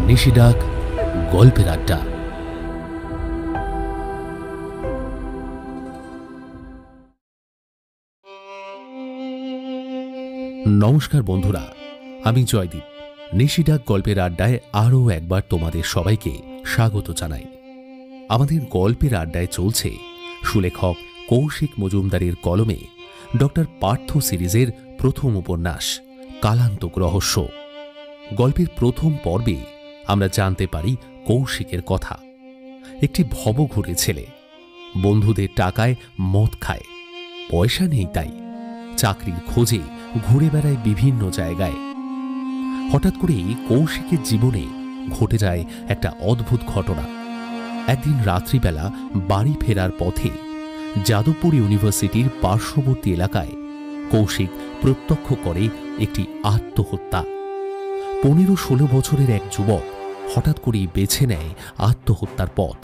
নিশিডাক গল্পের আড্ডা। নমস্কার বন্ধুরা, আমি জয়দীপ। নিশিডাক গল্পের আড্ডায় আরও একবার তোমাদের সবাইকে স্বাগত জানাই। আমাদের গল্পের আড্ডায় চলছে সুলেখক কৌশিক মজুমদারের কলমে ডক্টর পার্থ সিরিজের প্রথম উপন্যাস কালান্তক রহস্য। গল্পের প্রথম পর্বে আমরা জানতে পারি কৌশিকের কথা। একটি ভবঘুরে ছেলে, বন্ধুদের টাকায় মদ খায়, পয়সা নেই তাই চাকরির খোঁজে ঘুরে বেড়ায় বিভিন্ন জায়গায়। হঠাৎ করেই কৌশিকের জীবনে ঘটে যায় একটা অদ্ভুত ঘটনা। একদিন রাত্রিবেলা বাড়ি ফেরার পথে যাদবপুর ইউনিভার্সিটির পার্শ্ববর্তী এলাকায় কৌশিক প্রত্যক্ষ করে একটি আত্মহত্যা। 15-16 বছরের এক যুবক হঠাৎ করেই বেছে নেয় আত্মহত্যার পথ।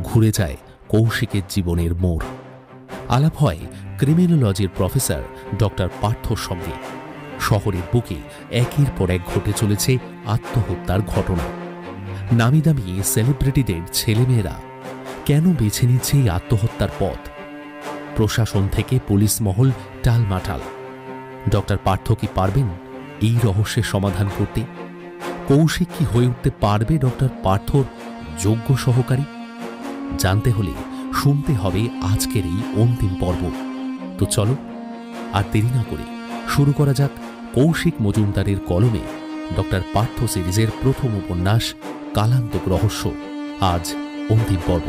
ঘুরে যায় কৌশিকের জীবনের মোড়। আলাপ হয় ক্রিমিনোলজির প্রফেসর ডক্টর পার্থর সঙ্গে। শহরের বুকে একের পর এক ঘটে চলেছে আত্মহত্যার ঘটনা। নামি দামি সেলিব্রিটিদের ছেলেমেয়েরা কেন বেছে নিচ্ছে এই আত্মহত্যার পথ? প্রশাসন থেকে পুলিশ মহল টালমাটাল। ডক্টর পার্থ কি পারবেন এই রহস্যের সমাধান করতে? কৌশিক কি হয়ে উঠতে পারবে ডক্টর পার্থর যোগ্য সহকারী? জানতে হলে শুনতে হবে আজকের এই অন্তিম পর্ব। তো চলো আর দেরি না করে শুরু করা যাক কৌশিক মজুমদারের কলমে ডক্টর পার্থ সিরিজের প্রথম উপন্যাস কালান্তক রহস্য। আজ অন্তিম পর্ব।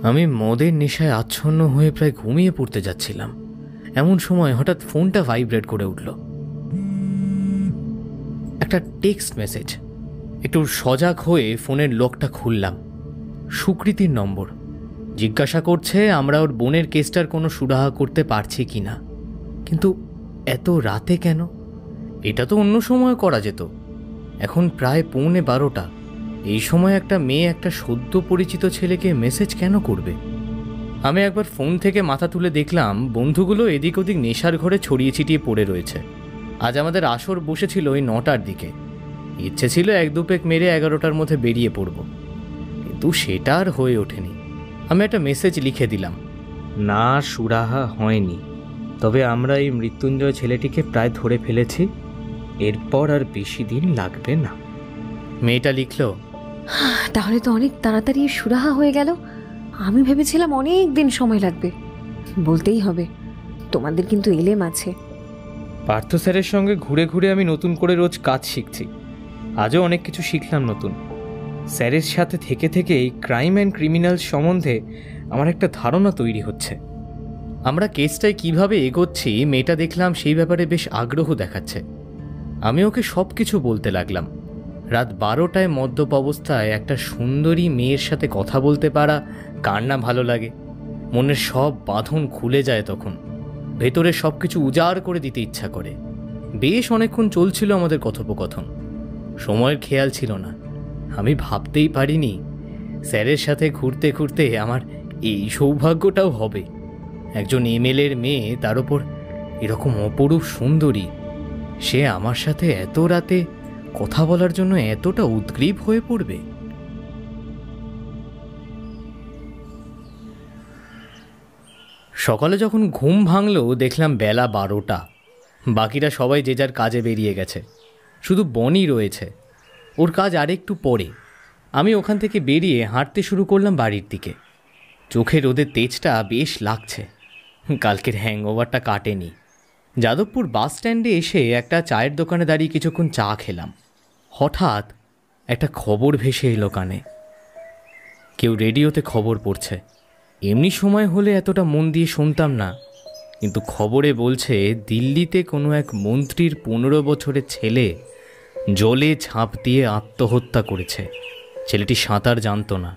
আমি মদের নেশায় আচ্ছন্ন হয়ে প্রায় ঘুমিয়ে পড়তে যাচ্ছিলাম। এমন সময় হঠাৎ ফোনটা ভাইব্রেট করে উঠল। একটা টেক্সট মেসেজ। একটু সজাগ হয়ে ফোনের লকটা খুললাম। সুকৃতির নম্বর। জিজ্ঞাসা করছে আমরা ওর বোনের কেসটার কোনো সুরাহা করতে পারছি কি না, কিন্তু এত রাতে কেন? এটা তো অন্য সময় করা যেত। এখন প্রায় 11:15। এই সময় একটা মেয়ে একটা সদ্য পরিচিত ছেলেকে মেসেজ কেন করবে? আমি একবার ফোন থেকে মাথা তুলে দেখলাম বন্ধুগুলো এদিক ওদিক নেশার ঘরে ছড়িয়ে ছিটিয়ে পড়ে রয়েছে। আজ আমাদের আসর বসেছিল ওই 9টার দিকে। ইচ্ছে ছিল 1-2 পেক মেরে 11টার মধ্যে বেরিয়ে পড়ব, কিন্তু সেটা আর হয়ে ওঠেনি। আমি একটা মেসেজ লিখে দিলাম, না সুরাহা হয়নি, তবে আমরা এই মৃত্যুঞ্জয় ছেলেটিকে প্রায় ধরে ফেলেছি, এরপর আর বেশি দিন লাগবে না। মেয়েটা লিখল, তাহলে তো অনেক তাড়াতাড়ি সুরাহা হয়ে গেল। আমি ভেবেছিলাম অনেক দিন সময় লাগবে। বলতেই হবে তোমাদের কিন্তু এলেম আছে। পার্থ স্যারের সঙ্গে ঘুরে ঘুরে আমি নতুন করে রোজ কাজ শিখছি। আজও অনেক কিছু শিখলাম নতুন। স্যারের সাথে থেকে থেকে এই ক্রাইম অ্যান্ড ক্রিমিনাল সম্বন্ধে আমার একটা ধারণা তৈরি হচ্ছে। আমরা কেসটায় কিভাবে এগোচ্ছি মেয়েটা দেখলাম সেই ব্যাপারে বেশ আগ্রহ দেখাচ্ছে। আমি ওকে সব কিছু বলতে লাগলাম। রাত 12টায় মদ্যপ অবস্থায় একটা সুন্দরী মেয়ের সাথে কথা বলতে পারা কার না ভালো লাগে? মনের সব বাঁধন খুলে যায় তখন। ভেতরে সব কিছু উজাড় করে দিতে ইচ্ছা করে। বেশ অনেকক্ষণ চলছিল আমাদের কথোপকথন। সময়ের খেয়াল ছিল না। আমি ভাবতেই পারিনি স্যারের সাথে ঘুরতে ঘুরতে আমার এই সৌভাগ্যটাও হবে। একজন এমএলএর মেয়ে, তার ওপর এরকম অপরূপ সুন্দরী, সে আমার সাথে এত রাতে কথা বলার জন্য এতটা উদ্গ্রীব হয়ে পড়বে। সকালে যখন ঘুম ভাঙল দেখলাম বেলা 12টা। বাকিরা সবাই যে যার কাজে বেরিয়ে গেছে, শুধু বনি রয়েছে। ওর কাজ আরেকটু পরে। আমি ওখান থেকে বেরিয়ে হাঁটতে শুরু করলাম বাড়ির দিকে। চোখে রোদের তেজটা বেশ লাগছে। কালকের হ্যাংওভারটা কাটেনি। যাদবপুর বাস স্ট্যান্ডে এসে একটা চায়ের দোকানে দাঁড়িয়ে কিছুক্ষণ চা খেলাম। হঠাৎ একটা খবর ভেসে এলো কানে। কেউ রেডিওতে খবর পড়ছে। এমনি সময় হলে এতটা মন দিয়ে শুনতাম না, কিন্তু খবরে বলছে দিল্লিতে কোনো এক মন্ত্রীর 15 বছরের ছেলে জলে ঝাঁপ দিয়ে আত্মহত্যা করেছে। ছেলেটি সাঁতার জানত না।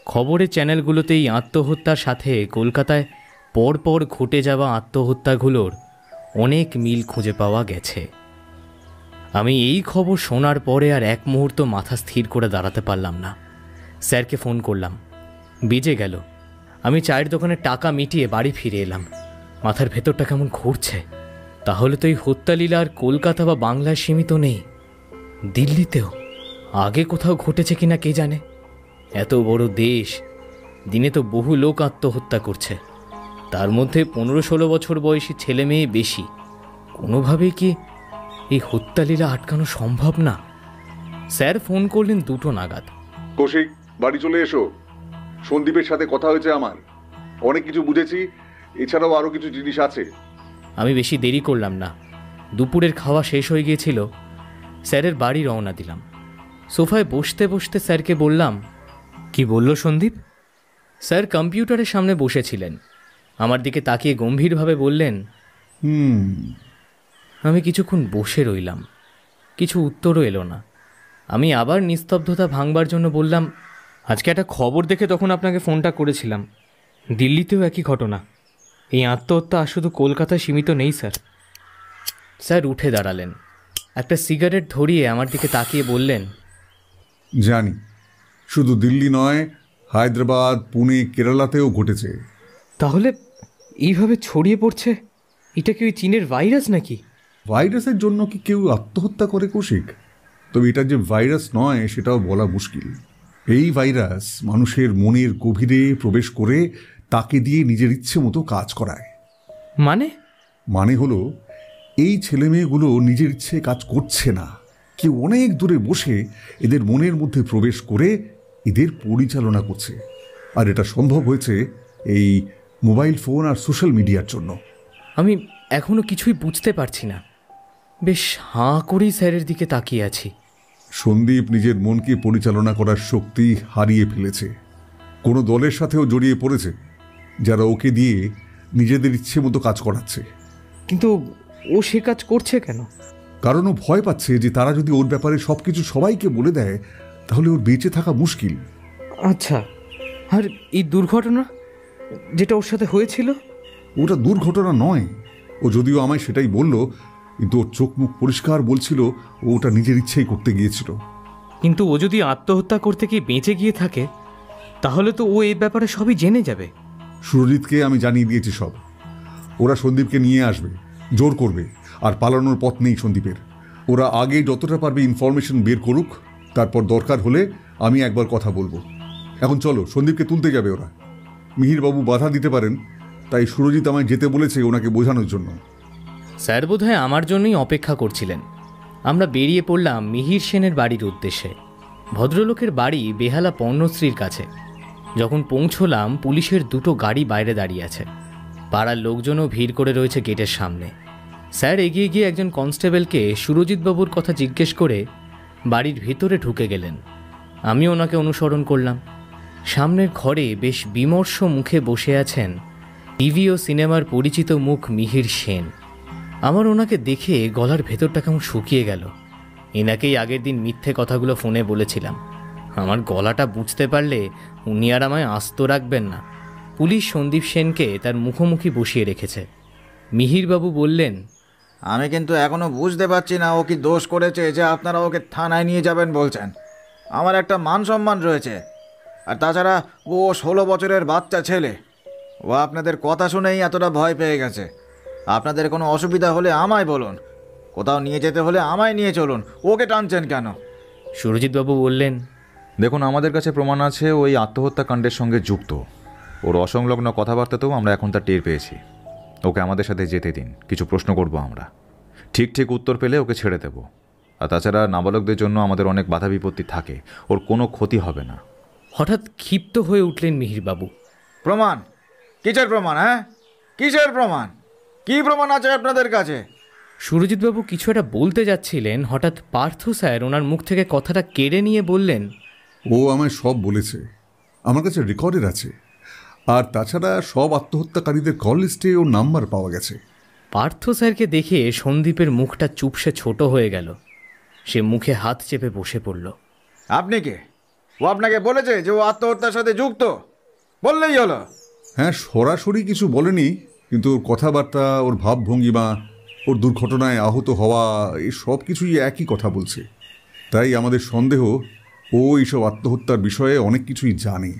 খবরের চ্যানেলগুলোতেই আত্মহত্যার সাথে কলকাতায় পরপর ঘটে যাওয়া আত্মহত্যাগুলোর অনেক মিল খুঁজে পাওয়া গেছে। আমি এই খবর শোনার পরে আর এক মুহূর্ত মাথা স্থির করে দাঁড়াতে পারলাম না। স্যারকে ফোন করলাম। বেজে গেল। আমি চায়ের দোকানে টাকা মিটিয়ে বাড়ি ফিরে এলাম। মাথার ভেতরটা কেমন ঘুরছে। তাহলে তো এই হত্যালীলা আর কলকাতা বা বাংলায় সীমিত নেই, দিল্লিতেও আগে কোথাও ঘটেছে কিনা কে জানে। এত বড় দেশ, দিনে তো বহু লোক আত্মহত্যা করছে, তার মধ্যে 15-16 বছর বয়সী ছেলে মেয়ে বেশি। কোনোভাবেই কি এই হত্যালীলা আটকানো সম্ভব না? স্যার ফোন করলেন 2টো নাগাদ। কৌশিক, বাড়ি চলে এসো। সন্দীপের সাথে কথা হয়েছে আমার, অনেক কিছু বুঝেছি, এছাড়াও আরো কিছু জিনিস আছে। আমি বেশি দেরি করলাম না। দুপুরের খাওয়া শেষ হয়ে গিয়েছিল। স্যারের বাড়ি রওনা দিলাম। সোফায় বসতে বসতে স্যারকে বললাম, কি বলল সন্দীপ? স্যার কম্পিউটারের সামনে বসেছিলেন। আমার দিকে তাকিয়ে গম্ভীরভাবে বললেন, আমি কিছুক্ষণ বসে রইলাম, কিছু উত্তরও এলো না। আমি আবার নিস্তব্ধতা ভাঙবার জন্য বললাম, আজকে একটা খবর দেখে তখন আপনাকে ফোনটা করেছিলাম। দিল্লিতেও একই ঘটনা। এই আত্মহত্যা শুধু কলকাতায় সীমিত নেই স্যার। স্যার উঠে দাঁড়ালেন, একটা সিগারেট ধরিয়ে আমার দিকে তাকিয়ে বললেন, জানি, শুধু দিল্লি নয়, হায়দ্রাবাদ, পুনে, কেরালাতেও ঘটেছে। তাহলে এইভাবে ছড়িয়ে পড়ছে, এটা কি ওই চীনের ভাইরাস নাকি? ভাইরাসের জন্য কি কেউ আত্মহত্যা করে কৌশিক? তবে এটা যে ভাইরাস নয় সেটাও বলা মুশকিল। এই ভাইরাস মানুষের মনের গভীরে প্রবেশ করে তাকে দিয়ে নিজের ইচ্ছে মতো কাজ করায়। মানে হলো এই ছেলেমেয়েগুলো নিজের ইচ্ছে কাজ করছে না, কেউ অনেক দূরে বসে এদের মনের মধ্যে প্রবেশ করে এদের পরিচালনা করছে। আর এটা সম্ভব হয়েছে এই মোবাইল ফোন আর সোশ্যাল মিডিয়ার জন্য। আমি এখনো কিছুই বুঝতে পারছি না। বেশ হাঁ করেই স্যারের দিকে তাকিয়ে আছি। সন্দীপ নিজের মনকে পরিচালনা করার শক্তি হারিয়ে ফেলেছে। কোনো দলের সাথেও জড়িয়ে পড়েছে, যারা ওকে দিয়ে নিজেদের ইচ্ছে মতো কাজ করাচ্ছে। কিন্তু ও সে কাজ করছে কেন? কারণ ও ভয় পাচ্ছে যে তারা যদি ওর ব্যাপারে সবকিছু সবাইকে বলে দেয় তাহলে ওর বেঁচে থাকা মুশকিল। আচ্ছা, আর এই দুর্ঘটনা যেটা ওর সাথে হয়েছিল? ওটা দুর্ঘটনা নয়। ও যদিও আমায় সেটাই বলল, কিন্তু ওর চোখ মুখ পরিষ্কার বলছিল ও ওটা নিজের ইচ্ছেই করতে গিয়েছিল। কিন্তু ও যদি আত্মহত্যা করতে গিয়ে বেঁচে গিয়ে থাকে, তাহলে তো ও এই ব্যাপারে সবই জেনে যাবে। সুরজিৎকে আমি জানিয়ে দিয়েছি সব। ওরা সন্দীপকে নিয়ে আসবে, জোর করবে, আর পালানোর পথ নেই সন্দীপের। ওরা আগে যতটা পারবে ইনফরমেশন বের করুক, তারপর দরকার হলে আমি একবার কথা বলবো। এখন চলো, সন্দীপকে তুলতে যাবে ওরা। মিহিরবাবু বাধা দিতে পারেন, তাই সুরজিৎ আমায় যেতে বলেছে ওনাকে বোঝানোর জন্য। স্যার বোধহয় আমার জন্যই অপেক্ষা করছিলেন। আমরা বেরিয়ে পড়লাম মিহির সেনের বাড়ির উদ্দেশ্যে। ভদ্রলোকের বাড়ি বেহালা পণ্যশ্রীর কাছে। যখন পৌঁছলাম, পুলিশের 2টো গাড়ি বাইরে দাঁড়িয়ে আছে। পাড়ার লোকজনও ভিড় করে রয়েছে গেটের সামনে। স্যার এগিয়ে গিয়ে একজন কনস্টেবলকে সুরজিৎবাবুর কথা জিজ্ঞেস করে বাড়ির ভিতরে ঢুকে গেলেন। আমি ওনাকে অনুসরণ করলাম। সামনের ঘরে বেশ বিমর্ষ মুখে বসে আছেন টিভি ও সিনেমার পরিচিত মুখ মিহির সেন। আমার ওনাকে দেখে গলার ভেতরটা কেমন শুকিয়ে গেল। এনাকেই আগের দিন মিথ্যে কথাগুলো ফোনে বলেছিলাম। আমার গলাটা বুঝতে পারলে উনি আর আমায় আস্ত রাখবেন না। পুলিশ সন্দীপ সেনকে তার মুখোমুখি বসিয়ে রেখেছে। মিহিরবাবু বললেন, আমি কিন্তু এখনো বুঝতে পারছি না ও কি দোষ করেছে যে আপনারা ওকে থানায় নিয়ে যাবেন বলছেন। আমার একটা মান সম্মান রয়েছে, আর তাছাড়া ও 16 বছরের বাচ্চা ছেলে। ও আপনাদের কথা শুনেই এতটা ভয় পেয়ে গেছে। আপনাদের কোনো অসুবিধা হলে আমায় বলুন, কোথাও নিয়ে যেতে হলে আমায় নিয়ে চলুন, ওকে টানছেন কেন? সুরজিৎবাবু বললেন, দেখুন, আমাদের কাছে প্রমাণ আছে ওই আত্মহত্যাকাণ্ডের সঙ্গে যুক্ত। ওর অসংলগ্ন কথাবার্তাতেও আমরা এখন তা টের পেয়েছি। ওকে আমাদের সাথে যেতে দিন, কিছু প্রশ্ন করব আমরা। ঠিক ঠিক উত্তর পেলে ওকে ছেড়ে দেব। আর তাছাড়া নাবালকদের জন্য আমাদের অনেক বাধা বিপত্তি থাকে, ওর কোনো ক্ষতি হবে না। হঠাৎ ক্ষিপ্ত হয়ে উঠলেন মিহিরবাবু। প্রমাণ? কিসের প্রমাণ? হ্যাঁ, কিসের প্রমাণ? কি প্রমাণ আছে আপনাদের কাছে? সুরজিৎবাবু কিছু একটা বলতে যাচ্ছিলেন, হঠাৎ পার্থ স্যার ওনার মুখ থেকে কথাটা কেড়ে নিয়ে বললেন, ও আমায় সব বলেছে, আমার কাছে রেকর্ডের আছে। আর তাছাড়া সব আত্মহত্যাকারীদের কল লিস্টে ওর নাম্বার পাওয়া গেছে। পার্থ স্যারকে দেখে সন্দীপের মুখটা চুপসে ছোট হয়ে গেল। সে মুখে হাত চেপে বসে পড়ল। আপনি কে? ও আপনাকে বলেছে যে ও আত্মহত্যার সাথে যুক্ত? বললেই হলো। হ্যাঁ, সরাসরি কিছু বলেনি, কিন্তু ওর কথাবার্তা, ওর ভাবভঙ্গিমা, ওর দুর্ঘটনায় আহত হওয়া, এই সব কিছুই একই কথা বলছে। তাই আমাদের সন্দেহ ও এইসব আত্মহত্যার বিষয়ে অনেক কিছুই জানে।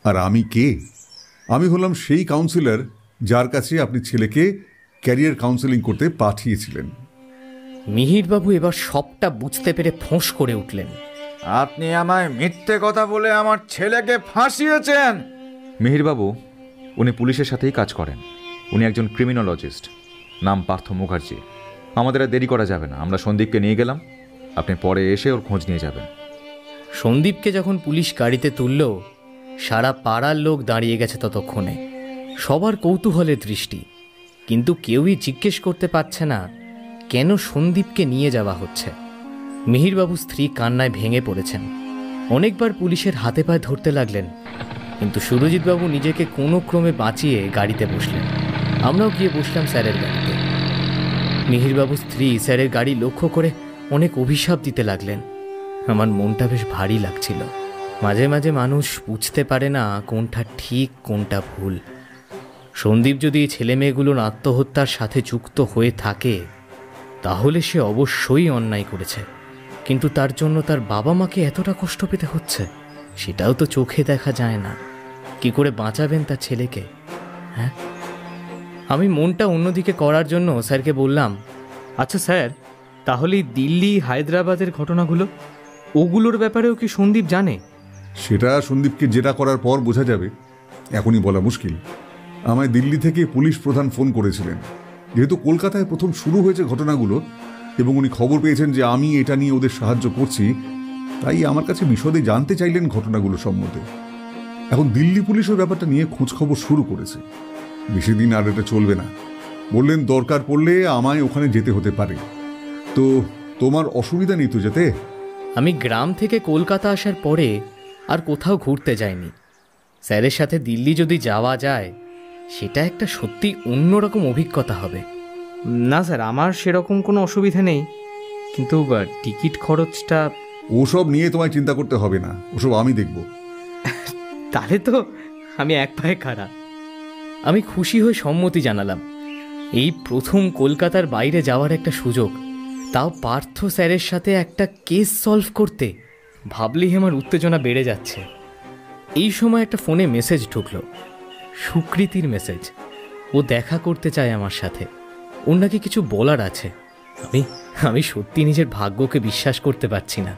আর আমি কে? আমি হলাম সেই কাউন্সিলর যার কাছে আপনি ছেলেকে ক্যারিয়ার কাউন্সেলিং করতে পাঠিয়েছিলেন। মিহিরবাবু এবার সবটা বুঝতে পেরে ফোঁস করে উঠলেন। আপনি আমায় মিথ্যে কথা বলে আমার ছেলেকে ফাঁসিয়েছেন। মিহিরবাবু উনি পুলিশের সাথেই কাজ করেন। উনি একজন ক্রিমিনোলজিস্ট, নাম পার্থ মুখার্জি। আমাদের আর দেরি করা যাবে না, আমরা সন্দীপকে নিয়ে গেলাম, আপনি পরে এসে ওর খোঁজ নিয়ে যাবেন। সন্দীপকে যখন পুলিশ গাড়িতে তুলল, সারা পাড়ার লোক দাঁড়িয়ে গেছে ততক্ষণে, সবার কৌতূহলের দৃষ্টি, কিন্তু কেউই জিজ্ঞেস করতে পারছে না কেন সন্দীপকে নিয়ে যাওয়া হচ্ছে। মিহিরবাবু স্ত্রী কান্নায় ভেঙে পড়েছেন, অনেকবার পুলিশের হাতে পায়ে ধরতে লাগলেন, কিন্তু সুরজিৎবাবু নিজেকে কোনো ক্রমে বাঁচিয়ে গাড়িতে বসলেন। আমরাও গিয়ে বসলাম স্যারের গাড়িতে। মিহিরবাবু স্ত্রী স্যারের গাড়ি লক্ষ্য করে অনেক অভিশাপ দিতে লাগলেন। আমার মনটা বেশ ভারী লাগছিল। মাঝে মাঝে মানুষ বুঝতে পারে না কোনটা ঠিক কোনটা ভুল। সন্দীপ যদি এই ছেলেমেয়েগুলোর আত্মহত্যার সাথে যুক্ত হয়ে থাকে তাহলে সে অবশ্যই অন্যায় করেছে, কিন্তু তার জন্য তার বাবা মাকে এতটা কষ্ট পেতে হচ্ছে, সেটাও তো চোখে দেখা যায় না। কি করে বাঁচাবেন তার ছেলেকে? হ্যাঁ, আমি মনটা অন্যদিকে করার জন্য স্যারকে বললাম, আচ্ছা স্যার, তাহলে দিল্লি হায়দ্রাবাদের ঘটনাগুলো, ওগুলোর ব্যাপারেও কি সন্দীপ জানে? সেটা সন্দীপকে জেরা করার পর বোঝা যাবে, এখনই বলা মুশকিল। আমায় দিল্লি থেকে পুলিশ প্রধান ফোন করেছিলেন। যেহেতু কলকাতায় প্রথম শুরু হয়েছে ঘটনাগুলো এবং উনি খবর পেয়েছেন যে আমি এটা নিয়ে ওদের সাহায্য করছি, তাই আমার কাছে বিশদে জানতে চাইলেন ঘটনাগুলো সম্বন্ধে। এখন দিল্লি পুলিশও ব্যাপারটা নিয়ে খোঁজখবর শুরু করেছে। বেশি দিন আর এটা চলবে না। বললেন দরকার পড়লে আমায় ওখানে যেতে হতে পারে। তো তোমার অসুবিধা নেই তো যেতে? আমি গ্রাম থেকে কলকাতা আসার পরে আর কোথাও ঘুরতে যাইনি। স্যারের সাথে দিল্লি যদি যাওয়া যায় সেটা একটা সত্যি অন্যরকম অভিজ্ঞতা হবে। না স্যার, আমার সেরকম কোনো অসুবিধা নেই, কিন্তু টিকিট খরচটা। ওসব নিয়ে তোমায় চিন্তা করতে হবে না, ওসব আমি দেখব। তাহলে তো আমি এক পায়ে খাড়া। আমি খুশি হয়ে সম্মতি জানালাম। এই প্রথম কলকাতার বাইরে যাওয়ার একটা সুযোগ, তাও পার্থ স্যারের সাথে একটা কেস সলভ করতে, ভাবলেই আমার উত্তেজনা বেড়ে যাচ্ছে। এই সময় একটা ফোনে মেসেজ ঢুকলো, সুকৃতির মেসেজ। ও দেখা করতে চায় আমার সাথে, ওর নাকি কিছু বলার আছে। আমি সত্যি নিজের ভাগ্যকে বিশ্বাস করতে পারছি না।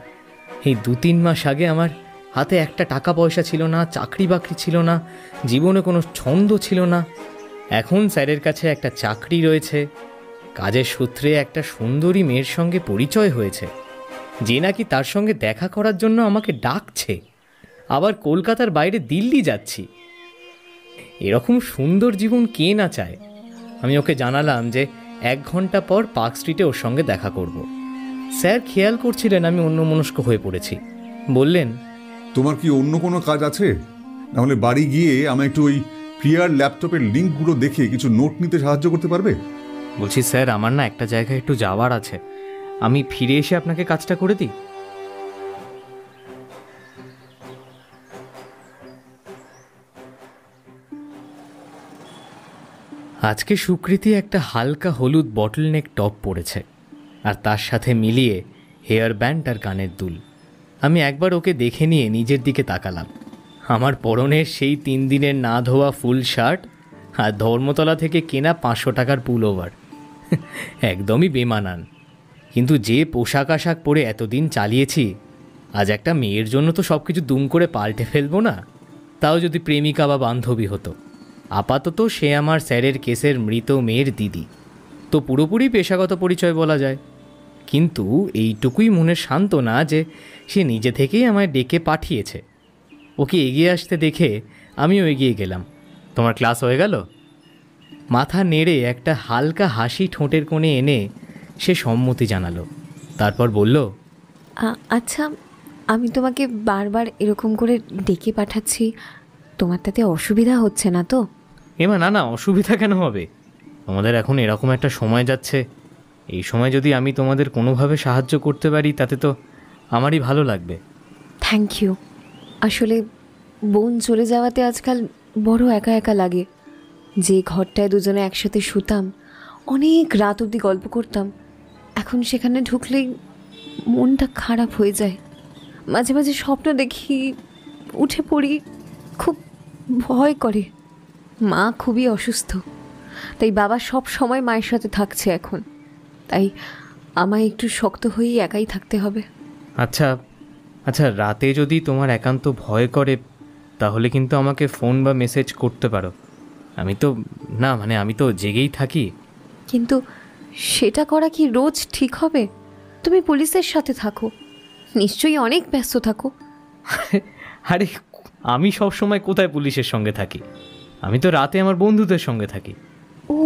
এই 2-3 মাস আগে আমার হাতে একটা টাকা পয়সা ছিল না, চাকরি বাকরি ছিল না, জীবনে কোনো ছন্দ ছিল না। এখন স্যারের কাছে একটা চাকরি রয়েছে, কাজের সূত্রে একটা সুন্দরী মেয়ের সঙ্গে পরিচয় হয়েছে, যে নাকি তার সঙ্গে দেখা করার জন্য আমাকে ডাকছে। আবার কলকাতার বাইরে দিল্লি যাচ্ছি। এরকম সুন্দর জীবন কে না চায়। আমি ওকে জানালাম যে 1 ঘন্টা পর পার্ক স্ট্রিটে ওর সঙ্গে দেখা করব। স্যার খেয়াল করছিলেন আমি অন্যমনস্ক হয়ে পড়েছি। বললেন, তোমার কি অন্য কোনো কাজ আছে? নাহলে বাড়ি গিয়ে আমায় একটু ওই প্রিয়ার ল্যাপটপের লিঙ্কগুলো দেখে কিছু নোট নিতে সাহায্য করতে পারবে? বলছি স্যার, আমার না একটা জায়গায় একটু যাওয়ার আছে, আমি ফিরে এসে আপনাকে কাজটা করে দিই। আজকে সুকৃতি একটা হালকা হলুদ বটলনেক টপ পরেছে, আর তার সাথে মিলিয়ে হেয়ার ব্যান্ড আর কানের দুল। আমি একবার ওকে দেখে নিয়ে নিজের দিকে তাকালাম। আমার পরনের সেই 3 দিনের না ধোয়া ফুল শার্ট আর ধর্মতলা থেকে কেনা 500 টাকার পুল ওভার, একদমই বেমানান। কিন্তু যে পোশাক আশাক পরে এতদিন চালিয়েছি, আজ একটা মেয়ের জন্য তো সব কিছু দুম করে পাল্টে ফেলবো না? তাও যদি প্রেমিকা বা বান্ধবী হতো। আপাতত সে আমার স্যারের কেসের মৃত মেয়ের দিদি, তো পুরোপুরি পেশাগত পরিচয় বলা যায়। কিন্তু এইটুকুই মনের সান্ত্বনা যে সে নিজে থেকেই আমায় ডেকে পাঠিয়েছে। ওকে এগিয়ে আসতে দেখে আমিও এগিয়ে গেলাম। তোমার ক্লাস হয়ে গেল? মাথা নেড়ে একটা হালকা হাসি ঠোঁটের কোণে এনে সে সম্মতি জানালো। তারপর বলল, আচ্ছা, আমি তোমাকে বারবার এরকম করে ডেকে পাঠাচ্ছি, তোমার তাতে অসুবিধা হচ্ছে না তো? এমা না না, অসুবিধা কেন হবে? আমাদের এখন এরকম একটা সময় যাচ্ছে, এই সময় যদি আমি তোমাদের কোনোভাবে সাহায্য করতে পারি তাতে তো আমারই ভালো লাগবে। Thank you. আসলে বোন চলে যাওয়াতে আজকাল বড় একা একা লাগে। যে ঘরটায় দুজনে একসাথে শুতাম, অনেক রাত অবধি গল্প করতাম, এখন সেখানে ঢুকলেই মনটা খারাপ হয়ে যায়। মাঝে মাঝে স্বপ্ন দেখি, উঠে পড়ি, খুব ভয় করে। মা খুবই অসুস্থ, তাই বাবা সব সময় মায়ের সাথে থাকছে এখন। তাই আমায় একটু শক্ত হয়েই একাই থাকতে হবে। আচ্ছা আচ্ছা, রাতে যদি তোমার একান্ত ভয় করে তাহলে কিন্তু আমাকে ফোন বা মেসেজ করতে পারো। আমি তো জেগেই থাকি। কিন্তু সেটা করা কি রোজ ঠিক হবে? তুমি পুলিশের সাথে থাকো, নিশ্চয়ই অনেক ব্যস্ত থাকো। আরে আমি সব সময় কোথায় পুলিশের সঙ্গে থাকি? আমি তো রাতে আমার বন্ধুদের সঙ্গে থাকি। ও,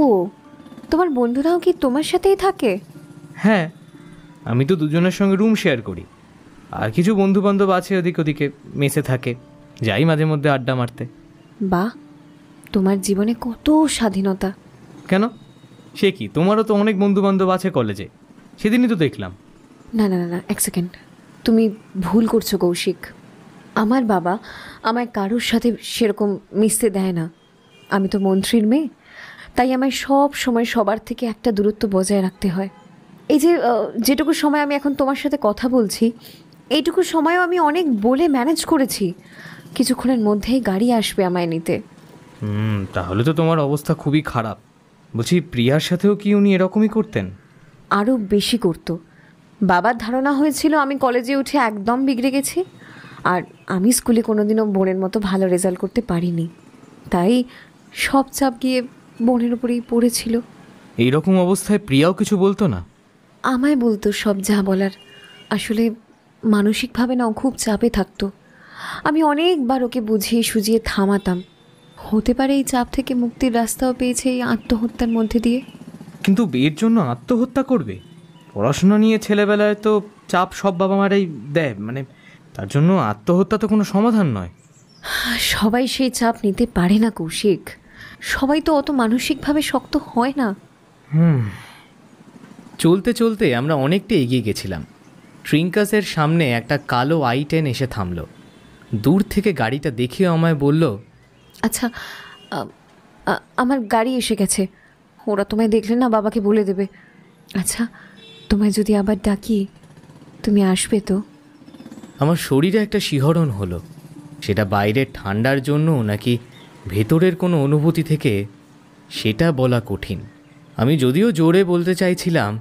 তোমার বন্ধুরাও কি তোমার সাথেই থাকে? হ্যাঁ, আমি তো দুজনের সঙ্গে রুম শেয়ার করি। আর কিছু বন্ধু বান্ধব আছে ওদিকে মেসে থাকে, যাই মাঝে মধ্যে আড্ডা মারতে। বাহ, তোমার জীবনে কত স্বাধীনতা। কেন, সে কি, তোমারও তো অনেক বন্ধু বান্ধব আছে কলেজে, সেদিনই তো দেখলাম। না না না না, এক সেকেন্ড, তুমি ভুল করছো কৌশিক। আমার বাবা আমায় কারোর সাথে সেরকম মিশতে দেয় না। আমি তো মন্ত্রীর মেয়ে, তাই আমায় সব সময় সবার থেকে একটা দূরত্ব বজায় রাখতে হয়। এই যে যেটুকু সময় আমি এখন তোমার সাথে কথা বলছি, এইটুকু সময়ও আমি অনেক বলে ম্যানেজ করেছি। কিছুক্ষণের মধ্যেই গাড়ি আসবে আমায় নিতে। তাহলে তো তোমার অবস্থা খুবই খারাপ। বলছি, প্রিয়ার সাথেও কি উনি এরকমই করতেন? আরও বেশি করতো। বাবার ধারণা হয়েছিল আমি কলেজে উঠে একদম বিগড়ে গেছি, আর আমি স্কুলে কোনোদিনও বোনের মতো ভালো রেজাল্ট করতে পারিনি, তাই সব চাপ গিয়ে বোনের উপরেই পড়েছিল। এইরকম অবস্থায় প্রিয়াও কিছু বলতো না? আমায় বলতো সব যা বলার। আসলে মানসিকভাবে না ও খুব চাপে থাকতো। আমি অনেকবার ওকে বুঝিয়ে সুজিয়ে থামাতাম। হতে পারে এই চাপ থেকে মুক্তির রাস্তাও পেয়েছে এই আত্মহত্যার মধ্যে দিয়ে। কিন্তু এর জন্য আত্মহত্যা করবে? পড়াশোনা নিয়ে ছেলেবেলায় তো চাপ সব বাবা মারাই দেয়, তার জন্য আত্মহত্যা তো কোনো সমাধান নয়। সবাই সেই চাপ নিতে পারে না কৌশিক, সবাই তো অত মানসিকভাবে শক্ত হয় না। চলতে চলতে আমরা অনেকটা এগিয়ে গেছিলাম। ট্রিঙ্কাসের সামনে একটা কালো i10 এসে থামলো। দূর থেকে গাড়িটা দেখেও আমায় বলল, আচ্ছা, আমার গাড়ি এসে গেছে, ওরা তোমায় দেখলে না বাবাকে বলে দেবে। আচ্ছা, তোমায় যদি আবার ডাকি তুমি আসবে তো? আমার শরীরে একটা শিহরণ হলো। সেটা বাইরের ঠান্ডার জন্য নাকি ভেতরের কোনো অনুভূতি থেকে, সেটা বলা কঠিন। আমি যদিও জোরে বলতে চাইছিলাম,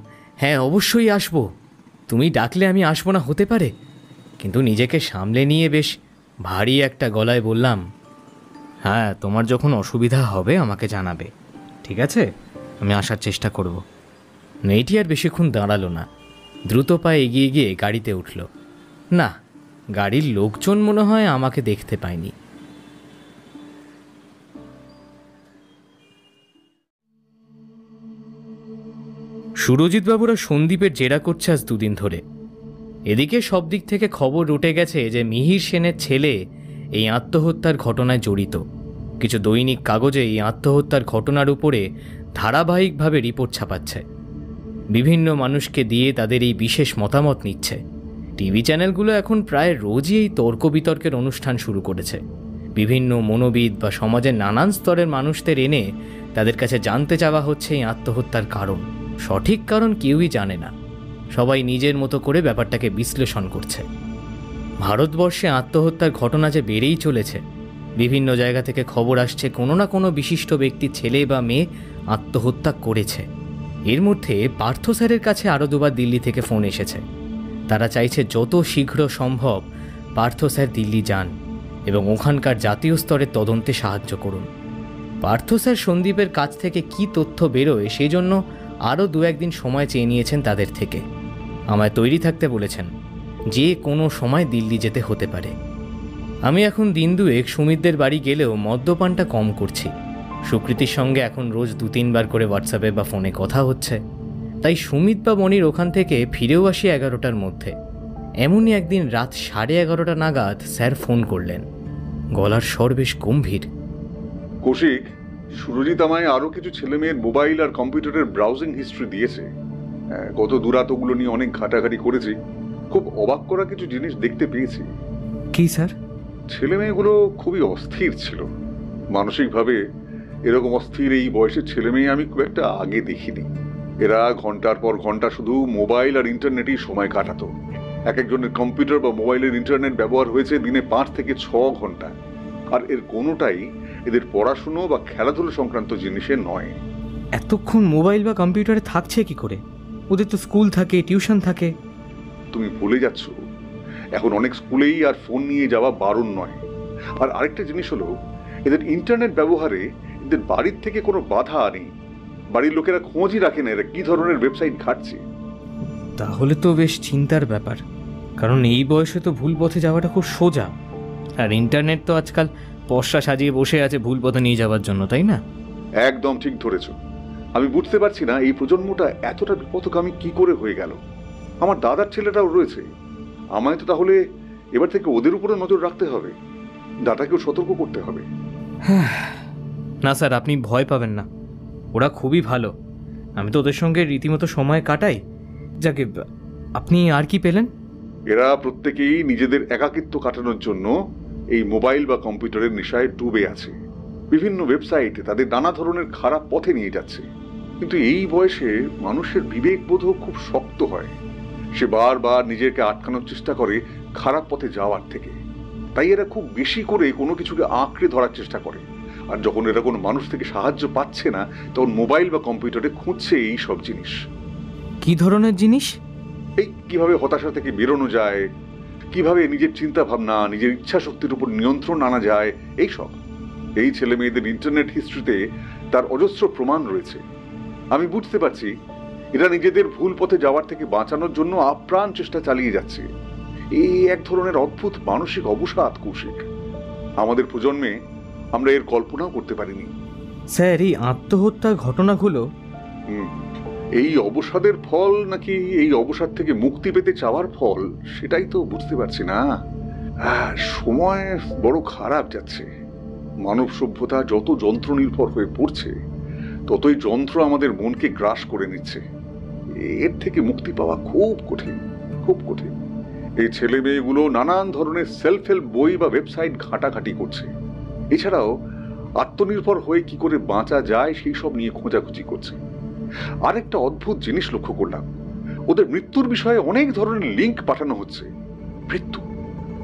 হ্যাঁ অবশ্যই আসবো, তুমি ডাকলে আমি আসবো না হতে পারে, কিন্তু নিজেকে সামলে নিয়ে বেশ ভারী একটা গলায় বললাম, হ্যাঁ তোমার যখন অসুবিধা হবে আমাকে জানাবে, ঠিক আছে, আমি আসার চেষ্টা করব। মেয়েটি আর বেশিক্ষণ দাঁড়ালো না, দ্রুত পায়ে এগিয়ে গিয়ে গাড়িতে উঠল। না, গাড়ির লোকজন মনে হয় আমাকে দেখতে পায়নি। সুরজিৎবাবুরা সন্দীপের জেরা করছে আজ দুদিন ধরে। এদিকে সব দিক থেকে খবর রটে গেছে যে মিহির সেনের ছেলে এই আত্মহত্যার ঘটনায় জড়িত। কিছু দৈনিক কাগজে এই আত্মহত্যার ঘটনার উপরে ধারাবাহিকভাবে রিপোর্ট ছাপাচ্ছে। বিভিন্ন মানুষকে দিয়ে তাদের এই বিশেষ মতামত নিচ্ছে। টিভি চ্যানেলগুলো এখন প্রায় রোজই এই তর্ক বিতর্কের অনুষ্ঠান শুরু করেছে। বিভিন্ন মনোবিদ বা সমাজের নানান স্তরের মানুষদের এনে তাদের কাছে জানতে চাওয়া হচ্ছে এই আত্মহত্যার কারণ। সঠিক কারণ কেউই জানে না, সবাই নিজের মতো করে ব্যাপারটাকে বিশ্লেষণ করছে। ভারতবর্ষে আত্মহত্যার ঘটনা যে বেড়েই চলেছে। বিভিন্ন জায়গা থেকে খবর আসছে কোনো না কোনো বিশিষ্ট ব্যক্তির ছেলে বা মেয়ে আত্মহত্যা করেছে। এর মধ্যে পার্থ স্যারের কাছে আরও দুবার দিল্লি থেকে ফোন এসেছে। তারা চাইছে যত শীঘ্র সম্ভব পার্থ স্যার দিল্লি যান এবং ওখানকার জাতীয় স্তরের তদন্তে সাহায্য করুন। পার্থ স্যার সন্দীপের কাছ থেকে কি তথ্য বেরোয় সেই জন্য আরও 2-1 দিন সময় চেয়ে নিয়েছেন তাদের থেকে। আমায় তৈরি থাকতে বলেছেন, যে কোনো সময় দিল্লি যেতে হতে পারে। আমি এখন দিন 2 সুমিতদের বাড়ি গেলেও মদ্যপানটা কম করছি। সুকৃতির সঙ্গে এখন রোজ 2-3 বার করে হোয়াটসঅ্যাপে বা ফোনে কথা হচ্ছে। তাই সুমিত বা মনির ওখান থেকে ফিরেও আসি 11টার মধ্যে। এমনই একদিন রাত 11:30 নাগাদ স্যার ফোন করলেন। গলার স্বর বেশ গম্ভীর। কৌশিক, সুরজিৎ আমায় আরো কিছু ছেলে মেয়ের মোবাইল আর কম্পিউটারের ব্রাউজিং হিস্ট্রি দিয়েছে। গত দুরাত ওগুলো নিয়ে অনেক ঘাটাঘাটি করেছি। খুব অবাক করা কিছু জিনিস দেখতে পেয়েছি। কি স্যার? ছেলে মেয়েগুলো খুবই অস্থির ছিল মানসিকভাবে। এরকম অস্থির এই বয়সের ছেলে মেয়ে আমি খুব একটা আগে দেখিনি। এরা ঘন্টার পর ঘন্টা শুধু মোবাইল আর ইন্টারনেটেই সময় কাটাতো। এক একজনের কম্পিউটার বা মোবাইলের ইন্টারনেট ব্যবহার হয়েছে দিনে 5 থেকে 6 ঘন্টা। আর এর কোনোটাই এদের পড়াশুনো বা খেলাধুলো সংক্রান্ত জিনিসে নয়। এতক্ষণ মোবাইল বা কম্পিউটারে থাকছে কি করে? ওদের তো স্কুল থাকে, টিউশন থাকে। তুমি ভুলে যাচ্ছ, এখন অনেক স্কুলেই আর ফোন নিয়ে যাওয়া বারণ নয়। আর আরেকটা জিনিস হলো, এদের ইন্টারনেট ব্যবহারে এদের বাড়ির থেকে কোনো বাধা নেই। বাড়ির লোকেরা খোঁজই রাখে না এরা কি ধরনের ওয়েবসাইট ঘাটছে। তাহলে তো বেশ চিন্তার ব্যাপার, কারণ এই বয়সে তো ভুল পথে যাওয়াটা খুব সোজা। আর ইন্টারনেট তো আজকাল পশরা সাজিয়ে বসে আছে ভুল পথে নিয়ে যাওয়ার জন্য, তাই না? একদম ঠিক ধরেছ। আমি বুঝতে পারছি না এই প্রজন্মটা এতটা বিপথগামী কি করে হয়ে গেল। আমার দাদার ছেলেটাও রয়েছে। আমায় তো তাহলে এবার থেকে ওদের উপরে নজর রাখতে হবে, দাদাকেও সতর্ক করতে হবে। না স্যার, আপনি ভয় পাবেন না, ওরা খুবই ভালো। আমি তো ওদের সঙ্গে রীতিমতো সময় কাটাই। যাকে আপনি আর কি পেলেন? এরা প্রত্যেকেই নিজেদের একাকিত্ব কাটানোর জন্য এই মোবাইল বা কম্পিউটারের নেশায় ডুবে আছে। বিভিন্ন ওয়েবসাইটে তাদের নানা ধরনের খারাপ পথে নিয়ে যাচ্ছে। কিন্তু এই বয়সে মানুষের বিবেকবোধও খুব শক্ত হয়। সে বারবার নিজেকে আটকানোর চেষ্টা করে খারাপ পথে যাওয়ার থেকে। তাই এরা খুব বেশি করে কোনো কিছুকে আঁকড়ে ধরার চেষ্টা করে। আর যখন এরা কোনো মানুষ থেকে সাহায্য পাচ্ছে না, তখন মোবাইল বা কম্পিউটারে খুঁজছে এই সব জিনিস। কি ধরনের জিনিস? এই কিভাবে হতাশা থেকে বেরোনো যায়, কিভাবে নিজের চিন্তা ভাবনা, নিজের ইচ্ছা শক্তির উপর নিয়ন্ত্রণ আনা যায়, এই সব। এই ছেলে মেয়েদের ইন্টারনেট হিস্ট্রিতে তার অজস্র প্রমাণ রয়েছে। আমি বুঝতে পারছি এরা নিজেদের ভুল পথে যাওয়ার থেকে বাঁচানোর জন্য আপ্রাণ চেষ্টা চালিয়ে যাচ্ছে। এই এক ধরনের অদ্ভুত মানসিক অবসাদ কৌশিক। আমাদের প্রজন্মে আমরা এর কল্পনাও করতে পারিনি। স্যার, এই আত্মহত্যার ঘটনাগুলো এই অবসাদের ফল নাকি এই অবসাদ থেকে মুক্তি পেতে চাওয়ার ফল, সেটাই তো বুঝতে পারছি না। সময় বড় খারাপ যাচ্ছে। মানব সভ্যতা যত যন্ত্র নির্ভর হয়ে পড়ছে, ততই যন্ত্র আমাদের মনকে গ্রাস করে নিচ্ছে। এর থেকে মুক্তি পাওয়া খুব কঠিন, খুব কঠিন। এই ছেলে মেয়েগুলো নানান ধরনের সেলফ হেল্প বই বা ওয়েবসাইট ঘাটাঘাটি করছে। এছাড়াও আত্মনির্ভর হয়ে কি করে বাঁচা যায় সেই সব নিয়ে খোঁজাখুঁজি করছে। আরেকটা অদ্ভুত জিনিস লক্ষ্য করলাম, ওদের মৃত্যুর বিষয়ে অনেক ধরনের লিঙ্ক পাঠানো হচ্ছে। মৃত্যু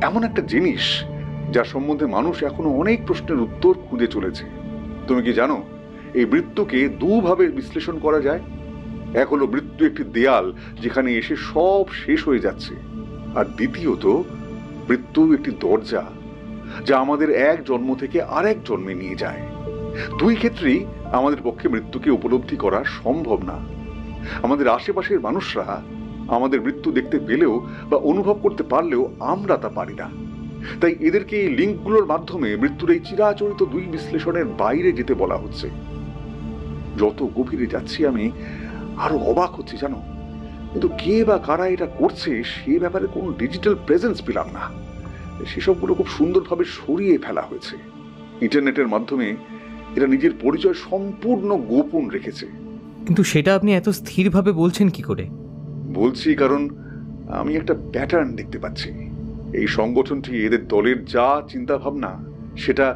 এমন একটা জিনিস যার সম্বন্ধে মানুষ এখনো অনেক প্রশ্নের উত্তর খুঁজে চলেছে। তুমি কি জানো এই মৃত্যুকে দুভাবে বিশ্লেষণ করা যায়? এক হলো মৃত্যু একটি দেয়াল যেখানে এসে সব শেষ হয়ে যাচ্ছে, আর দ্বিতীয়ত মৃত্যু একটি দরজা যা আমাদের এক জন্ম থেকে আরেক জন্মে নিয়ে যায়। দুই ক্ষেত্রেই আমাদের পক্ষে মৃত্যুকে উপলব্ধি করা সম্ভব না। আমাদের আশেপাশের মানুষরা আমাদের মৃত্যু দেখতে পেলেও বা অনুভব করতে পারলেও আমরা তা পারি না। তাই এদেরকে এই লিঙ্কগুলোর মাধ্যমে মৃত্যুর এই চিরাচরিত দুই বিশ্লেষণের বাইরে যেতে বলা হচ্ছে। যত গভীরে যাচ্ছি আমি আরো অবাক হচ্ছি জানো। কিন্তু কে বা কারা এটা করছে সে ব্যাপারে কোনো ডিজিটাল প্রেজেন্স পেলাম না। সেসবগুলো খুব সুন্দরভাবে সরিয়ে ফেলা হয়েছে। ইন্টারনেটের মাধ্যমে এরা নিজের পরিচয় সম্পূর্ণ গোপন রেখেছে। কিন্তু সেটা আপনি এত স্থিরভাবে বলছেন কি করে? বলছি কারণ আমি একটা প্যাটার্ন দেখতে পাচ্ছি। এই সংগঠনটি এদের দলের যা চিন্তা ভাবনা সেটা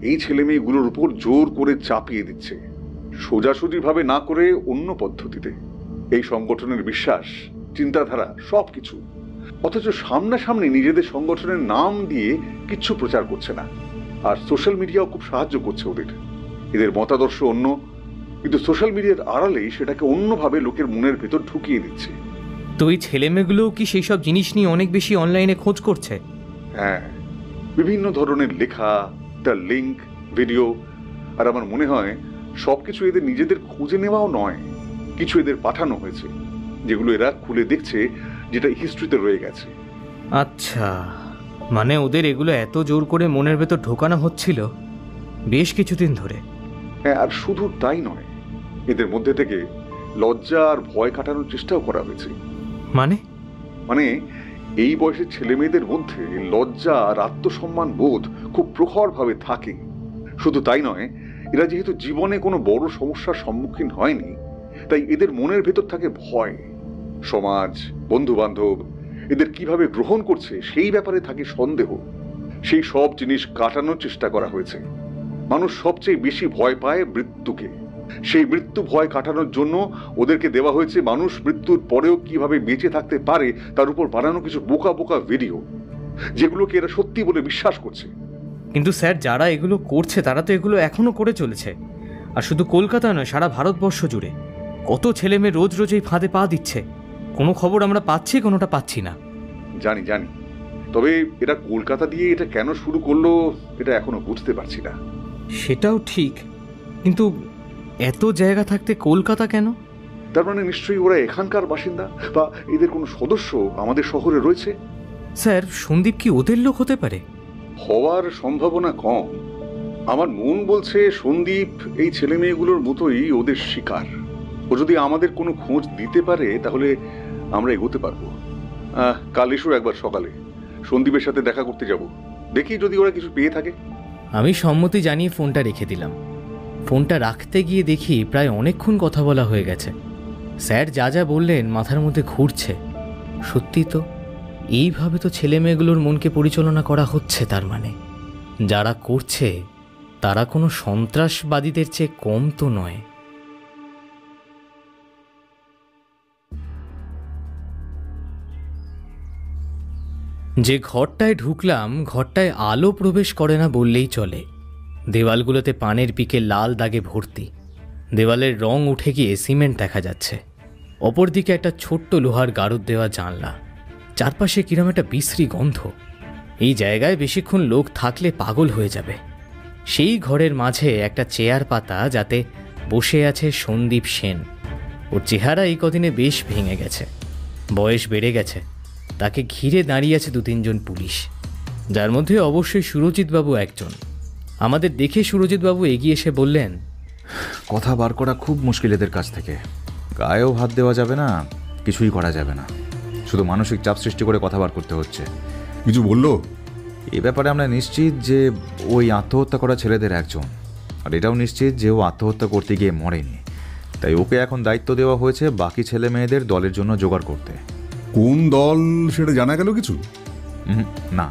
এই ছেলে মেয়েগুলোর উপর জোর করে চাপিয়ে দিচ্ছে, সোজাসুজি ভাবে না করে অন্য পদ্ধতিতে। এই সংগঠনের বিশ্বাস, চিন্তাধারা সবকিছু, অথচ সামনাসামনি নিজেদের সংগঠনের নাম দিয়ে কিচ্ছু প্রচার করছে না। আর সোশ্যাল মিডিয়াও খুব সাহায্য করছে ওদের। এদের মতাদর্শ অন্য, কিন্তু সোশ্যাল মিডিয়ার আড়ালেই সেটাকে অন্যভাবে লোকের মনের ভেতর ঢুকিয়ে দিচ্ছে। তো এই ছেলেমেয়েগুলোও কি সেই সব জিনিস নিয়ে অনেক বেশি অনলাইনে খোঁজ করছে? হ্যাঁ, বিভিন্ন ধরনের লেখা, তার লিঙ্ক, ভিডিও। আর আমার মনে হয় সবকিছু এদের নিজেদের খুঁজে নেওয়াও নয়, কিছু এদের পাঠানো হয়েছে যেগুলো এরা খুলে দেখছে, যেটা হিস্ট্রিতে রয়ে গেছে। আচ্ছা, মানে ওদের এগুলো এত জোর করে মনের ভেতর ঢোকানো হচ্ছিল বেশ কিছুদিন ধরে। হ্যাঁ, আর শুধু তাই নয়, এদের মধ্যে থেকে লজ্জা আর ভয় কাটানোর চেষ্টাও করা হয়েছে। মানে এই বয়সের ছেলে মেয়েদের মধ্যে লজ্জা আর আত্মসম্মান বোধ খুব প্রখরভাবে থাকে। শুধু তাই নয়, এরা যেহেতু জীবনে কোনো বড় সমস্যার সম্মুখীন হয়নি, তাই এদের মনের ভেতর থাকে ভয়। সমাজ, বন্ধু বান্ধব এদের কিভাবে গ্রহণ করছে সেই ব্যাপারে থাকে সন্দেহ। সেই সব জিনিস কাটানোর চেষ্টা করা হয়েছে। মানুষ সবচেয়ে বেশি ভয় পায় মৃত্যুকে। সেই মৃত্যু ভয় কাটানোর জন্য ওদেরকে দেওয়া হয়েছে মানুষ মৃত্যুর পরেও কিভাবে বেঁচে থাকতে পারে তার উপর বানানো কিছু বোকা বোকা ভিডিও, যেগুলোকে এরা সত্যি বলে বিশ্বাস করছে। কিন্তু স্যার, যারা এগুলো করছে তারা তো এগুলো এখনও করে চলেছে। আর শুধু কলকাতা নয়, সারা ভারতবর্ষ জুড়ে কত ছেলে মেয়ে রোজ রোজ এই ফাঁদে পা দিচ্ছে। কোনো খবর আমরা পাচ্ছি, কোনোটা পাচ্ছি না। জানি জানি, তবে এটা কলকাতা দিয়ে এটা কেন শুরু করলো এটা এখনো বুঝতে পারছি না। সেটাও ঠিক, কিন্তু এত জায়গা থাকতে কলকাতা কেন? তার মানে নিশ্চয়ই ওরা এখানকার বাসিন্দা বা এদের কোনো সদস্য আমাদের শহরে রয়েছে। স্যার, সন্দীপ কি ওদের লোক হতে পারে? হওয়ার সম্ভাবনা কম। আমার মন বলছে সন্দীপ এই ছেলে মেয়েগুলোর মতোই ওদের শিকার। ও যদি আমাদের কোনো খোঁজ দিতে পারে তাহলে আমরা এগোতে পারবো। কাল এসো একবার সকালে, সন্দীপের সাথে দেখা করতে যাব, দেখি যদি ওরা কিছু পেয়ে থাকে। আমি সম্মতি জানিয়ে ফোনটা রেখে দিলাম। ফোনটা রাখতে গিয়ে দেখি প্রায় অনেকক্ষণ কথা বলা হয়ে গেছে। স্যার যা যা বললেন মাথার মধ্যে ঘুরছে। সত্যি তো, এইভাবে তো ছেলে মেয়েগুলোর মনকে পরিচালনা করা হচ্ছে। তার মানে যারা করছে তারা কোনো সন্ত্রাসবাদীদের চেয়ে কম তো নয়। যে ঘরটায় ঢুকলাম, ঘরটায় আলো প্রবেশ করে না বললেই চলে। দেওয়ালগুলোতে পানের পিকে লাল দাগে ভর্তি। দেওয়ালের রং উঠে গিয়ে সিমেন্ট দেখা যাচ্ছে। অপরদিকে একটা ছোট্ট লোহার গারদ দেওয়া জানলা। চারপাশে কিরম একটা বিশ্রী গন্ধ। এই জায়গায় বেশিক্ষণ লোক থাকলে পাগল হয়ে যাবে। সেই ঘরের মাঝে একটা চেয়ার পাতা, যাতে বসে আছে সন্দীপ সেন। ওর চেহারা এই কদিনে বেশ ভেঙে গেছে, বয়স বেড়ে গেছে। তাকে ঘিরে দাঁড়িয়ে আছে 2-3 জন পুলিশ, যার মধ্যে অবশ্যই সুরজিৎবাবু একজন। আমাদের দেখে সুরজিৎবাবু এগিয়ে এসে বললেন, কথা বার করা খুব মুশকিল এদের কাছ থেকে। গায়েও হাত দেওয়া যাবে না, কিছুই করা যাবে না, শুধু মানসিক চাপ সৃষ্টি করে কথা বার করতে হচ্ছে। কিছু বললো? এ ব্যাপারে আমরা নিশ্চিত যে ওই আত্মহত্যা করা ছেলেদের একজন, আর এটাও নিশ্চিত যে ও আত্মহত্যা করতে গিয়ে মরেনি। তাই ওকে এখন দায়িত্ব দেওয়া হয়েছে বাকি ছেলে মেয়েদের দলের জন্য জোগাড় করতে। কোন দল সেটা জানা গেল কিছু? না,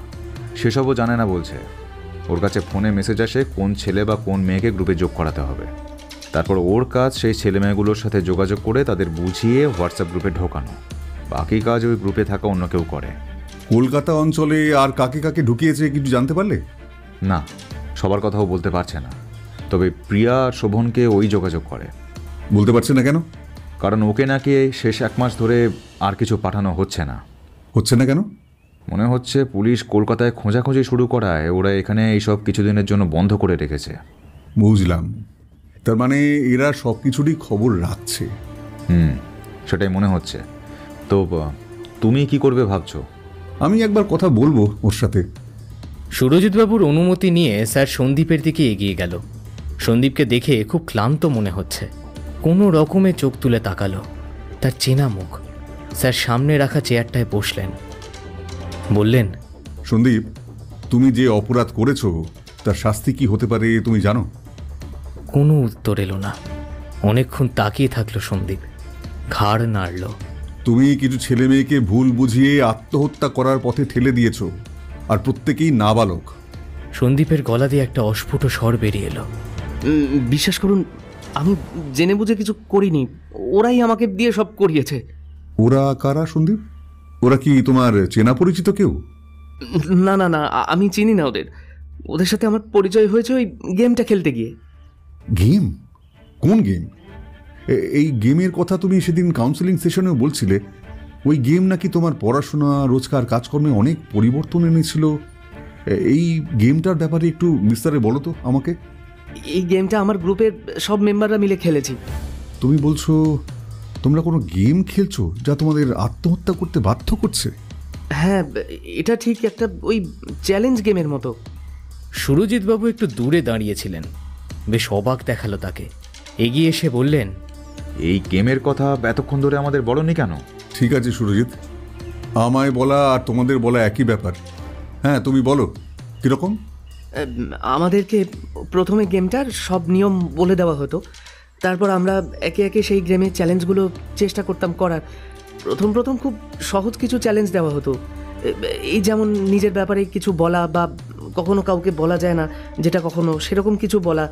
সেসবও জানে না বলছে। ওর কাছে ফোনে মেসেজ আসে কোন ছেলে বা কোন মেয়েকে গ্রুপে যোগ করাতে হবে। তারপর ওর কাজ সেই ছেলে মেয়েগুলোর সাথে যোগাযোগ করে তাদের বুঝিয়ে হোয়াটসঅ্যাপ গ্রুপে ঢোকানো। বাকি কাজ ওই গ্রুপে থাকা অন্য কেউ করে। কলকাতা অঞ্চলে আর কাকে কাকে ঢুকিয়েছে কিছু জানতে পারলে? না, সবার কথাও বলতে পারছে না। তবে প্রিয়া আর শোভনকে ওই যোগাযোগ করে। বলতে পারছে না কেন? কারণ ওকে নাকি শেষ 1 মাস ধরে আর কিছু পাঠানো হচ্ছে না। হচ্ছে না কেন? মনে হচ্ছে পুলিশ কলকাতায় খোঁজাখুঁজি শুরু করায় ওরা এখানে এইসব কিছুদিনের জন্য বন্ধ করে রেখেছে। বুঝলাম, তার মানে এরা সব কিছুরই খবর রাখছে। সেটাই মনে হচ্ছে। তো তুমি কি করবে ভাবছো? আমি একবার কথা বলবো ওর সাথে। সুরজিৎবাবুর অনুমতি নিয়ে স্যার সন্দীপের দিকে এগিয়ে গেল। সন্দীপকে দেখে খুব ক্লান্ত মনে হচ্ছে। কোনো রকমে চোখ তুলে তাকালো। তার চেনা মুখ। স্যার সামনে রাখা চেয়ারটায় বসলেন, বললেন, সন্দীপ, তুমি যে অপরাধ করেছো তার শাস্তি কি হতে পারে তুমি জানো? কোনো উত্তর এলো না। অনেকক্ষণ তাকিয়ে থাকলো সন্দীপ, ঘাড় নাড়ল। তুমি কিছু ছেলে মেয়েকে ভুল বুঝিয়ে আত্মহত্যা করার পথে ঠেলে দিয়েছো, আর প্রত্যেকেই নাবালক। সন্দীপের গলা দিয়ে একটা অস্ফুট স্বর বেরিয়ে এলো। বিশ্বাস করুন, আমি জেনে বুঝে কিছু করিনি, ওরাই আমাকে দিয়ে সব করিয়েছে। ওরা কারা সন্দীপ? ওরা কি তোমার চেনা পরিচিত কেউ? না না না, আমি চিনি না ওদের। ওদের সাথে আমার পরিচয় হয়েছে ওই গেমটা খেলতে গিয়ে। গেম? কোন গেম? এই গেমের কথা তুমি সেদিন কাউন্সেলিং সেশনেও বলছিলে। ওই গেম নাকি তোমার পড়াশোনা, রোজকার কাজকর্মে অনেক পরিবর্তন এনেছিল। এই গেমটার ব্যাপারে একটু বিস্তারে বলো তো আমাকে। এই গেমটা আমার গ্রুপের সব মেম্বাররা মিলে খেলেছি। তুমি বলছো তোমরা কোনো গেম খেলছো যা তোমাদের আত্মহত্যা করতে বাধ্য করছে? হ্যাঁ, এটা ঠিক একটা ওই চ্যালেঞ্জ গেমের মতো। সুরজিৎবাবু একটু দূরে দাঁড়িয়েছিলেন, বেশ অবাক দেখালো তাকে। এগিয়ে এসে বললেন, এই গেমের কথা এতক্ষণ ধরে আমাদের বলনি কেন? ঠিক আছে সুরজিৎ, আমায় বলা আর তোমাদের বলা একই ব্যাপার। হ্যাঁ, তুমি বলো কীরকম? আমাদেরকে প্রথমে গেমটার সব নিয়ম বলে দেওয়া হতো। তারপর আমরা একে একে সেই গেমের চ্যালেঞ্জগুলো চেষ্টা করতাম করার। প্রথম খুব সহজ কিছু চ্যালেঞ্জ দেওয়া হতো, এই যেমন নিজের ব্যাপারে কিছু বলা, বা কখনো কাউকে বলা যায় না যেটা কখনো, সেরকম কিছু বলা।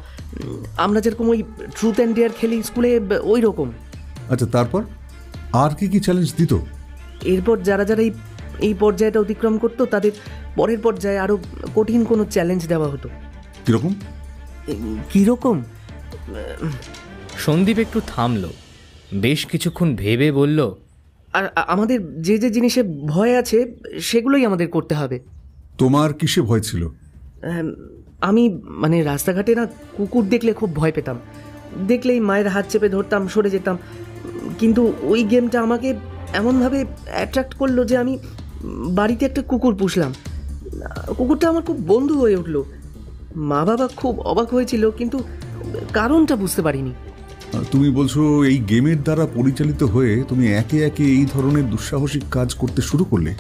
আমরা যেরকম ওই ট্রুথ অ্যান্ড ডেয়ার খেলি স্কুলে, ওই রকম। আচ্ছা, তারপর আর কি কি চ্যালেঞ্জ দিত? এরপর যারা যারা এই এই পর্যায়টা অতিক্রম করতো তাদের পরের পর্যায়ে আরও কঠিন কোনো চ্যালেঞ্জ দেওয়া হতো। কিরকম? কীরকম? সন্দীপ একটু থামল, বেশ কিছুক্ষণ ভেবে বলল, আর আমাদের যে যে জিনিসে ভয় আছে সেগুলোই আমাদের করতে হবে। তোমার কিসে ভয় ছিল? আমি মানে রাস্তাঘাটে না কুকুর দেখলে খুব ভয় পেতাম, দেখলেই মায়ের হাত চেপে ধরতাম, সরে যেতাম। কিন্তু ওই গেমটা আমাকে এমনভাবে অ্যাট্রাক্ট করলো যে আমি বাড়িতে একটা কুকুর পুষলাম। কুকুরটা আমার খুব বন্ধু হয়ে উঠলো। মা বাবা খুব অবাক হয়েছিল, কিন্তু কারণটা বুঝতে পারিনি। তুমি বলছো এই গেমের দ্বারা পরিচালিত হয়ে তুমি একে একে এই ধরনের দুঃসাহসিক কাজ করতে শুরু করলে?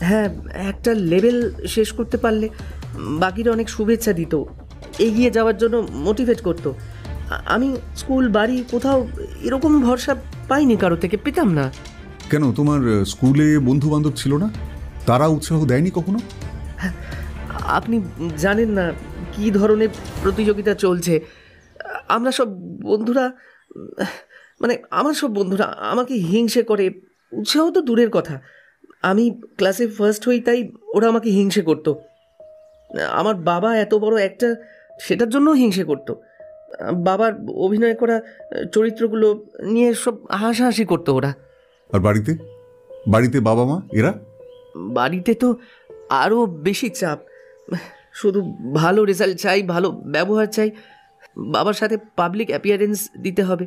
হ্যাঁ, একটা লেভেল শেষ করতে পারলে বাকিরা অনেক শুভেচ্ছা দিত, এগিয়ে যাওয়ার জন্য মোটিভেট করতো। আমি স্কুল বাড়ি কোথাও এরকম ভরসা পাইনি, কারো থেকে পেতাম না। কেন, তোমার স্কুলে বন্ধু বান্ধব ছিল না? তারা উৎসাহ দেয়নি কখনো? আপনি জানেন না কি ধরনের প্রতিযোগিতা চলছে। আমরা সব বন্ধুরা, মানে আমার সব বন্ধুরা আমাকে হিংসে করে। উৎসাহ তো দূরের কথা, আমি ক্লাসে ফার্স্ট হই তাই ওরা আমাকে হিংসে করতো। আমার বাবা এত বড় একটা, সেটার জন্য হিংসে করতো। বাবার অভিনয় করা চরিত্রগুলো নিয়ে সব হাসাহাসি করতো ওরা। আর বাড়িতে? বাড়িতে বাবা মা এরা? বাড়িতে তো আরও বেশি চাপ, শুধু ভালো রেজাল্ট চাই, ভালো ব্যবহার চাই। বাবার সাথে পাবলিক অ্যাপিয়ারেন্স দিতে হবে,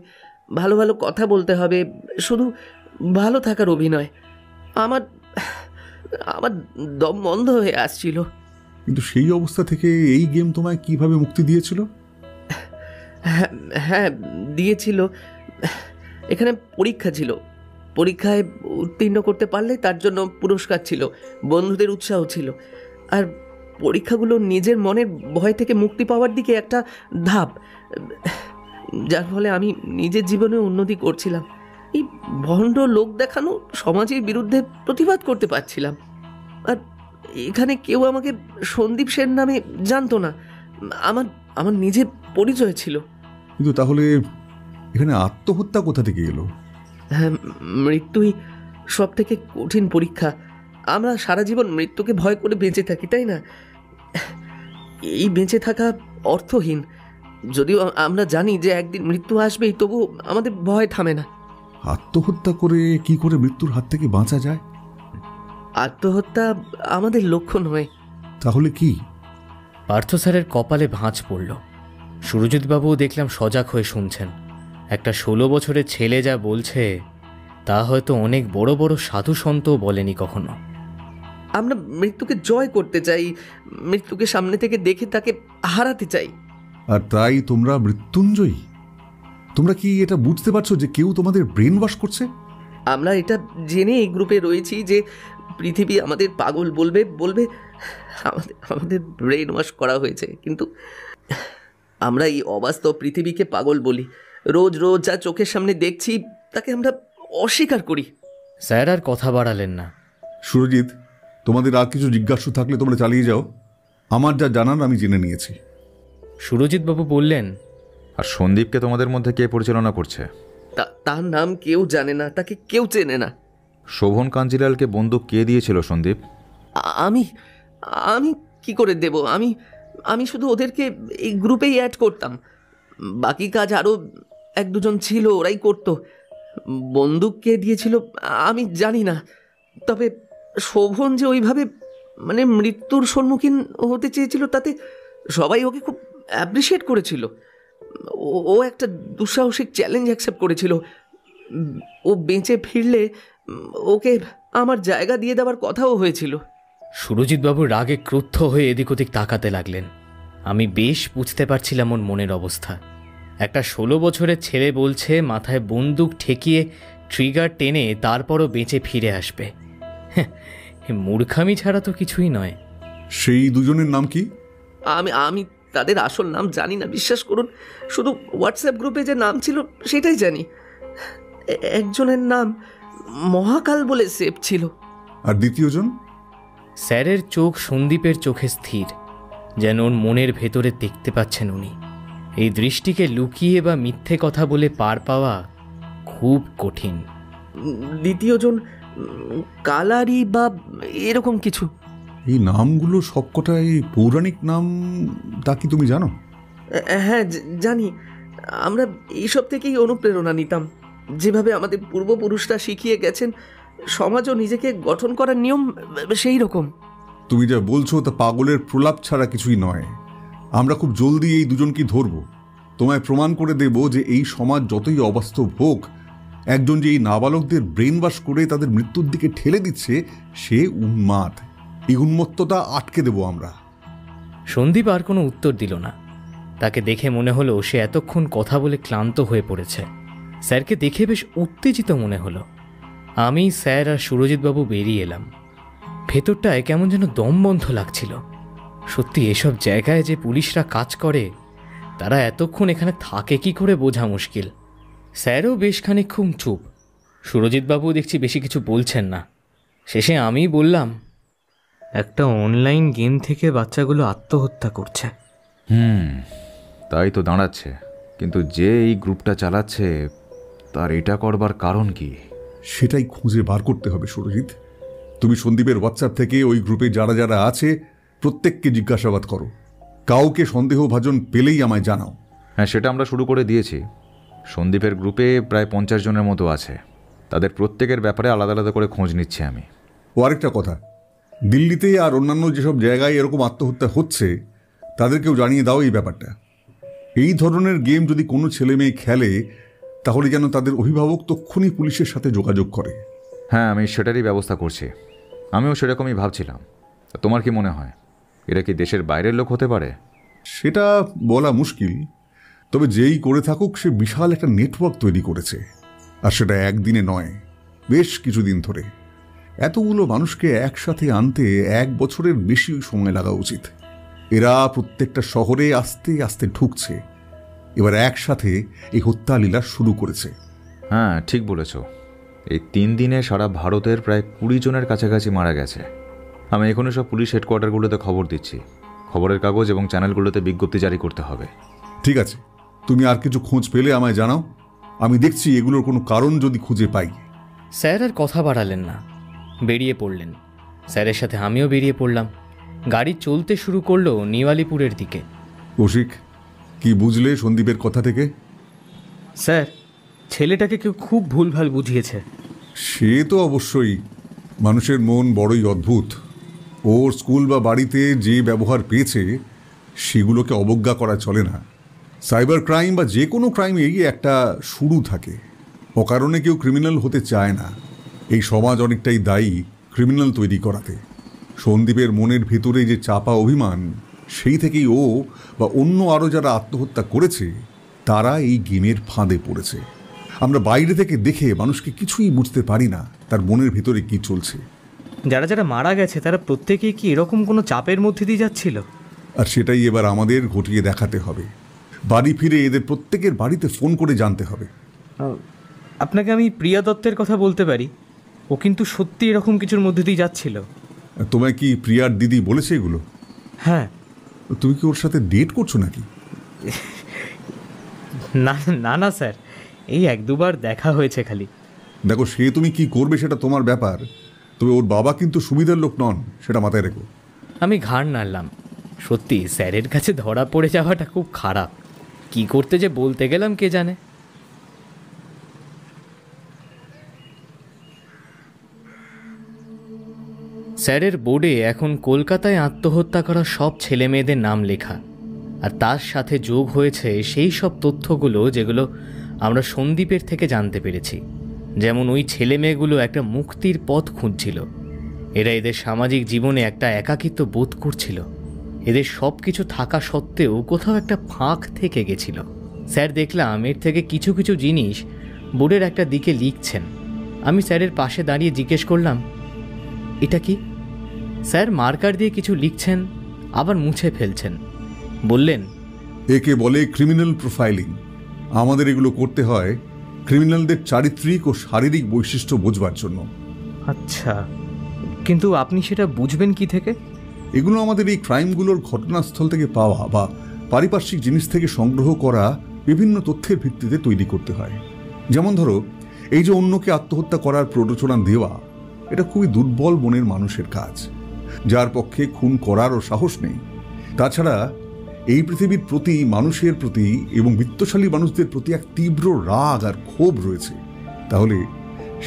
ভালো ভালো কথা বলতে হবে, শুধু ভালো থাকার অভিনয়। আমার আমার দম বন্ধ হয়ে আসছিল। কিন্তু সেই অবস্থা থেকে এই গেম তোমায় কিভাবে মুক্তি দিয়েছিল? হ্যাঁ দিয়েছিল। এখানে পরীক্ষা ছিল, পরীক্ষায় উত্তীর্ণ করতে পারলে তার জন্য পুরস্কার ছিল, বন্ধুদের উৎসাহ ছিল। আর পরীক্ষাগুলো নিজের মনের ভয় থেকে মুক্তি পাওয়ার দিকে একটা ধাপ, যার ফলে আমি নিজের জীবনে উন্নতি করছিলাম। এই ভণ্ড লোক দেখানো সমাজের বিরুদ্ধে প্রতিবাদ করতে পারছিলাম। আর এখানে কেউ আমাকে সন্দীপ সেন নামে জানতো না, আমার আমার নিজের পরিচয় ছিল। কিন্তু তাহলে এখানে আত্মহত্যা কোথা থেকে এলো? হ্যাঁ, মৃত্যুই সব থেকে কঠিন পরীক্ষা। আমরা সারা জীবন মৃত্যুকে ভয় করে বেঁচে থাকি, তাই না? এই বেঁচে থাকা অর্থহীন। যদিও আমরা জানি যে একদিন মৃত্যু আসবেই, তবু আমাদের ভয় থামে না। আত্মহত্যা করে কি করে মৃত্যুর হাত থেকে বাঁচা যায়? আত্মহত্যা আমাদের লক্ষ্য নয়। তাহলে কি? পার্থ স্যারের কপালে ভাঁজ পড়ল। সুরজিৎবাবুও দেখলাম সজাগ হয়ে শুনছেন। একটা 16 বছরের ছেলে যা বলছে তা হয়তো অনেক বড় বড় সাধু সন্তও বলেনি কখনো। আমরা মৃত্যুকে জয় করতে চাই, মৃত্যুকে সামনে থেকে দেখে তাকে হারাতে চাই। আর তাই তোমরা মৃত্যুঞ্জয়ী? তোমরা কি এটা বুঝতে পারছো যে কেউ তোমাদের ব্রেন ওয়াশ করছে? আমরা এটা জেনে এই গ্রুপে রয়েছি যে পৃথিবী আমাদের পাগল বলবে, আমাদের ব্রেন ওয়াশ করা হয়েছে। কিন্তু আমরা এই অবাস্তব পৃথিবীকে পাগল বলি। রোজ রোজ যা চোখের সামনে দেখছি তাকে আমরা অস্বীকার করি। স্যার আর কথা বাড়ালেন না। সুরজিৎ, তোমাদের আর কিছু জিজ্ঞাসা থাকলে তোমরা চালিয়ে যাও, আমার যা জানার আমি জেনে নিয়েছি। সুরজিৎবাবু বললেন, আর সন্দীপকে তোমাদের মধ্যে কে পরিচালনা করছে? তার নাম কেউ জানে না, তাকে কেউ চেনে না। শোভন কাঞ্জিলালকে বন্দুক কে দিয়েছিল সন্দীপ? আমি আমি কি করে দেব? আমি শুধু ওদেরকে এই গ্রুপেই অ্যাড করতাম। বাকি কাজ আরও 1-2 জন ছিল, ওরাই করতো। বন্দুক কে দিয়েছিল আমি জানি না, তবে শোভন যে ওইভাবে মানে মৃত্যুর সম্মুখীন হতে চেয়েছিল তাতে সবাই ওকে খুব অ্যাপ্রিসিয়েট করেছিল। ও একটা দুঃসাহসিক চ্যালেঞ্জ অ্যাকসেপ্ট করেছিল। ও বেঁচে ফিরলে ওকে আমার জায়গা দিয়ে দেওয়ার কথাও হয়েছিল। সুরজিৎবাবু রাগে ক্রুদ্ধ হয়ে এদিক ওদিক তাকাতে লাগলেন। আমি বেশ বুঝতে পারছিলাম ওর মনের অবস্থা। একটা 16 বছরের ছেলে বলছে মাথায় বন্দুক ঠেকিয়ে ট্রিগার টেনে তারপরও বেঁচে ফিরে আসবে। মূর্খামি ছাড়া তো কিছুই নয়। সেই দুজনের নাম কি? আমি তাদের আসল নাম জানি না, বিশ্বাস করুন। শুধু হোয়াটসঅ্যাপ গ্রুপে যে নাম ছিল সেটাই জানি। একজনের নাম মহাকাল বলে সেভ ছিল। আর দ্বিতীয়জন? স্যারের চোখ সন্দীপের চোখে স্থির, যেন ওর মনের ভেতরে দেখতে পাচ্ছেন উনি। এই দৃষ্টিকে লুকিয়ে বা মিথ্যে কথা বলে পার পাওয়া খুব কঠিন। দ্বিতীয়জন কালারি বা এরকম কিছু। এই নামগুলো সবকটাই পৌরাণিক নাম, তা কি তুমি জানো? হ্যাঁ জানি। আমরা এইসব থেকেই অনুপ্রেরণা নিতাম। যেভাবে আমাদের পূর্বপুরুষরা শিখিয়ে গেছেন সমাজ ও নিজেকে গঠন করার নিয়ম সেই রকম। তুমি যা বলছো তা পাগলের প্রলাপ ছাড়া কিছুই নয়। আমরা খুব জলদি এই দুজনকে ধরব, তোমায় প্রমাণ করে দেব যে এই সমাজ যতই অবাস্তব হোক, একজন যে এই নাবালকদের ব্রেন ওয়াশ করে তাদের মৃত্যুর দিকে ঠেলে দিচ্ছে সে উন্মাদ। এই উন্মত্ততা আটকে দেব আমরা। সন্দীপ আর কোনো উত্তর দিল না। তাকে দেখে মনে হলো সে এতক্ষণ কথা বলে ক্লান্ত হয়ে পড়েছে। স্যারকে দেখে বেশ উত্তেজিত মনে হলো। আমি, স্যার আর সুরজিৎবাবু বেরিয়ে এলাম। ভেতরটায় কেমন যেন দম বন্ধ লাগছিল। সত্যি এসব জায়গায় যে পুলিশরা কাজ করে তারা এতক্ষণ এখানে থাকে কি করে বোঝা মুশকিল। স্যারও বেশ খানিকক্ষণ চুপ। সুরজিৎবাবু দেখছি বেশি কিছু বলছেন না। শেষে আমি বললাম, একটা অনলাইন গেম থেকে বাচ্চাগুলো আত্মহত্যা করছে। তাই তো দাঁড়াচ্ছে, কিন্তু যে এই গ্রুপটা চালাচ্ছে তার এটা করবার কারণ কি সেটাই খুঁজে বার করতে হবে সুরজিৎ। তুমি সন্দীপের হোয়াটসঅ্যাপ থেকে ওই গ্রুপে যারা যারা আছে প্রত্যেককে জিজ্ঞাসাবাদ করো। কাউকে সন্দেহভাজন পেলেই আমায় জানাও। হ্যাঁ, সেটা আমরা শুরু করে দিয়েছি। সন্দীপের গ্রুপে প্রায় 50 জনের মতো আছে। তাদের প্রত্যেকের ব্যাপারে আলাদা আলাদা করে খোঁজ নিচ্ছি আমি। ও আরেকটা কথা, দিল্লিতে আর অন্যান্য যেসব জায়গায় এরকম আত্মহত্যা হচ্ছে তাদেরকেও জানিয়ে দাও এই ব্যাপারটা। এই ধরনের গেম যদি কোনো ছেলে মেয়ে খেলে তাহলে যেন তাদের অভিভাবক তক্ষুনি পুলিশের সাথে যোগাযোগ করে। হ্যাঁ, আমি সেটারই ব্যবস্থা করছি। আমিও সেরকমই ভাবছিলাম। তোমার কি মনে হয় এরা কি দেশের বাইরের লোক হতে পারে? সেটা বলা মুশকিল, তবে যেই করে থাকুক সে বিশাল একটা নেটওয়ার্ক তৈরি করেছে। আর সেটা একদিনে নয়, বেশ কিছুদিন ধরে। এতগুলো মানুষকে একসাথে আনতে 1 বছরের বেশি সময় লাগা উচিত। এরা প্রত্যেকটা শহরে আস্তে আস্তে ঢুকছে, এবার একসাথে এই হত্যালীলা শুরু করেছে। হ্যাঁ, ঠিক বলেছ। এই 3 দিনে সারা ভারতের প্রায় 20 জনের কাছাকাছি মারা গেছে। আমি এখনই সব পুলিশ হেডকোয়ার্টারগুলোতে খবর দিচ্ছি। খবরের কাগজ এবং চ্যানেলগুলোতে বিজ্ঞপ্তি জারি করতে হবে। ঠিক আছে, তুমি আর কিছু খোঁজ পেলে আমায় জানাও। আমি দেখছি এগুলোর কোনো কারণ যদি খুঁজে পাই। স্যার আর কথা বাড়ালেন না, বেরিয়ে পড়লেন। স্যারের সাথে আমিও বেরিয়ে পড়লাম। গাড়ি চলতে শুরু করলো নিওয়ালিপুরের দিকে। কৌশিক, কি বুঝলে সন্দীপের কথা থেকে? স্যার, ছেলেটাকে কেউ খুব ভুলভাল বুঝিয়েছে। সে তো অবশ্যই। মানুষের মন বড়ই অদ্ভুত। ওর স্কুল বা বাড়িতে যে ব্যবহার পেয়েছে সেগুলোকে অবজ্ঞা করা চলে না। সাইবার ক্রাইম বা যে কোনো ক্রাইমেই একটা শুরু থাকে। অকারণে কেউ ক্রিমিনাল হতে চায় না। এই সমাজ অনেকটাই দায়ী ক্রিমিনাল তৈরি করাতে। সন্দীপের মনের ভেতরে যে চাপা অভিমান, সেই থেকেই ও বা অন্য আরও যারা আত্মহত্যা করেছে তারা এই গেমের ফাঁদে পড়েছে। আমরা বাইরে থেকে দেখে মানুষকে কিছুই বুঝতে পারি না তার মনের ভেতরে কি চলছে। যারা যারা মারা গেছে তারা প্রত্যেকেই কি এরকম কোনো চাপের মধ্যে দিয়ে যাচ্ছিল? আর সেটাই এবার আমাদের ঘটিয়ে দেখাতে হবে। বাড়ি ফিরে এদের প্রত্যেকের বাড়িতে ফোন করে জানতে হবে। আপনাকে আমি প্রিয়া দত্তের কথা বলতে পারি। ও কিন্তু সত্যি এরকম কিছুর মধ্যে দিয়ে যাচ্ছিল। তোমায় কি প্রিয়ার দিদি বলেছে এগুলো? হ্যাঁ। তুমি কি ওর সাথে ডেট করছো নাকি? না না না স্যার, এই 1-2বার দেখা হয়েছে খালি। দেখো, সে তুমি কি করবে সেটা তোমার ব্যাপার, তবে ওর বাবা কিন্তু সুবিধার লোক নন, সেটা মাথায় রেখো। আমি ঘাড় নাড়লাম। সত্যি স্যারের কাছে ধরা পড়ে যাওয়াটা খুব খারাপ। কি করতে যে বলতে গেলাম কে জানে। স্যারের বোর্ডে এখন কলকাতায় আত্মহত্যা করা সব ছেলে মেয়েদের নাম লেখা, আর তার সাথে যোগ হয়েছে সেই সব তথ্যগুলো যেগুলো আমরা সন্দীপের থেকে জানতে পেরেছি। যেমন ওই ছেলে মেয়েগুলো একটা মুক্তির পথ খুঁজছিল। এরা এদের সামাজিক জীবনে একটা একাকিত্ব বোধ করছিল। এদের সব কিছু থাকা সত্ত্বেও কোথাও একটা ফাঁক থেকে গেছিল। স্যার দেখলাম এর থেকে কিছু কিছু জিনিস বোর্ডের একটা দিকে লিখছেন। আমি স্যারের পাশে দাঁড়িয়ে জিজ্ঞেস করলাম, এটা কি? স্যার মার্কার দিয়ে কিছু লিখছেন, আবার মুছে ফেলছেন। বললেন, একে বলে ক্রিমিনাল প্রোফাইলিং। আমাদের এগুলো করতে হয় ক্রিমিনালদের চারিত্রিক ও শারীরিক বৈশিষ্ট্য বোঝবার জন্য। আচ্ছা, কিন্তু আপনি সেটা বুঝবেন কি থেকে? এগুলো আমাদের এই ক্রাইমগুলোর ঘটনাস্থল থেকে পাওয়া বা পারিপার্শ্বিক জিনিস থেকে সংগ্রহ করা বিভিন্ন তথ্যের ভিত্তিতে তৈরি করতে হয়। যেমন ধরো, এই যে অন্যকে আত্মহত্যা করার প্ররোচনা দেওয়া, এটা খুবই দুর্বল মনের মানুষের কাজ, যার পক্ষে খুন করারও সাহস নেই। তাছাড়া এই পৃথিবীর প্রতি, মানুষের প্রতি এবং বিত্তশালী মানুষদের প্রতি এক তীব্র রাগ আর ক্ষোভ রয়েছে। তাহলে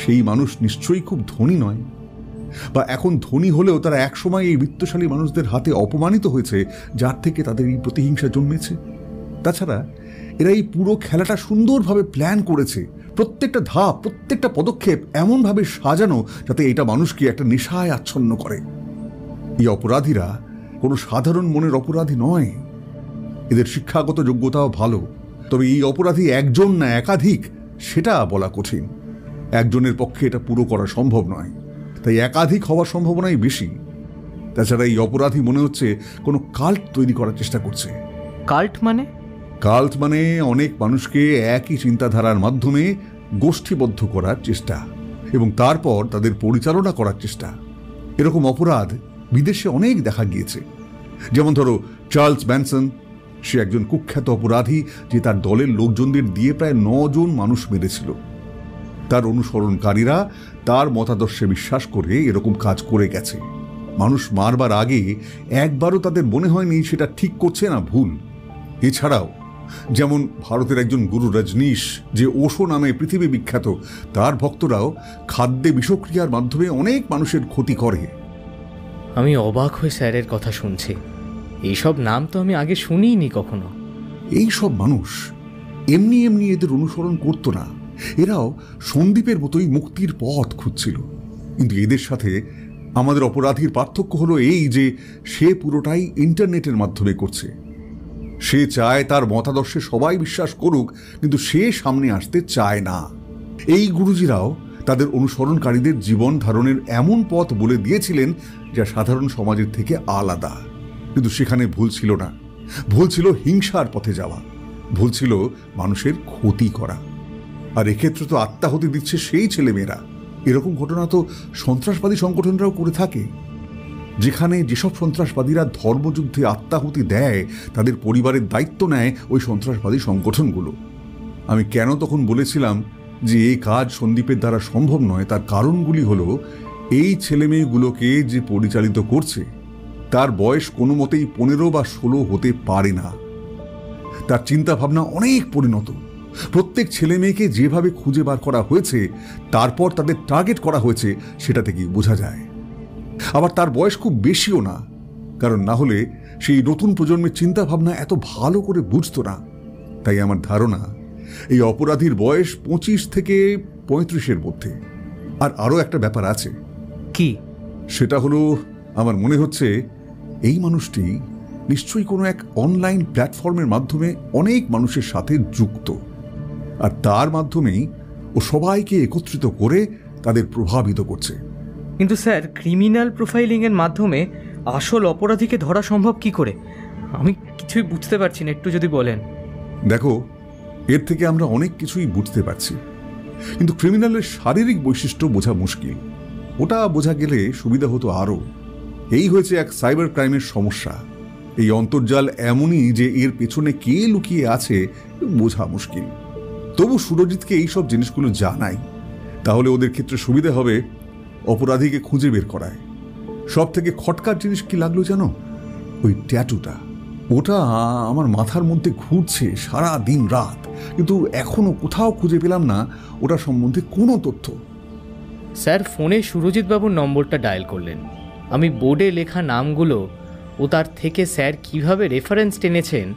সেই মানুষ নিশ্চয়ই খুব ধনী নয়, বা এখন ধনী হলেও তারা একসময় এই বিত্তশালী মানুষদের হাতে অপমানিত হয়েছে, যার থেকে তাদের এই প্রতিহিংসা জন্মেছে। তাছাড়া এরা এই পুরো খেলাটা সুন্দরভাবে প্ল্যান করেছে, প্রত্যেকটা ধাপ, প্রত্যেকটা পদক্ষেপ এমনভাবে সাজানো যাতে এটা মানুষকে একটা নেশায় আচ্ছন্ন করে। এই অপরাধীরা কোনো সাধারণ মনের অপরাধী নয়, এদের শিক্ষাগত যোগ্যতাও ভালো। তবে এই অপরাধী একজন না একাধিক সেটা বলা কঠিন। একজনের পক্ষে এটা পুরো করা সম্ভব নয়, তাই একাধিক হওয়ার সম্ভাবনাই বেশি। তাছাড়া এই অপরাধী মনে হচ্ছে কোনো কাল্ট তৈরি করার চেষ্টা করছে। কাল্ট মানে? কাল্ট মানে অনেক মানুষকে একই চিন্তাধারার মাধ্যমে গোষ্ঠীবদ্ধ করার চেষ্টা এবং তারপর তাদের পরিচালনা করার চেষ্টা। এরকম অপরাধ বিদেশে অনেক দেখা গিয়েছে। যেমন ধরো চার্লস ম্যানসন, সে একজন কুখ্যাত অপরাধী যে তার দলের লোকজনদের দিয়ে প্রায় 9 জন মানুষ মেরেছিল। তার অনুসরণকারীরা তার মতাদর্শে বিশ্বাস করে এরকম কাজ করে গেছে। মানুষ মারবার আগে একবারও তাদের মনে হয়নি সেটা ঠিক করছে না ভুল। এছাড়াও যেমন ভারতের একজন গুরু রজনীশ, যে ওশো নামে পৃথিবী বিখ্যাত, তার ভক্তরাও খাদ্যে বিষক্রিয়ার মাধ্যমে অনেক মানুষের ক্ষতি করে। আমি অবাক হয়ে স্যারের কথা শুনছি। এইসব নাম তো আমি আগে শুনিনি কখনো। এই সব মানুষ এমনি এমনি এদের অনুসরণ করতো না। এরাও সন্দীপের মতোই মুক্তির পথ খুঁজছিল। কিন্তু এদের সাথে আমাদের অপরাধীর পার্থক্য হলো এই যে সে পুরোটাই ইন্টারনেটের মাধ্যমে করছে। সে চায় তার মতাদর্শে সবাই বিশ্বাস করুক, কিন্তু সে সামনে আসতে চায় না। এই গুরুজিরাও তাদের অনুসরণকারীদের জীবন ধারণের এমন পথ বলে দিয়েছিলেন যা সাধারণ সমাজের থেকে আলাদা। কিন্তু সেখানে ভুল ছিল না, ভুল ছিল হিংসার পথে যাওয়া, ভুল ছিল মানুষের ক্ষতি করা। আর এক্ষেত্রে তো আত্মাহুতি দিচ্ছে সেই ছেলেমেয়েরা। এরকম ঘটনা তো সন্ত্রাসবাদী সংগঠনরাও করে থাকে। যেখানে যেসব সন্ত্রাসবাদীরা ধর্মযুদ্ধে আত্মাহুতি দেয়, তাদের পরিবারের দায়িত্ব নেয় ওই সন্ত্রাসবাদী সংগঠনগুলো। আমি কেন তখন বলেছিলাম যে এই কাজ সন্দীপের দ্বারা সম্ভব নয়, তার কারণগুলি হলো এই ছেলেমেয়েগুলোকে যে পরিচালিত করছে তার বয়স কোনো মতেই 15 বা 16 হতে পারে না। তার চিন্তা ভাবনা অনেক পরিণত। প্রত্যেক ছেলে মেয়েকে যেভাবে খুঁজে বার করা হয়েছে, তারপর তাদের টার্গেট করা হয়েছে, সেটা থেকেই বোঝা যায়। আবার তার বয়স খুব বেশিও না, কারণ না হলে সেই নতুন প্রজন্মের চিন্তা ভাবনা এত ভালো করে বুঝতো না। তাই আমার ধারণা এই অপরাধীর বয়স 25 থেকে 35-এর মধ্যে। আর আরও একটা ব্যাপার আছে। কি? সেটা হলো, আমার মনে হচ্ছে এই মানুষটি নিশ্চয়ই কোনো এক অনলাইন প্ল্যাটফর্মের মাধ্যমে অনেক মানুষের সাথে যুক্ত, আর তার মাধ্যমেই ও সবাইকে একত্রিত করে তাদের প্রভাবিত করছে। কিন্তু স্যার, ক্রিমিনাল প্রোফাইলিংয়ের মাধ্যমে আসল অপরাধীকে ধরা সম্ভব কি করে? আমি কিছুই বুঝতে পারছি না, একটু যদি বলেন। দেখো, এর থেকে আমরা অনেক কিছুই বুঝতে পারছি, কিন্তু ক্রিমিনালের শারীরিক বৈশিষ্ট্য বোঝা মুশকিল। ওটা বোঝা গেলে সুবিধা হতো আরও। এই হয়েছে এক সাইবার ক্রাইমের সমস্যা। এই অন্তর্জাল এমনই যে এর পেছনে কে লুকিয়ে আছে বোঝা মুশকিল। তবু সুরজিৎকে এইসব জিনিসগুলো জানাই, তাহলে ওদের ক্ষেত্রে সুবিধা হবে অপরাধীকে খুঁজে বের করায়। সব থেকে খটকার জিনিস কি লাগলো জানো? ওই ট্যাটুটা। ওটা আমার মাথার মধ্যে ঘুরছে সারা দিন রাত, কিন্তু এখনো কোথাও খুঁজে পেলাম না ওটা সম্বন্ধে কোনো তথ্য। স্যার, ফোনে সুরজিৎবাবুর নম্বরটা ডায়াল করলেন। আমি বোর্ডে লেখা নামগুলো ও তার থেকে স্যার কিভাবে রেফারেন্স টেনেছেন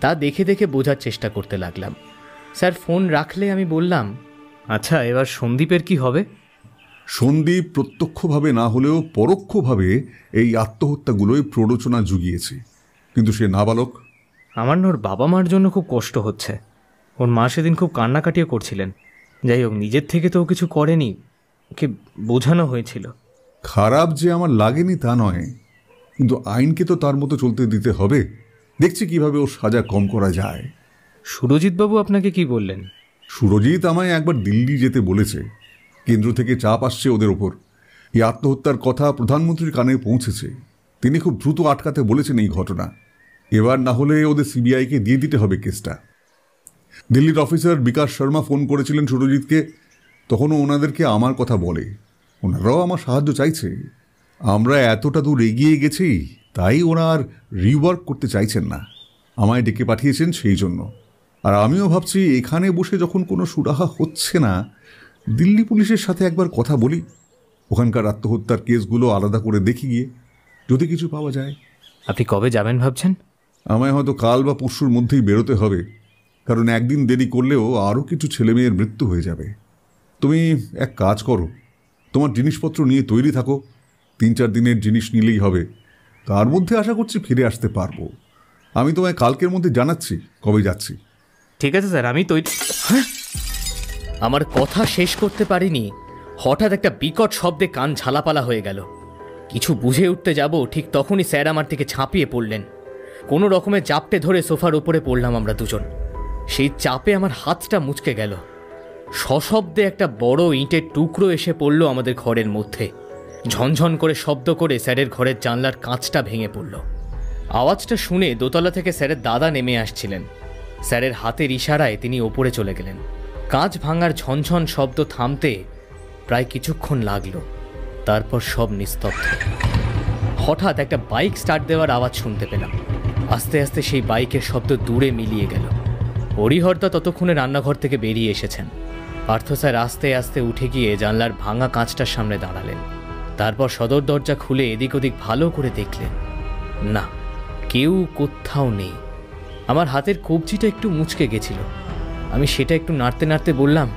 তা দেখে দেখে বোঝার চেষ্টা করতে লাগলাম। স্যার ফোন রাখলে আমি বললাম, আচ্ছা এবার সন্দীপের কি হবে? সন্দীপ প্রত্যক্ষভাবে না হলেও পরোক্ষভাবে এই আত্মহত্যাগুলোই প্ররোচনা জুগিয়েছে, কিন্তু সে নাবালক। আমার ওর বাবা মার জন্য খুব কষ্ট হচ্ছে। ওর মা সেদিন খুব কান্নাকাটিও করছিলেন। যাই হোক, নিজের থেকে তো ও কিছু করেনি, ওকে বোঝানো হয়েছিল। খারাপ যে আমার লাগেনি তা নয়, কিন্তু আইনকে তো তার মতো চলতে দিতে হবে। দেখছি কিভাবে ওর সাজা কম করা যায়। সুরজিৎবাবু আপনাকে কি বললেন? সুরজিৎ আমায় একবার দিল্লি যেতে বলেছে। কেন্দ্র থেকে চাপ আসছে ওদের ওপর। এই আত্মহত্যার কথা প্রধানমন্ত্রীর কানে পৌঁছেছে। তিনি খুব দ্রুত আটকাতে বলেছেন এই ঘটনা। এবার না হলে ওদের সিবিআইকে দিয়ে দিতে হবে কেসটা। দিল্লির অফিসার বিকাশ শর্মা ফোন করেছিলেন সুরজিৎকে, তখনও ওনাদেরকে আমার কথা বলে। ওনারাও আমার সাহায্য চাইছে। আমরা এতটা দূর এগিয়ে গেছি, তাই ওরা আর রিওয়ার্ক করতে চাইছেন না। আমায় ডেকে পাঠিয়েছেন সেই জন্য। আর আমিও ভাবছি এখানে বসে যখন কোনো সুরাহা হচ্ছে না, দিল্লি পুলিশের সাথে একবার কথা বলি। ওখানকার আত্মহত্যার কেসগুলো আলাদা করে দেখি গিয়ে, যদি কিছু পাওয়া যায়। আপনি কবে যাবেন ভাবছেন? আমায় হয়তো কাল বা পরশুর মধ্যেই বেরোতে হবে, কারণ একদিন দেরি করলেও আরও কিছু ছেলেমেয়ের মৃত্যু হয়ে যাবে। তুমি এক কাজ করো, তোমার জিনিসপত্র নিয়ে তৈরি থাকো। 3-4 দিনের জিনিস নিলেই হবে। তার মধ্যে আশা করছি ফিরে আসতে পারবো। আমি তোমায় কালকের মধ্যে জানাচ্ছি কবে যাচ্ছি। ঠিক আছে স্যার, আমি তৈরি। হ্যাঁ, আমার কথা শেষ করতে পারিনি, হঠাৎ একটা বিকট শব্দে কান ঝালাপালা হয়ে গেল। কিছু বুঝে উঠতে যাব, ঠিক তখনই স্যার আমার দিকে ঝাঁপিয়ে পড়লেন। কোনো রকমে জাপটে ধরে সোফার উপরে পড়লাম আমরা দুজন। সেই চাপে আমার হাতটা মুচকে গেল। সশব্দে একটা বড় ইঁটের টুকরো এসে পড়ল আমাদের ঘরের মধ্যে। ঝনঝন করে শব্দ করে স্যারের ঘরের জানলার কাঁচটা ভেঙে পড়ল। আওয়াজটা শুনে দোতলা থেকে স্যারের দাদা নেমে আসছিলেন। স্যারের হাতের ইশারায় তিনি ওপরে চলে গেলেন। কাঁচ ভাঙার ঝনঝন শব্দ থামতে প্রায় কিছুক্ষণ লাগলো। তারপর সব নিস্তব্ধ। হঠাৎ একটা বাইক স্টার্ট দেওয়ার আওয়াজ শুনতে পেলাম। আস্তে আস্তে সেই বাইকের শব্দ দূরে মিলিয়ে গেল। হরিহরদা ততক্ষণে রান্নাঘর থেকে বেরিয়ে এসেছেন। পার্থ স্যার আস্তে আস্তে উঠে গিয়ে জানলার ভাঙা কাঁচটার সামনে দাঁড়ালেন। তারপর সদর দরজা খুলে এদিক ওদিক ভালো করে দেখলেন। না, কেউ কোথাও নেই। আমার হাতের কবজিটা একটু মুচকে গেছিল। আমি সেটা একটু নাড়তে নাড়তে বললাম,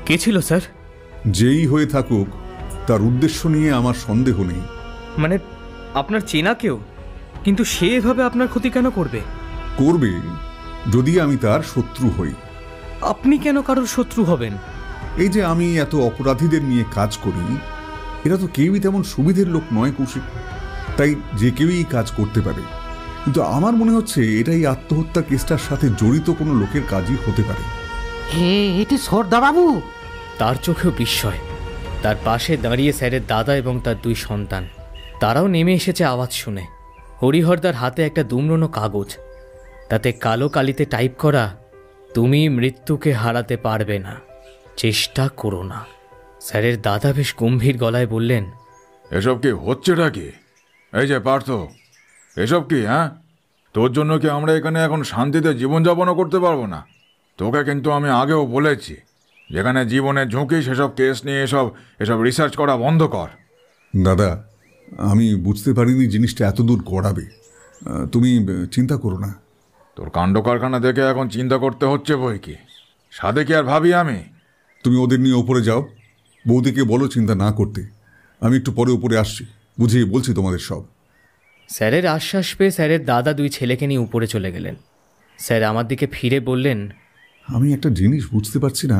কে ছিল স্যার? যেই হয়ে থাকুক, তার উদ্দেশ্য নিয়ে আমার সন্দেহ নেই। মানে আপনার চেনা কেউ? কিন্তু সে এভাবে আপনার ক্ষতি কেন করবে? করবে যদি আমি তার শত্রু হই। আপনি কেন কারোর শত্রু হবেন? এই যে আমি এত অপরাধীদের নিয়ে কাজ করি, এরা তো কেউই তেমন সুবিধের লোক নয় কৌশিক। তাই যে কেউই কাজ করতে পারে। কিন্তু আমার মনে হচ্ছে এটাই আত্মহত্যা কেসটার সাথে জড়িত কোনো লোকের কাজই হতে পারে। এটি সর্দাবাবু। তার চোখেও বিস্ময়। তার পাশে দাঁড়িয়ে স্যারের দাদা এবং তার 2 সন্তান। তারাও নেমে এসেছে আওয়াজ শুনে। হরিহরদার হাতে একটা দুমড়ানো কাগজ, তাতে কালো কালিতে টাইপ করা, তুমি মৃত্যুকে হারাতে পারবে না, চেষ্টা করো না। স্যারের দাদা বেশ গম্ভীর গলায় বললেন, এসব কি হচ্ছেটা কি? এই যে পার্থ, এসব কি? হ্যাঁ, তোর জন্য কি আমরা এখানে এখন শান্তিতে জীবনযাপনও করতে পারবো না? তোকে কিন্তু আমি আগেও বলেছি, যেখানে জীবনের ঝুঁকি সেসব কেস নিয়ে এসব রিসার্চ করা বন্ধ কর। দাদা, আমি বুঝতে পারিনি জিনিসটা এত দূর গড়াবে। তুমি চিন্তা করো না। তোর কাণ্ড কারখানা দেখে এখন চিন্তা করতে হচ্ছে বই কি, সাধে কি আর ভাবি আমি? তুমি ওদের নিয়ে ওপরে যাও, বৌদিকে বলো চিন্তা না করতে। আমি একটু পরে উপরে আসছি, বুঝিয়ে বলছি তোমাদের সব। স্যারের আশ্বাস পেয়ে স্যারের দাদা 2 ছেলেকে নিয়ে উপরে চলে গেলেন। স্যার আমার দিকে ফিরে বললেন, আমি একটা জিনিস বুঝতে পারছি না,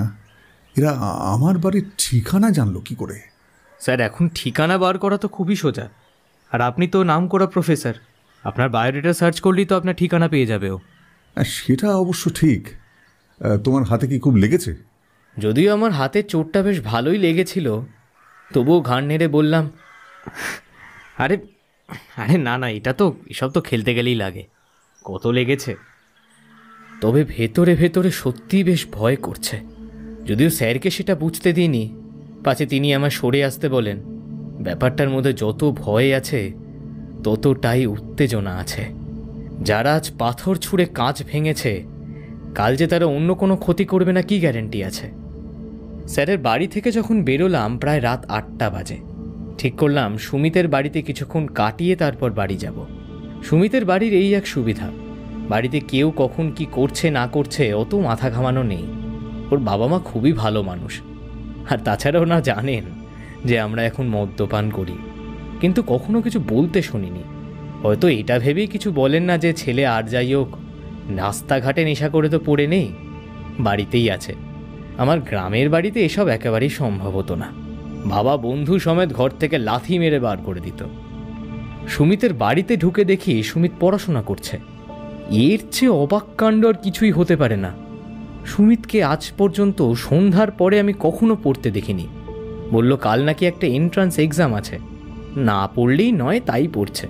এরা আমার বাড়ির ঠিকানা জানলো কি করে? স্যার এখন ঠিকানা বার করা তো খুবই সোজা। আর আপনি তো নাম করা প্রফেসর, আপনার বায়োডাটা সার্চ করলেই তো আপনার ঠিকানা পেয়ে যাবেও। সেটা অবশ্য ঠিক। তোমার হাতে কি খুব লেগেছে? যদিও আমার হাতের চোটটা বেশ ভালোই লেগেছিল, তবুও ঘাড় নেড়ে বললাম, আরে আরে না না, এসব তো খেলতে গেলেই লাগে, কত লেগেছে। তবে ভেতরে ভেতরে সত্যিই বেশ ভয় করছে। যদিও স্যারকে সেটা বুঝতে দিইনি, পাছে তিনি আমার সরে আসতে বলেন। ব্যাপারটার মধ্যে যত ভয় আছে ততটাই উত্তেজনা আছে। যারা আজ পাথর ছুঁড়ে কাঁচ ভেঙেছে, কাল যে তারা অন্য কোনো ক্ষতি করবে না কি গ্যারেন্টি আছে? স্যারের বাড়ি থেকে যখন বেরোলাম প্রায় রাত 8টা বাজে। ঠিক করলাম সুমিতের বাড়িতে কিছুক্ষণ কাটিয়ে তারপর বাড়ি যাব। সুমিতের বাড়ির এই এক সুবিধা, বাড়িতে কেউ কখন কি করছে না করছে অত মাথা ঘামানো নেই। ওর বাবা মা খুবই ভালো মানুষ। আর তাছাড়াও না জানেন যে আমরা এখন মদ্যপান করি, কিন্তু কখনো কিছু বলতে শুনিনি। হয়তো এটা ভেবেই কিছু বলেন না যে ছেলে আর যাই হোক রাস্তাঘাটে নেশা করে তো পড়ে নেই, বাড়িতেই আছে। আমার গ্রামের বাড়িতে এসব একেবারেই সম্ভব হতো না। বাবা বন্ধু সমেত ঘর থেকে লাথি মেরে বার করে দিত। সুমিতের বাড়িতে ঢুকে দেখি সুমিত পড়াশোনা করছে। এর চেয়ে অবাক কাণ্ড আর কিছুই হতে পারে না। সুমিতকে আজ পর্যন্ত সন্ধ্যার পরে আমি কখনো পড়তে দেখিনি। বলল কাল নাকি একটা এন্ট্রান্স এক্সাম আছে, না পড়লেই নয় তাই পড়ছে।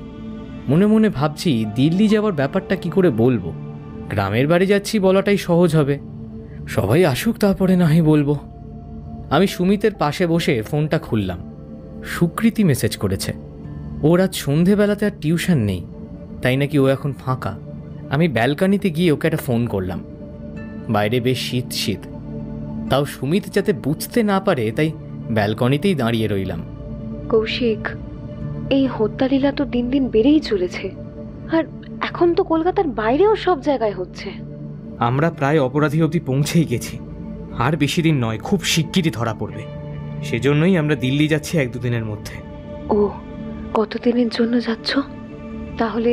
মনে মনে ভাবছি দিল্লি যাওয়ার ব্যাপারটা কি করে বলবো। গ্রামের বাড়ি যাচ্ছি বলাটাই সহজ হবে, সবাই আসুক তারপরে না হয় বলবো। আমি সুমিতের পাশে বসে ফোনটা খুললাম। সুকৃতি মেসেজ করেছে। ওর আজ সন্ধেবেলাতে আর টিউশন নেই, তাই নাকি ও এখন ফাঁকা। আমি ব্যালকনিতে গিয়ে ওকে একটা ফোন করলাম। বাইরে বেশ শীত শীত, তাও সুমিত যাতে বুঝতে না পারে তাই ব্যালকনিতেই দাঁড়িয়ে রইলাম। কৌশিক, এই হত্যালীলা তো দিন দিন বেড়েই চলেছে, আর এখন তো কলকাতার বাইরেও সব জায়গায় হচ্ছে। আমরা প্রায় অপরাধী অবধি পৌঁছেই গেছি, আর বেশি দিন নয়, খুব শিগগিরই ধরা পড়বে। সেজন্যই আমরা দিল্লি যাচ্ছি 1-2 দিনের মধ্যে। ও, কতদিনের জন্য যাচ্ছ? তাহলে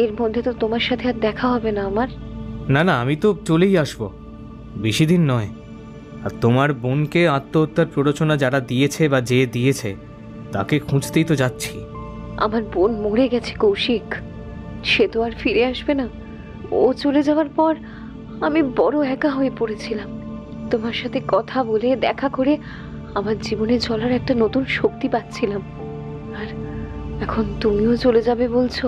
এর মধ্যে তো তোমার সাথে আর দেখা হবে না আমার। না না, আমি তো চলেই আসবো, বেশি দিন নয়। আর তোমার বোনকে আত্মহত্যার প্ররোচনা যারা দিয়েছে বা যে দিয়েছে তাকে খুঁজতেই তো যাচ্ছি। আমার বোন মরে গেছে কৌশিক, সে তো আর ফিরে আসবে না। ও চলে যাওয়ার পর আমি বড় একা হয়ে পড়েছিলাম। তোমার সাথে কথা বলে দেখা করে আমার জীবনে চলার একটা নতুন শক্তি পাচ্ছিলাম, আর এখন তুমিও চলে যাবে বলছো।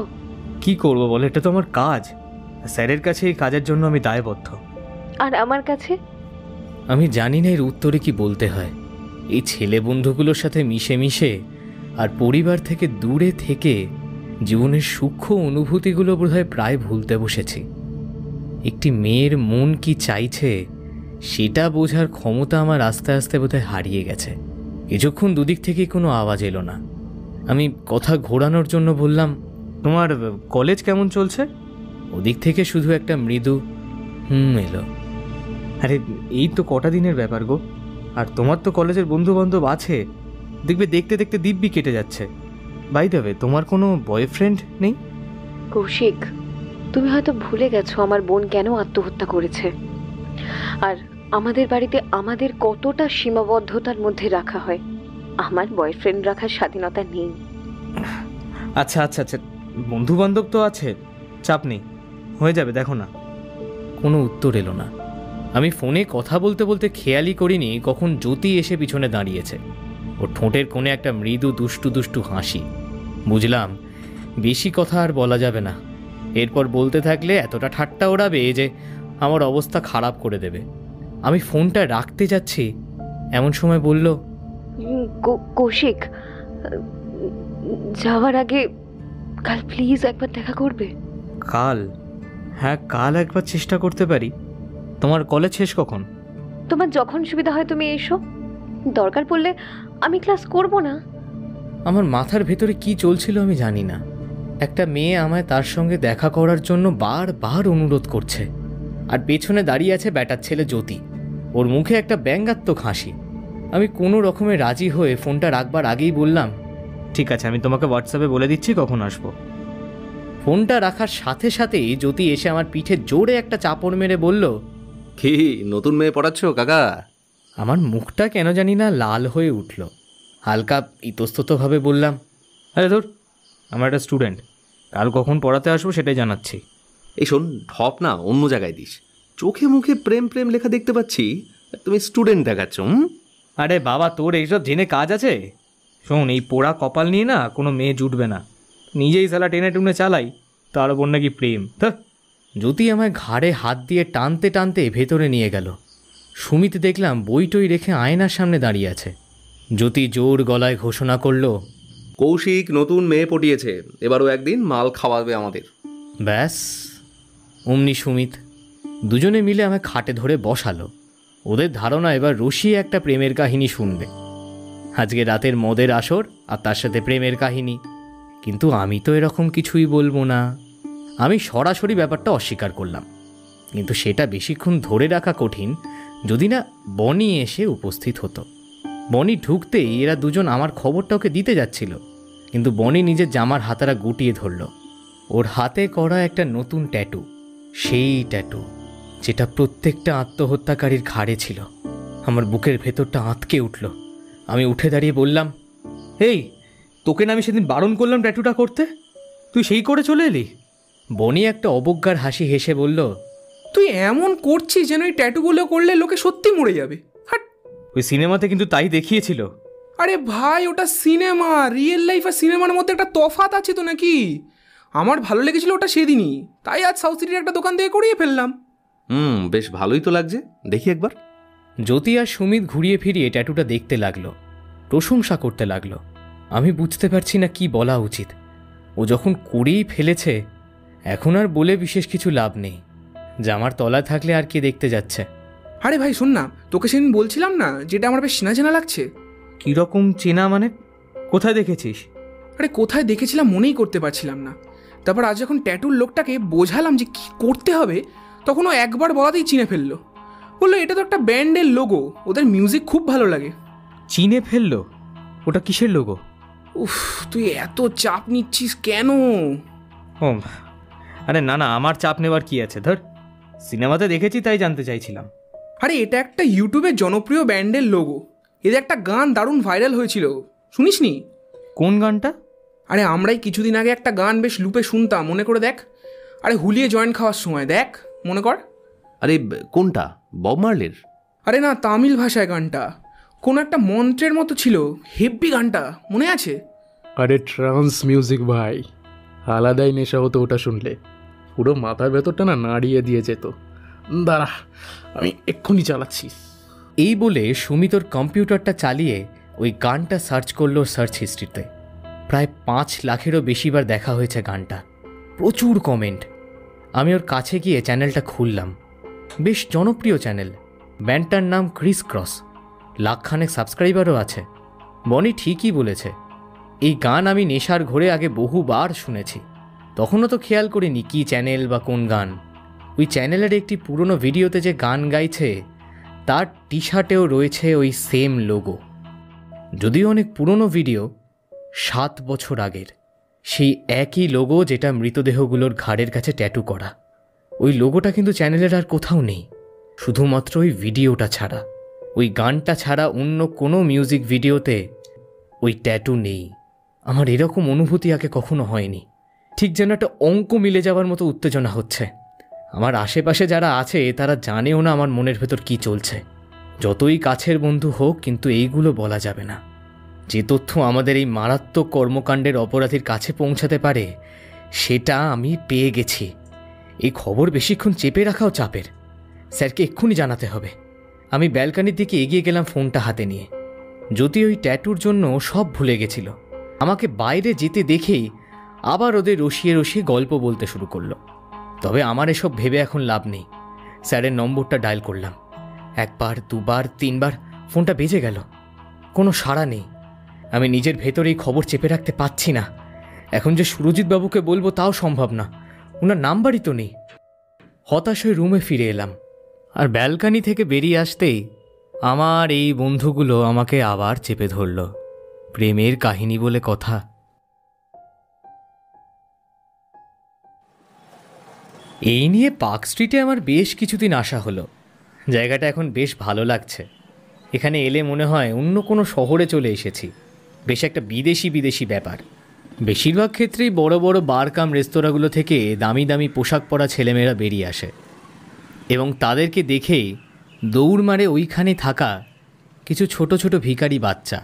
কি করব বলো, এটা তো আমার কাজ। স্যারের কাছে এই কাজের জন্য আমি দায়বদ্ধ। আর আমার কাছে? আমি জানি না এর উত্তরে কি বলতে হয়। এই ছেলে বন্ধুগুলোর সাথে মিশে মিশে আর পরিবার থেকে দূরে থেকে জীবনের সূক্ষ্ম অনুভূতিগুলো বোধহয় প্রায় ভুলতে বসেছি। একটি মেয়ের মন কি চাইছে সেটা বোঝার ক্ষমতা আমার আস্তে আস্তে বোধহয় হারিয়ে গেছে। কিছুক্ষণ দুদিক থেকেই কোনো আওয়াজ এলো না। আমি কথা ঘোরানোর জন্য বললাম, তোমার কলেজ কেমন চলছে? ওদিক থেকে শুধু একটা মৃদু এলো। আরে এই তো কটা দিনের ব্যাপার গো, আর তোমার তো কলেজের বন্ধু বান্ধব আছে, দেখবে দেখতে দেখতে দিব্যি কেটে যাচ্ছে। বাই দ্য ওয়ে, তোমার কোনো বয়ফ্রেন্ড নেই? কৌশিক, তুমি হয়তো ভুলে গেছো আমার বোন কেন আত্মহত্যা করেছে, আর আমাদের বাড়িতে আমাদের কতটা সীমাবদ্ধতার মধ্যে রাখা হয়। আমার বয়ফ্রেন্ড রাখার স্বাধীনতা নেই। আচ্ছা আচ্ছা আচ্ছা, বন্ধু বান্ধব তো আছে, চাপ নেই, হয়ে যাবে, দেখো না। কোনো উত্তর এলো না। আমি ফোনে কথা বলতে বলতে খেয়ালই করিনি কখন জ্যোতি এসে পিছনে দাঁড়িয়েছে। ওর ঠোঁটের কোণে একটা মৃদু দুষ্টু দুষ্টু হাসি। বুঝলাম বেশি কথা আর বলা যাবে না, এরপর বলতে থাকলে এতটা ঠাট্টা ওড়াবে যে আমার অবস্থা খারাপ করে দেবে। আমি ফোনটা রাখতে যাচ্ছি এমন সময় বলল, কৌশিক, যাওয়ার আগে কাল প্লিজ একবার দেখা করবে। কাল? হ্যাঁ, কাল একবার চেষ্টা করতে পারি। তোমার কলেজ শেষ কখন? তোমার যখন সুবিধা হয় তুমি এসো, দরকার পড়লে আমি ক্লাস করব না। আমার মাথার ভেতরে কি চলছিল আমি জানি না। একটা মেয়ে আমায় তার সঙ্গে দেখা করার জন্য বারবার অনুরোধ করছে, আর পেছনে দাঁড়িয়ে আছে ব্যাটার ছেলে জ্যোতি, ওর মুখে একটা ব্যঙ্গাত্মক হাসি। আমি কোনো রকমে রাজি হয়ে ফোনটা রাখবার আগেই বললাম, ঠিক আছে, আমি তোমাকে হোয়াটসঅ্যাপে বলে দিচ্ছি কখন আসবো। ফোনটা রাখার সাথে সাথেই জ্যোতি এসে আমার পিঠে জোরে একটা চাপড় মেরে বলল, কি নতুন মেয়ে পড়াচ্ছ কাকা? আমার মুখটা কেন জানি না লাল হয়ে উঠল। হালকা ইতস্ততভাবে বললাম, আরে ধর, আমার একটা স্টুডেন্ট, কাল কখন পড়াতে আসবো সেটাই জানাচ্ছি। এই শোন, ঢপ না অন্য জায়গায় দিস। চোখে মুখে প্রেম প্রেম লেখা দেখতে পাচ্ছি, তুমি স্টুডেন্ট দেখাচ্ছ। আরে বাবা, তোর এইসব জেনে কাজ আছে? শোন, এই পোড়া কপাল নিয়ে না কোনো মেয়ে জুটবে না। নিজেই সালা টেনে টুনে চালাই, তার ওপর নাকি প্রেম। জ্যোতি আমায় ঘাড়ে হাত দিয়ে টানতে টানতে ভেতরে নিয়ে গেল। সুমিত দেখলাম বইটই রেখে আয়নার সামনে দাঁড়িয়ে আছে। জ্যোতি জোর গলায় ঘোষণা করল, কৌশিক নতুন মেয়ে পটিয়েছে, এবারও একদিন মাল খাওয়াবে আমাদের। ব্যাস অমনি সুমিত দুজনে মিলে আমায় খাটে ধরে বসালো। ওদের ধারণা এবার রসিয়ে একটা প্রেমের কাহিনী শুনবে। আজকে রাতের মদের আসর আর তার সাথে প্রেমের কাহিনী। কিন্তু আমি তো এরকম কিছুই বলবো না। আমি সরাসরি ব্যাপারটা অস্বীকার করলাম, কিন্তু সেটা বেশিক্ষণ ধরে রাখা কঠিন যদি না বনি এসে উপস্থিত হতো। বনি ঢুকতেই এরা দুজন আমার খবরটা ওকে দিতে যাচ্ছিল, কিন্তু বনি নিজের জামার হাতারা গুটিয়ে ধরল। ওর হাতে করা একটা নতুন ট্যাটু, সেই ট্যাটু যেটা প্রত্যেকটা আত্মহত্যাকারীর ঘাড়ে ছিল। আমার বুকের ভেতরটা আঁতকে উঠল। আমি উঠে দাঁড়িয়ে বললাম, এই, তোকে না আমি সেদিন বারণ করলাম ট্যাটুটা করতে, তুই সেই করে চলে এলি? বনি একটা অবজ্ঞার হাসি হেসে বলল, তুই এমন করছিস যেন এই ট্যাটুগুলো করলে লোকে সত্যি মরে যাবে। ওই সিনেমাতে কিন্তু তাই দেখিয়েছিল। আরে ভাই, ওটা সিনেমা, রিয়েল লাইফ আর সিনেমার মধ্যে একটা তফাৎ আছে তো নাকি? আমার ভালো লেগেছিল ওটা সেদিনই, তাই আজ সাউথ সিটির একটা দোকান থেকে করিয়ে ফেললাম। বেশ ভালোই তো লাগছে, দেখি একবার। জ্যোতি আর সুমিত ঘুরিয়ে ফিরিয়ে ট্যাটুটা দেখতে লাগলো, প্রশংসা করতে লাগলো। আমি বুঝতে পারছি না কি বলা উচিত। ও যখন করেই ফেলেছে, এখন আর বলে বিশেষ কিছু লাভ নেই। জামার তলায় থাকলে আর কে দেখতে যাচ্ছে? আরে ভাই শোন না, তোকে সেদিন বলছিলাম না যেটা আমার বেশ চেনা চেনা লাগছে। কীরকম চেনা মানে? কোথায় দেখেছিস? আরে কোথায় দেখেছিলাম মনেই করতে পারছিলাম না। তারপর আজ যখন ট্যাটুর লোকটাকে বোঝালাম যে কী করতে হবে, তখন ও একবার বলাতেই চিনে ফেললো। বললো এটা তো একটা ব্যান্ডের লোগো, ওদের মিউজিক খুব ভালো লাগে। চিনে ফেললো? ওটা কিসের লোগো? উফ, তুই এত চাপ নিচ্ছিস কেন? ও আরে না না, আমার চাপ নেবার কি আছে, ধর সিনেমাতে দেখেছি তাই জানতে চাইছিলাম। আরে এটা একটা ইউটিউবের জনপ্রিয় ব্যান্ডের লোগো। এদের একটা গান দারুণ ভাইরাল হয়েছিল, শুনিসনি? কোন গানটা? আরে আমরাই কিছুদিন আগে একটা গান বেশ লুপে শুনতাম, মনে করে দেখ। আরে হুলিয়ে জয়েন্ট খাওয়ার সময় দেখ, মনে কর। আরে কোনটা, বব মার্লের? আরে না, তামিল ভাষায় গানটা, কোন একটা মন্ত্রের মতো ছিল, হেব্বি গানটা, মনে আছে? আরে ট্রান্স মিউজিক ভাই, আলাদাই নেশা হতো ওটা শুনলে। পুরো মাথার ভেতরটা না নাড়িয়ে দিয়ে যেত। দাঁড়া, আমি এক্ষুনি চালাচ্ছি। এই বলে সুমিতর কম্পিউটারটা চালিয়ে ওই গানটা সার্চ করলো সার্চ হিস্ট্রিতে। প্রায় 5 লাখেরও বেশিবার দেখা হয়েছে গানটা, প্রচুর কমেন্ট। আমি ওর কাছে গিয়ে চ্যানেলটা খুললাম। বেশ জনপ্রিয় চ্যানেল, ব্যান্ডটার নাম ক্রিস ক্রস, লাখখানেক সাবস্ক্রাইবারও আছে। বনি ঠিকই বলেছে, এই গান আমি নেশার ঘোরে আগে বহুবার শুনেছি, তখনও তো খেয়াল করিনি কী চ্যানেল বা কোন গান। ওই চ্যানেলের একটি পুরনো ভিডিওতে যে গান গাইছে তার টি শার্টেও রয়েছে ওই সেম লোগো। যদিও অনেক পুরনো ভিডিও, 7 বছর আগের, সেই একই লোগো যেটা মৃতদেহগুলোর ঘাড়ের কাছে ট্যাটু করা। ওই লোগোটা কিন্তু চ্যানেলের আর কোথাও নেই, শুধুমাত্র ওই ভিডিওটা ছাড়া। ওই গানটা ছাড়া অন্য কোনো মিউজিক ভিডিওতে ওই ট্যাটু নেই। আমার এরকম অনুভূতি আগে কখনো হয়নি। ঠিক যেন একটা অঙ্ক মিলে যাওয়ার মতো উত্তেজনা হচ্ছে। আমার আশেপাশে যারা আছে তারা জানেও না আমার মনের ভেতর কি চলছে। যতই কাছের বন্ধু হোক, কিন্তু এইগুলো বলা যাবে না। যে তথ্য আমাদের এই মারাত্মক কর্মকাণ্ডের অপরাধীর কাছে পৌঁছাতে পারে, সেটা আমি পেয়ে গেছি। এই খবর বেশিক্ষণ চেপে রাখাও চাপের। স্যারকে এক্ষুনি জানাতে হবে। আমি ব্যালকানির দিকে এগিয়ে গেলাম ফোনটা হাতে নিয়ে। যদি ওই ট্যাটুর জন্য সব ভুলে গেছিল। আমাকে বাইরে যেতে দেখেই আবার ওদের রসিয়ে রসিয়ে গল্প বলতে শুরু করলো। তবে আমার এসব ভেবে এখন লাভ নেই। স্যারের নম্বরটা ডায়াল করলাম। 1 বার 2 বার 3 বার ফোনটা বেজে গেল, কোনো সাড়া নেই। আমি নিজের ভেতরে এই খবর চেপে রাখতে পারছি না। এখন যে সুরজিৎ বাবুকে বলবো তাও সম্ভব না, ওনার নাম্বারই তো নেই। হতাশ হয়ে রুমে ফিরে এলাম। আর ব্যালকানি থেকে বেরিয়ে আসতেই আমার এই বন্ধুগুলো আমাকে আবার চেপে ধরল। প্রেমের কাহিনী বলে কথা। এই নিয়ে পার্ক স্ট্রিটে আমার বেশ কিছুদিন আসা হলো। জায়গাটা এখন বেশ ভালো লাগছে। এখানে এলে মনে হয় অন্য কোনো শহরে চলে এসেছি। বেশ একটা বিদেশি ব্যাপার। বেশিরভাগ ক্ষেত্রেই বড় বড় বার কাম রেস্তোরাঁগুলো থেকে দামি দামি পোশাক পরা ছেলেমেয়েরা বেরিয়ে আসে, এবং তাদেরকে দেখেই দৌড় মারে ওইখানে থাকা কিছু ছোট ছোট ভিখারি বাচ্চা।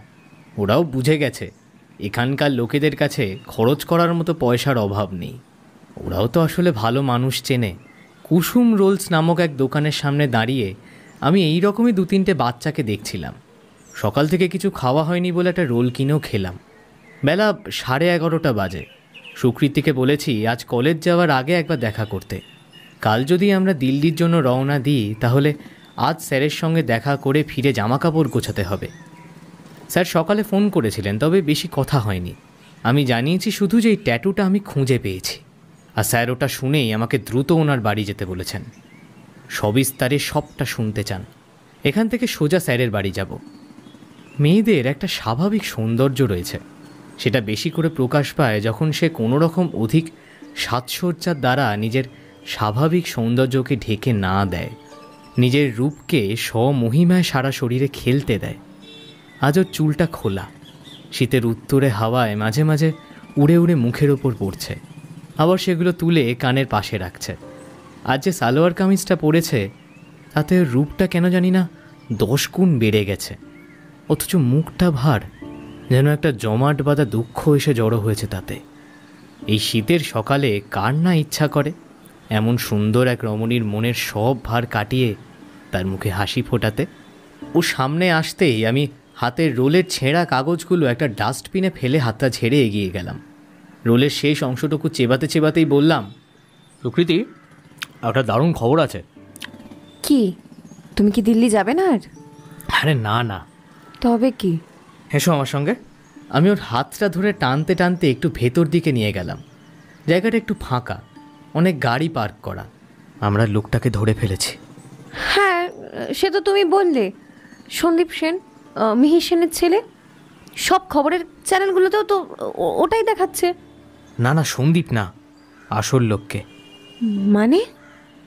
ওরাও বুঝে গেছে এখানকার লোকেদের কাছে খরচ করার মতো পয়সার অভাব নেই। ওরাও তো আসলে ভালো মানুষ চেনে। কুসুম রোলস নামক এক দোকানের সামনে দাঁড়িয়ে আমি এই রকমই 2-3টে বাচ্চাকে দেখছিলাম। সকাল থেকে কিছু খাওয়া হয়নি বলে একটা রোল কিনেও খেলাম। বেলা 11:30 বাজে। সুকৃতিকে বলেছি আজ কলেজ যাওয়ার আগে একবার দেখা করতে। কাল যদি আমরা দিল্লির জন্য রওনা দিই, তাহলে আজ স্যারের সঙ্গে দেখা করে ফিরে জামাকাপড় গোছাতে হবে। স্যার সকালে ফোন করেছিলেন, তবে বেশি কথা হয়নি। আমি জানিয়েছি শুধু যে এই ট্যাটুটা আমি খুঁজে পেয়েছি, আর স্যার ওটা শুনেই আমাকে দ্রুত ওনার বাড়ি যেতে বলেছেন। সবিস্তারে সবটা শুনতে চান। এখান থেকে সোজা স্যারের বাড়ি যাব। মেয়েদের একটা স্বাভাবিক সৌন্দর্য রয়েছে, সেটা বেশি করে প্রকাশ পায় যখন সে কোনো রকম অধিক সাজসজ্জার দ্বারা নিজের স্বাভাবিক সৌন্দর্যকে ঢেকে না দেয়, নিজের রূপকে স্বমহিমায় সারা শরীরে খেলতে দেয়। আজ ওর চুলটা খোলা, শীতের উত্তরে হাওয়ায় মাঝে মাঝে উড়ে উড়ে মুখের ওপর পড়ছে, আবার সেগুলো তুলে কানের পাশে রাখছে। আজ যে সালোয়ার কামিজটা পরেছে তাতে ওর রূপটা কেন জানি না 10 গুণ বেড়ে গেছে, অথচ মুখটা ভার, যেন একটা জমাট বাঁধা দুঃখ এসে জড়ো হয়েছে তাতে। এই শীতের সকালে কার না ইচ্ছা করে এমন সুন্দর এক রমণীর মনের সব ভার কাটিয়ে তার মুখে হাসি ফোটাতে? ও সামনে আসতেই আমি হাতের রোলের ছেঁড়া কাগজগুলো একটা ডাস্টবিনে ফেলে হাতটা ঝেড়ে এগিয়ে গেলাম। রোলের শেষ অংশটুকু চেবাতে চেবাতেই বললাম, সুকৃতি, একটা দারুণ খবর আছে। কি? তুমি কি দিল্লি যাবে না আর? আরে না না। তবে কি? এসো আমার সঙ্গে। আমি ওর হাতটা ধরে টানতে টানতে একটু ভেতর দিকে নিয়ে গেলাম। জায়গাটা একটু ফাঁকা, অনেক গাড়ি পার্ক করা। আমরা লোকটাকে ধরে ফেলেছি। হ্যাঁ, সে তো তুমি বললে। সন্দীপ সেন, মিহির সেনের ছেলে। সব খবরের চ্যানেলগুলোতেও তো ওটাই দেখাচ্ছে। না না, সন্দীপ না, আসল লোককে।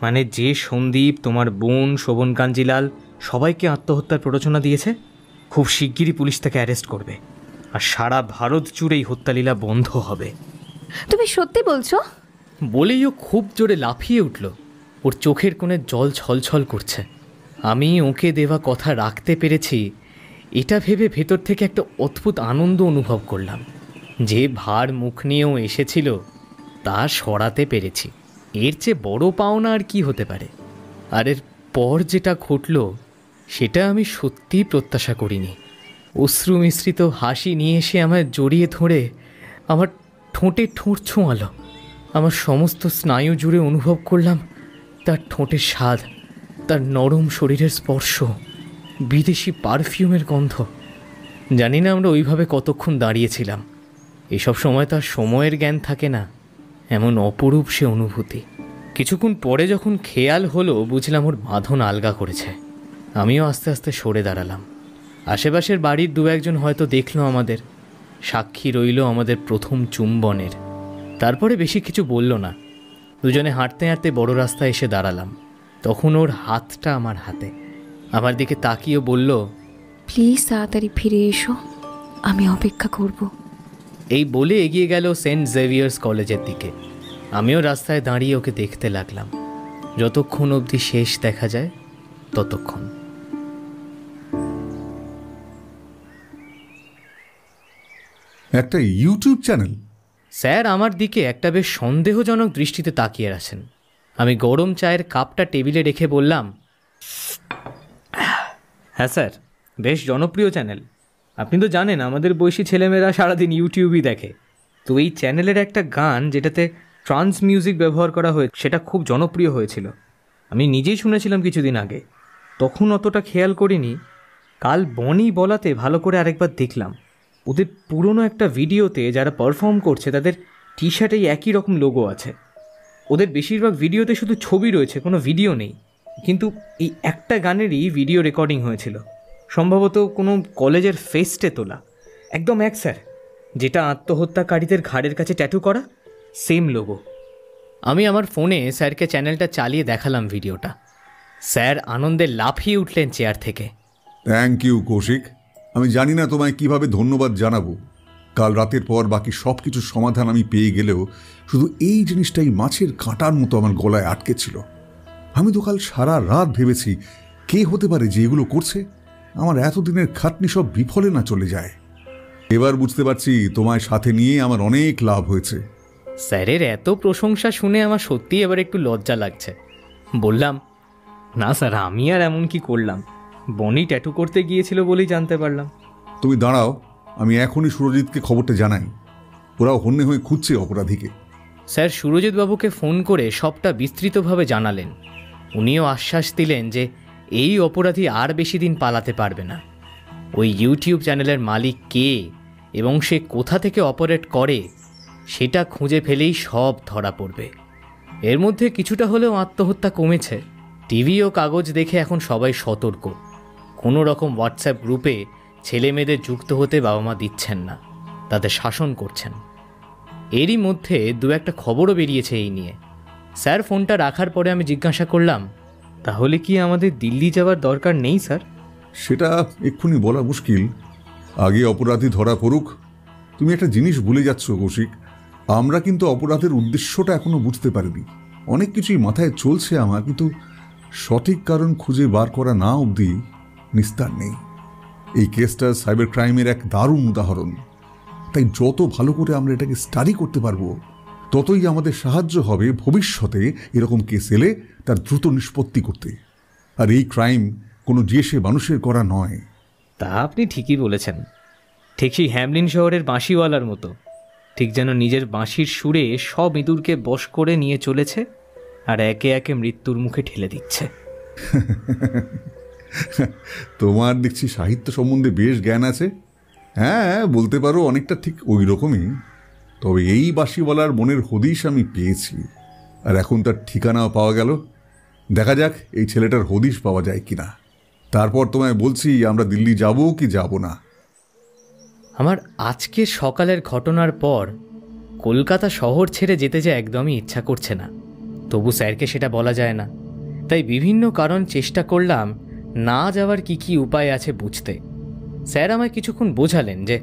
মানে যে সন্দীপ তোমার বোন শোভন কাঞ্জিলাল সবাইকে আত্মহত্যার প্ররোচনা দিয়েছে, খুব শিগগিরই পুলিশ তাকে অ্যারেস্ট করবে, আর সারা ভারত জুড়ে এই হত্যালীলা বন্ধ হবে। তুমি সত্যি বলছো? বলেই ও খুব জোরে লাফিয়ে উঠল। ওর চোখের কোণে জল ছলছল করছে। আমি ওকে দেওয়া কথা রাখতে পেরেছি এটা ভেবে ভেতর থেকে একটা অদ্ভুত আনন্দ অনুভব করলাম। যে ভার মুখ নিয়েও এসেছিল তা সরাতে পেরেছি। এর চেয়ে বড় পাওনা আর কি হতে পারে? আর এর পর যেটা ঘটল সেটা আমি সত্যিই প্রত্যাশা করিনি। অশ্রু মিশ্রিত হাসি নিয়ে এসে আমায় জড়িয়ে ধরে আমার ঠোঁটে ঠোঁট ছোঁয়ালো। আমার সমস্ত স্নায়ু জুড়ে অনুভব করলাম তার ঠোঁটের স্বাদ, তার নরম শরীরের স্পর্শ, বিদেশি পারফিউমের গন্ধ। জানি না আমরা ওইভাবে কতক্ষণ দাঁড়িয়েছিলাম। এসব সময় তার সময়ের জ্ঞান থাকে না, এমন অপরূপ সে অনুভূতি। কিছুক্ষণ পরে যখন খেয়াল হলো বুঝলাম ওর বাঁধন আলগা করেছে। আমিও আস্তে আস্তে সরে দাঁড়ালাম। আশেপাশের বাড়ির দু একজন হয়তো দেখলো আমাদের, সাক্ষী রইল আমাদের প্রথম চুম্বনের। তারপরে বেশি কিছু বলল না। দুজনে হাঁটতে হাঁটতে বড় রাস্তায় এসে দাঁড়ালাম। তখন ওর হাতটা আমার হাতে। আমার দিকে তাকিয়ে বলল, প্লিজ তাড়াতাড়ি ফিরে এসো, আমি অপেক্ষা করব। এই বলে এগিয়ে গেল সেন্ট জেভিয়ার্স কলেজের দিকে। আমিও রাস্তায় দাঁড়িয়ে ওকে দেখতে লাগলাম। যতক্ষণ অবধি শেষ দেখা যায় ততক্ষণ। একটা ইউটিউব চ্যানেল? স্যার আমার দিকে একটা বেশ সন্দেহজনক দৃষ্টিতে তাকিয়ে আছেন। আমি গরম চায়ের কাপটা টেবিলে রেখে বললাম, হ্যাঁ স্যার, বেশ জনপ্রিয় চ্যানেল। আপনি তো জানেন আমাদের বয়সী ছেলেমেয়েরা সারাদিন ইউটিউবই দেখে। তো এই চ্যানেলের একটা গান যেটাতে ট্রান্স মিউজিক ব্যবহার করা হয়েছে সেটা খুব জনপ্রিয় হয়েছিল। আমি নিজেই শুনেছিলাম কিছুদিন আগে, তখন অতটা খেয়াল করিনি। কাল বনি বলাতে ভালো করে আরেকবার দেখলাম। ওদের পুরনো একটা ভিডিওতে যারা পারফর্ম করছে তাদের টি শার্টেই একই রকম লোগো আছে। ওদের বেশিরভাগ ভিডিওতে শুধু ছবি রয়েছে, কোনো ভিডিও নেই। কিন্তু এই একটা গানেরই ভিডিও রেকর্ডিং হয়েছিল, সম্ভবত কোনো কলেজের ফেস্টে তোলা। একদম এক স্যার, যেটা আত্মহত্যাকারীদের ঘাড়ের কাছে ট্যাটু করা, সেম লোগো। আমি আমার ফোনে স্যারকে চ্যানেলটা চালিয়ে দেখালাম ভিডিওটা। স্যার আনন্দে লাফিয়ে উঠলেন চেয়ার থেকে। Thank you Kaushik. আমি জানি না তোমায় কিভাবে ধন্যবাদ জানাবো। কাল রাতের পর বাকি সব কিছুর সমাধান আমি পেয়ে গেলেও শুধু এই জিনিসটাই মাছের কাঁটার মতো আমার গলায় আটকে ছিল। আমি তো কাল সারা রাত ভেবেছি কে হতে পারে যে এগুলো করছে। আমার এতদিনের খাটনি সব বিফলে না চলে যায়। এবার বুঝতে পারছি তোমায় সাথে নিয়ে আমার অনেক লাভ হয়েছে। স্যারের এত প্রশংসা শুনে আমার সত্যিই এবার একটু লজ্জা লাগছে। বললাম, না স্যার, আমি আর এমন কি করলাম, বনি ট্যাটু করতে গিয়েছিল বলেই জানতে পারলাম। তুমি দাঁড়াও, আমি এখনই সুরজিৎকে খবরটা জানাই। ওরাও হন্যে হয়ে খুঁজছে অপরাধীকে। স্যার সুরজিৎ বাবুকে ফোন করে সবটা বিস্তৃতভাবে জানালেন। উনিও আশ্বাস দিলেন যে এই অপরাধী আর বেশি দিন পালাতে পারবে না। ওই ইউটিউব চ্যানেলের মালিক কে এবং সে কোথা থেকে অপারেট করে সেটা খুঁজে ফেলেই সব ধরা পড়বে। এর মধ্যে কিছুটা হলেও আত্মহত্যা কমেছে। টিভি ও কাগজ দেখে এখন সবাই সতর্ক। কোনো রকম হোয়াটসঅ্যাপ গ্রুপে ছেলে মেয়েদের যুক্ত হতে বাবা মা দিচ্ছেন না, তাদের শাসন করছেন। এরই মধ্যে দু একটা খবরও বেরিয়েছে এই নিয়ে। স্যার ফোনটা রাখার পরে আমি জিজ্ঞাসা করলাম, তাহলে কি আমাদের দিল্লি যাওয়ার দরকার নেই স্যার? সেটা এক্ষুনি বলা মুশকিল। আগে অপরাধী ধরা পড়ুক। তুমি একটা জিনিস ভুলে যাচ্ছ কৌশিক, আমরা কিন্তু অপরাধের উদ্দেশ্যটা এখনো বুঝতে পারিনি। অনেক কিছুই মাথায় চলছে আমার, কিন্তু সঠিক কারণ খুঁজে বার করা না অবধি নিস্তার নেই। এই কেসটা সাইবার ক্রাইমের এক দারুণ উদাহরণ। তাই যত ভালো করে আমরা এটাকে স্টাডি করতে পারবো ততই আমাদের সাহায্য হবে ভবিষ্যতে এরকম কেস এলে তার দ্রুত নিষ্পত্তি করতে। আর এই ক্রাইম কোনো যে সে মানুষের করা নয়, তা আপনি ঠিকই বলেছেন, ঠিক সেই হ্যামলিন শহরের বাঁশিওয়ালার মতো, ঠিক যেন নিজের বাঁশির সুরে সব ইঁদুরকে বশ করে নিয়ে চলেছে আর একে একে মৃত্যুর মুখে ঠেলে দিচ্ছে। তোমার দেখছি সাহিত্য সম্বন্ধে বেশ জ্ঞান আছে। হ্যাঁ, বলতে পারো অনেকটা ঠিক ওই রকমই। তবে এই বাঁশিওয়ালার মনের হদিশ আমি পেয়েছি, আর এখন তার ঠিকানাও পাওয়া গেল। দেখা যাক এই ছেলেটার হদিশ পাওয়া যায় কিনা, তারপর তোমায় বলছি আমরা দিল্লি যাব কি যাব না। আমার আজকের সকালের ঘটনার পর কলকাতা শহর ছেড়ে যেতে যে একদমই ইচ্ছা করছে না, তবু স্যারকে সেটা বলা যায় না। তাই বিভিন্ন কারণ চেষ্টা করলাম না যাওয়ার কি উপায় আছে বুঝতে। স্যার আমায় কিছুক্ষণ বোঝালেন যে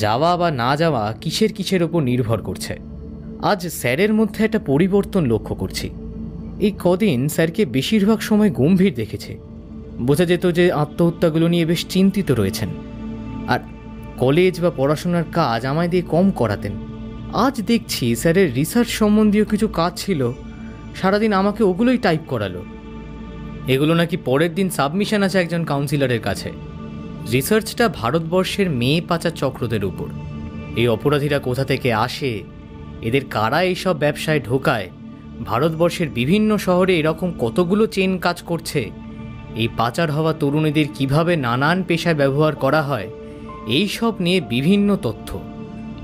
যাওয়া বা না যাওয়া কিসের ওপর নির্ভর করছে। আজ স্যারের মধ্যে একটা পরিবর্তন লক্ষ্য করছি। এই কদিন স্যারকে বেশিরভাগ সময় গম্ভীর দেখেছে। বোঝা যেত যে আত্মহত্যাগুলো নিয়ে বেশ চিন্তিত রয়েছেন, আর কলেজ বা পড়াশোনার কাজ আমায় দিয়ে কম করাতেন। আজ দেখছি স্যারের রিসার্চ সম্বন্ধীয় কিছু কাজ ছিল, সারাদিন আমাকে ওগুলোই টাইপ করালো। এগুলো নাকি পরের দিন সাবমিশন আছে একজন কাউন্সিলরের কাছে। রিসার্চটা ভারতবর্ষের মেয়ে পাচার চক্রদের উপর। এই অপরাধীরা কোথা থেকে আসে, এদের কারা এইসব ব্যবসায় ঢোকায়, ভারতবর্ষের বিভিন্ন শহরে এরকম কতগুলো চেন কাজ করছে, এই পাচার হওয়া তরুণীদের কিভাবে নানান পেশায় ব্যবহার করা হয়, এই সব নিয়ে বিভিন্ন তথ্য।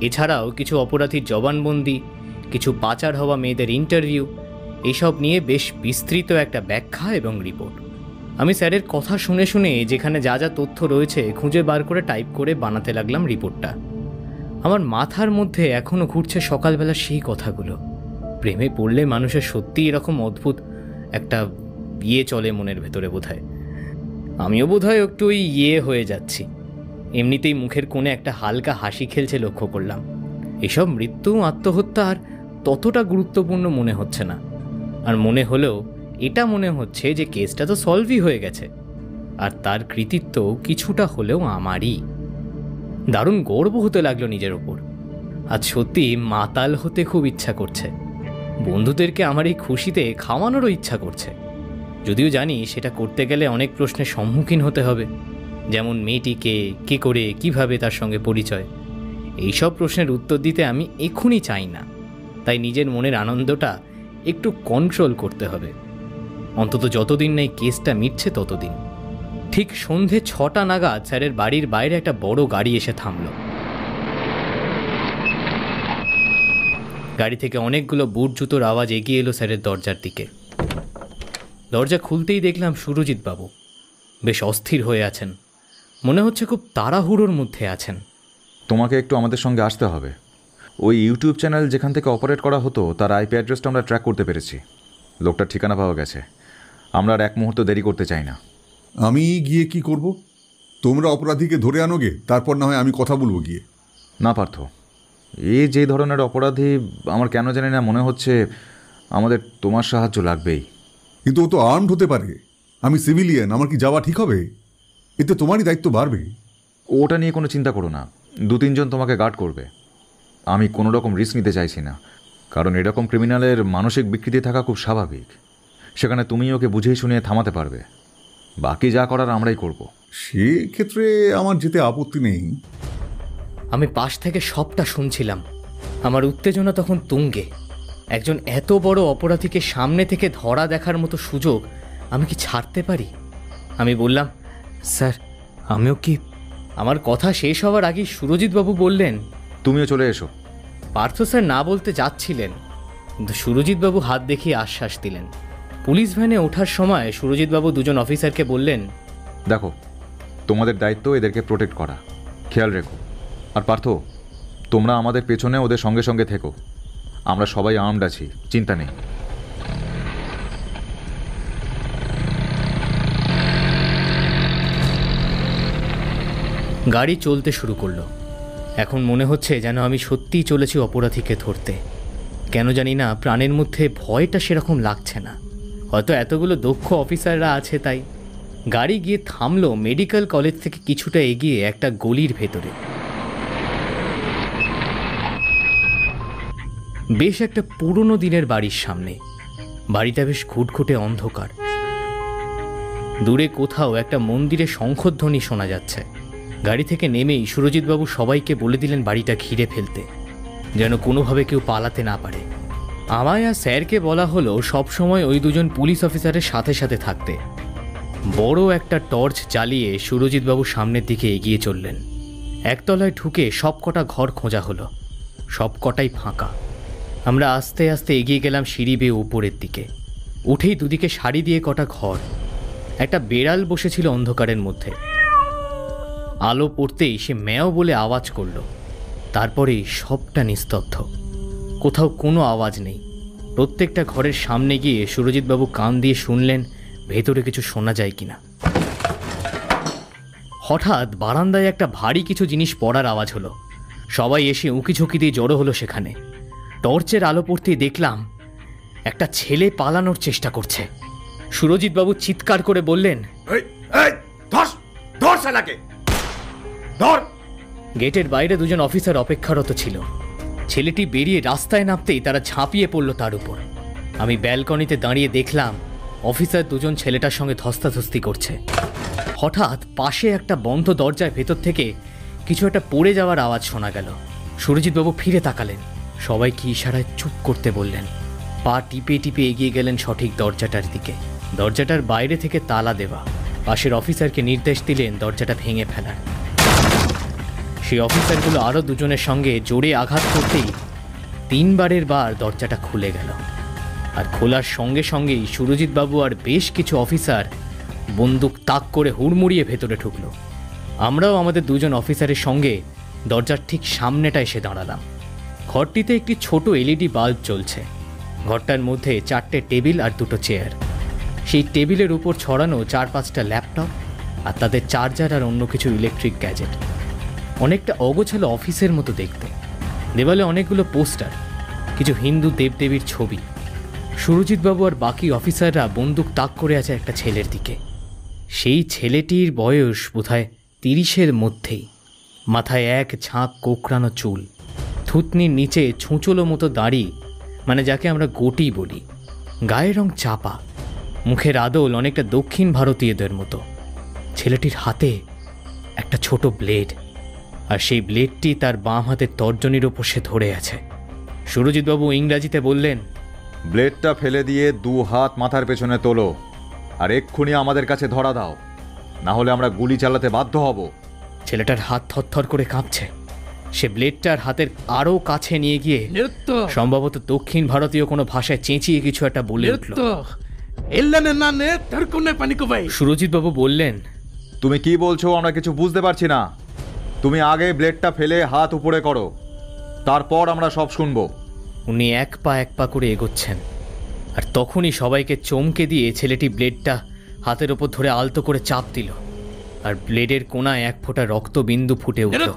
এছাড়াও কিছু অপরাধীর জবানবন্দি, কিছু পাচার হওয়া মেয়েদের ইন্টারভিউ, এইসব নিয়ে বেশ বিস্তৃত একটা ব্যাখ্যা এবং রিপোর্ট। আমি স্যারের কথা শুনে শুনে যেখানে যা যা তথ্য রয়েছে খুঁজে বার করে টাইপ করে বানাতে লাগলাম রিপোর্টটা। আমার মাথার মধ্যে এখনও ঘুরছে সকালবেলা সেই কথাগুলো। প্রেমে পড়লে মানুষের সত্যি এরকম অদ্ভুত একটা চলে মনের ভেতরে বোধহয়। আমিও বোধহয় একটু হয়ে যাচ্ছি। এমনিতেই মুখের কোণে একটা হালকা হাসি খেলছে লক্ষ্য করলাম। এসব মৃত্যু আত্মহত্যা আর ততটা গুরুত্বপূর্ণ মনে হচ্ছে না, আর মনে হলেও এটা মনে হচ্ছে যে কেসটা তো সলভই হয়ে গেছে, আর তার কৃতিত্ব কিছুটা হলেও আমারই। দারুণ গর্ব হতে লাগলো নিজের ওপর। আজ সত্যি মাতাল হতে খুব ইচ্ছা করছে। বন্ধুদেরকে আমার এই খুশিতে খাওয়ানোরও ইচ্ছা করছে, যদিও জানি সেটা করতে গেলে অনেক প্রশ্নের সম্মুখীন হতে হবে, যেমন মেয়েটিকে কে করে, কিভাবে তার সঙ্গে পরিচয়। এইসব প্রশ্নের উত্তর দিতে আমি এক্ষুনি চাই না, তাই নিজের মনের আনন্দটা একটু কন্ট্রোল করতে হবে, অন্তত যতদিন না এই কেসটা মিটছে ততদিন। ঠিক সন্ধে 6টা নাগাদ স্যারের বাড়ির বাইরে একটা বড় গাড়ি এসে থামল। গাড়ি থেকে অনেকগুলো বুট জুতোর আওয়াজ এগিয়ে এলো স্যারের দরজার দিকে। দরজা খুলতেই দেখলাম সুরজিৎ বাবু। বেশ অস্থির হয়ে আছেন, মনে হচ্ছে খুব তাড়াহুড়োর মধ্যে আছেন। তোমাকে একটু আমাদের সঙ্গে আসতে হবে। ওই ইউটিউব চ্যানেল যেখান থেকে অপারেট করা হতো তার আইপি অ্যাড্রেসটা আমরা ট্র্যাক করতে পেরেছি। লোকটার ঠিকানা পাওয়া গেছে। আমরা আর এক মুহূর্ত দেরি করতে চাই না। আমি গিয়ে কি করব? তোমরা অপরাধীকে ধরে আনোগে, তারপর না হয় আমি কথা বলবো গিয়ে। না পার্থ, এই যে ধরনের অপরাধী আমার কেন জানি না মনে হচ্ছে আমাদের তোমার সাহায্য লাগবেই। কিন্তু ও তো আর্মড হতে পারে, আমি সিভিলিয়ান, আমার কি যাওয়া ঠিক হবে? এতে তোমারই দায়িত্ব বাড়বে। ওটা নিয়ে কোনো চিন্তা করো না, 2-3 জন তোমাকে গার্ড করবে। আমি কোনো রকম রিস্ক নিতে চাইছি না, কারণ এরকম ক্রিমিনালের মানসিক বিকৃতি থাকা খুব স্বাভাবিক। সেখানে তুমি ওকে বুঝিয়ে শুনিয়ে থামাতে পারবে, বাকি যা করার আমরাই করব। সেক্ষেত্রে আমার যেতে আপত্তি নেই। আমি পাশ থেকে সবটা শুনছিলাম। আমার উত্তেজনা তখন তুঙ্গে। একজন এত বড় অপরাধীকে সামনে থেকে ধরা দেখার মতো সুযোগ আমি কি ছাড়তে পারি? আমি বললাম, স্যার আমিও কি। আমার কথা শেষ হওয়ার আগেই সুরজিৎবাবু বললেন, তুমিও চলে এসো। পার্থ স্যার না বলতে যাচ্ছিলেন, কিন্তু সুরজিৎবাবু হাত দেখিয়ে আশ্বাস দিলেন। পুলিশ ভ্যানে ওঠার সময় সুরজিৎবাবু 2 জন অফিসারকে বললেন, দেখো তোমাদের দায়িত্ব এদেরকে প্রোটেক্ট করা, খেয়াল রেখো। আর পার্থ, তোমরা আমাদের পেছনে ওদের সঙ্গে সঙ্গে থেকো। আমরা সবাই আর্মড আছি, চিন্তা নেই। গাড়ি চলতে শুরু করলো। এখন মনে হচ্ছে যেন আমি সত্যিই চলেছি অপরাধীকে ধরতে। কেন জানি না প্রাণের মধ্যে ভয়টা সেরকম লাগছে না। হয়তো এতগুলো দক্ষ অফিসাররা আছে তাই। গাড়ি গিয়ে থামলো মেডিকেল কলেজ থেকে কিছুটা এগিয়ে একটা গলির ভেতরে। বেশ একটা পুরনো দিনের বাড়ির সামনে। বাড়িটা বেশ ঘুটঘুটে অন্ধকার। দূরে কোথাও একটা মন্দিরে শঙ্খধ্বনি শোনা যাচ্ছে। গাড়ি থেকে নেমেই সুরজিৎবাবু সবাইকে বলে দিলেন বাড়িটা ঘিরে ফেলতে, যেন কোনোভাবে কেউ পালাতে না পারে। আমায় আর স্যারকে বলা হলো সবসময় ওই দুজন পুলিশ অফিসারের সাথে সাথে থাকতে। বড় একটা টর্চ জ্বালিয়ে সুরজিৎবাবু সামনের দিকে এগিয়ে চললেন। একতলায় ঢুকে সবকটা ঘর খোঁজা হলো, সবকটাই ফাঁকা। আমরা আস্তে আস্তে এগিয়ে গেলাম সিঁড়ি বেয়ে উপরের দিকে। উঠেই দুদিকে সারি দিয়ে কটা ঘর। একটা বেড়াল বসেছিল অন্ধকারের মধ্যে। আলো পড়তেই সে ম্যাও বলে আওয়াজ করল। তারপরেই সবটা নিস্তব্ধ, কোথাও কোনো আওয়াজ নেই। প্রত্যেকটা ঘরের সামনে গিয়ে সুরজিৎবাবু কান দিয়ে শুনলেন ভেতরে কিছু শোনা যায় কিনা। হঠাৎ বারান্দায় একটা ভারী কিছু জিনিস পড়ার আওয়াজ হলো। সবাই এসে উঁকি ঝুঁকি দিয়ে জড়ো হলো সেখানে। টর্চের আলো পড়তেই দেখলাম একটা ছেলে পালানোর চেষ্টা করছে। সুরজিৎবাবু চিৎকার করে বললেন, গেটের বাইরে দুজন অফিসার অপেক্ষারত ছিল। ছেলেটি বেরিয়ে রাস্তায় নামতেই তারা ঝাঁপিয়ে পড়ল তার উপর। আমি ব্যালকনিতে দাঁড়িয়ে দেখলাম অফিসার দুজন ছেলেটার সঙ্গে ধস্তাধস্তি করছে। হঠাৎ পাশে একটা বন্ধ দরজার ভেতর থেকে কিছু একটা পড়ে যাওয়ার আওয়াজ শোনা গেল। সুরজিৎবাবু ফিরে তাকালেন, সবাইকে ইশারায় চুপ করতে বললেন। পা টিপে টিপে এগিয়ে গেলেন সঠিক দরজাটার দিকে। দরজাটার বাইরে থেকে তালা দেওয়া। পাশের অফিসারকে নির্দেশ দিলেন দরজাটা ভেঙে ফেলার। সেই অফিসারগুলো আরও দুজনের সঙ্গে জোরে আঘাত করতেই 3 বারের বার দরজাটা খুলে গেল। আর খোলার সঙ্গে সঙ্গেই সুরজিৎবাবু আর বেশ কিছু অফিসার বন্দুক তাক করে হুড়মুড়িয়ে ভেতরে ঢুকলো। আমরাও আমাদের দুজন অফিসারের সঙ্গে দরজার ঠিক সামনেটা এসে দাঁড়ালাম। ঘরটিতে একটি ছোট এলইডি বাল্ব জ্বলছে। ঘরটার মধ্যে 4টে টেবিল আর 2টো চেয়ার। সেই টেবিলের উপর ছড়ানো 4-5টা ল্যাপটপ আর তাদের চার্জার আর অন্য কিছু ইলেকট্রিক গ্যাজেট। অনেকটা অগোছালো অফিসের মতো দেখতে। দেওয়ালে অনেকগুলো পোস্টার, কিছু হিন্দু দেবদেবীর ছবি। সুরজিৎবাবু আর বাকি অফিসাররা বন্দুক তাক করে আছে একটা ছেলের দিকে। সেই ছেলেটির বয়স বোধহয় 30-এর মধ্যেই। মাথায় এক ঝাঁক কোকড়ানো চুল, থুতনির নিচে ছুঁচলো মতো দাড়ি, মানে যাকে আমরা গোটি বলি। গায়ের রং চাপা, মুখের আদল অনেকটা দক্ষিণ ভারতীয়দের মতো। ছেলেটির হাতে একটা ছোট ব্লেড, আর সেই ব্লেডটি তার বাম হাতের তর্জনীর ওপর সে ধরে আছে। সুরজিৎবাবু ইংরাজিতে বললেন, ব্লেডটা ফেলে দিয়ে 2 হাত মাথার পেছনে তোলো আর এক্ষুনি আমাদের কাছে ধরা দাও, না হলে আমরা গুলি চালাতে বাধ্য হব। ছেলেটার হাত থরথর করে কাঁপছে। সে ব্লেডটার হাতের আরও কাছে নিয়ে গিয়ে সম্ভবত দক্ষিণ ভারতীয় কোনো ভাষায় চেঁচিয়ে কিছু একটা বলে উঠল। সুরজিৎবাবু বললেন, তুমি কি বলছো আমরা কিছু বুঝতে পারছি না। তুমি আগে ব্লেডটা ফেলে হাত উপরে করো, তারপর আমরা সব শুনবো। উনি এক পা করে এগোচ্ছেন, আর তখনই সবাইকে চমকে দিয়ে ছেলেটি ব্লেডটা হাতের ওপর ধরে আলতো করে চাপ দিল, আর ব্লেডের কোনায় 1 ফোঁটা রক্তবিন্দু ফুটে উঠল।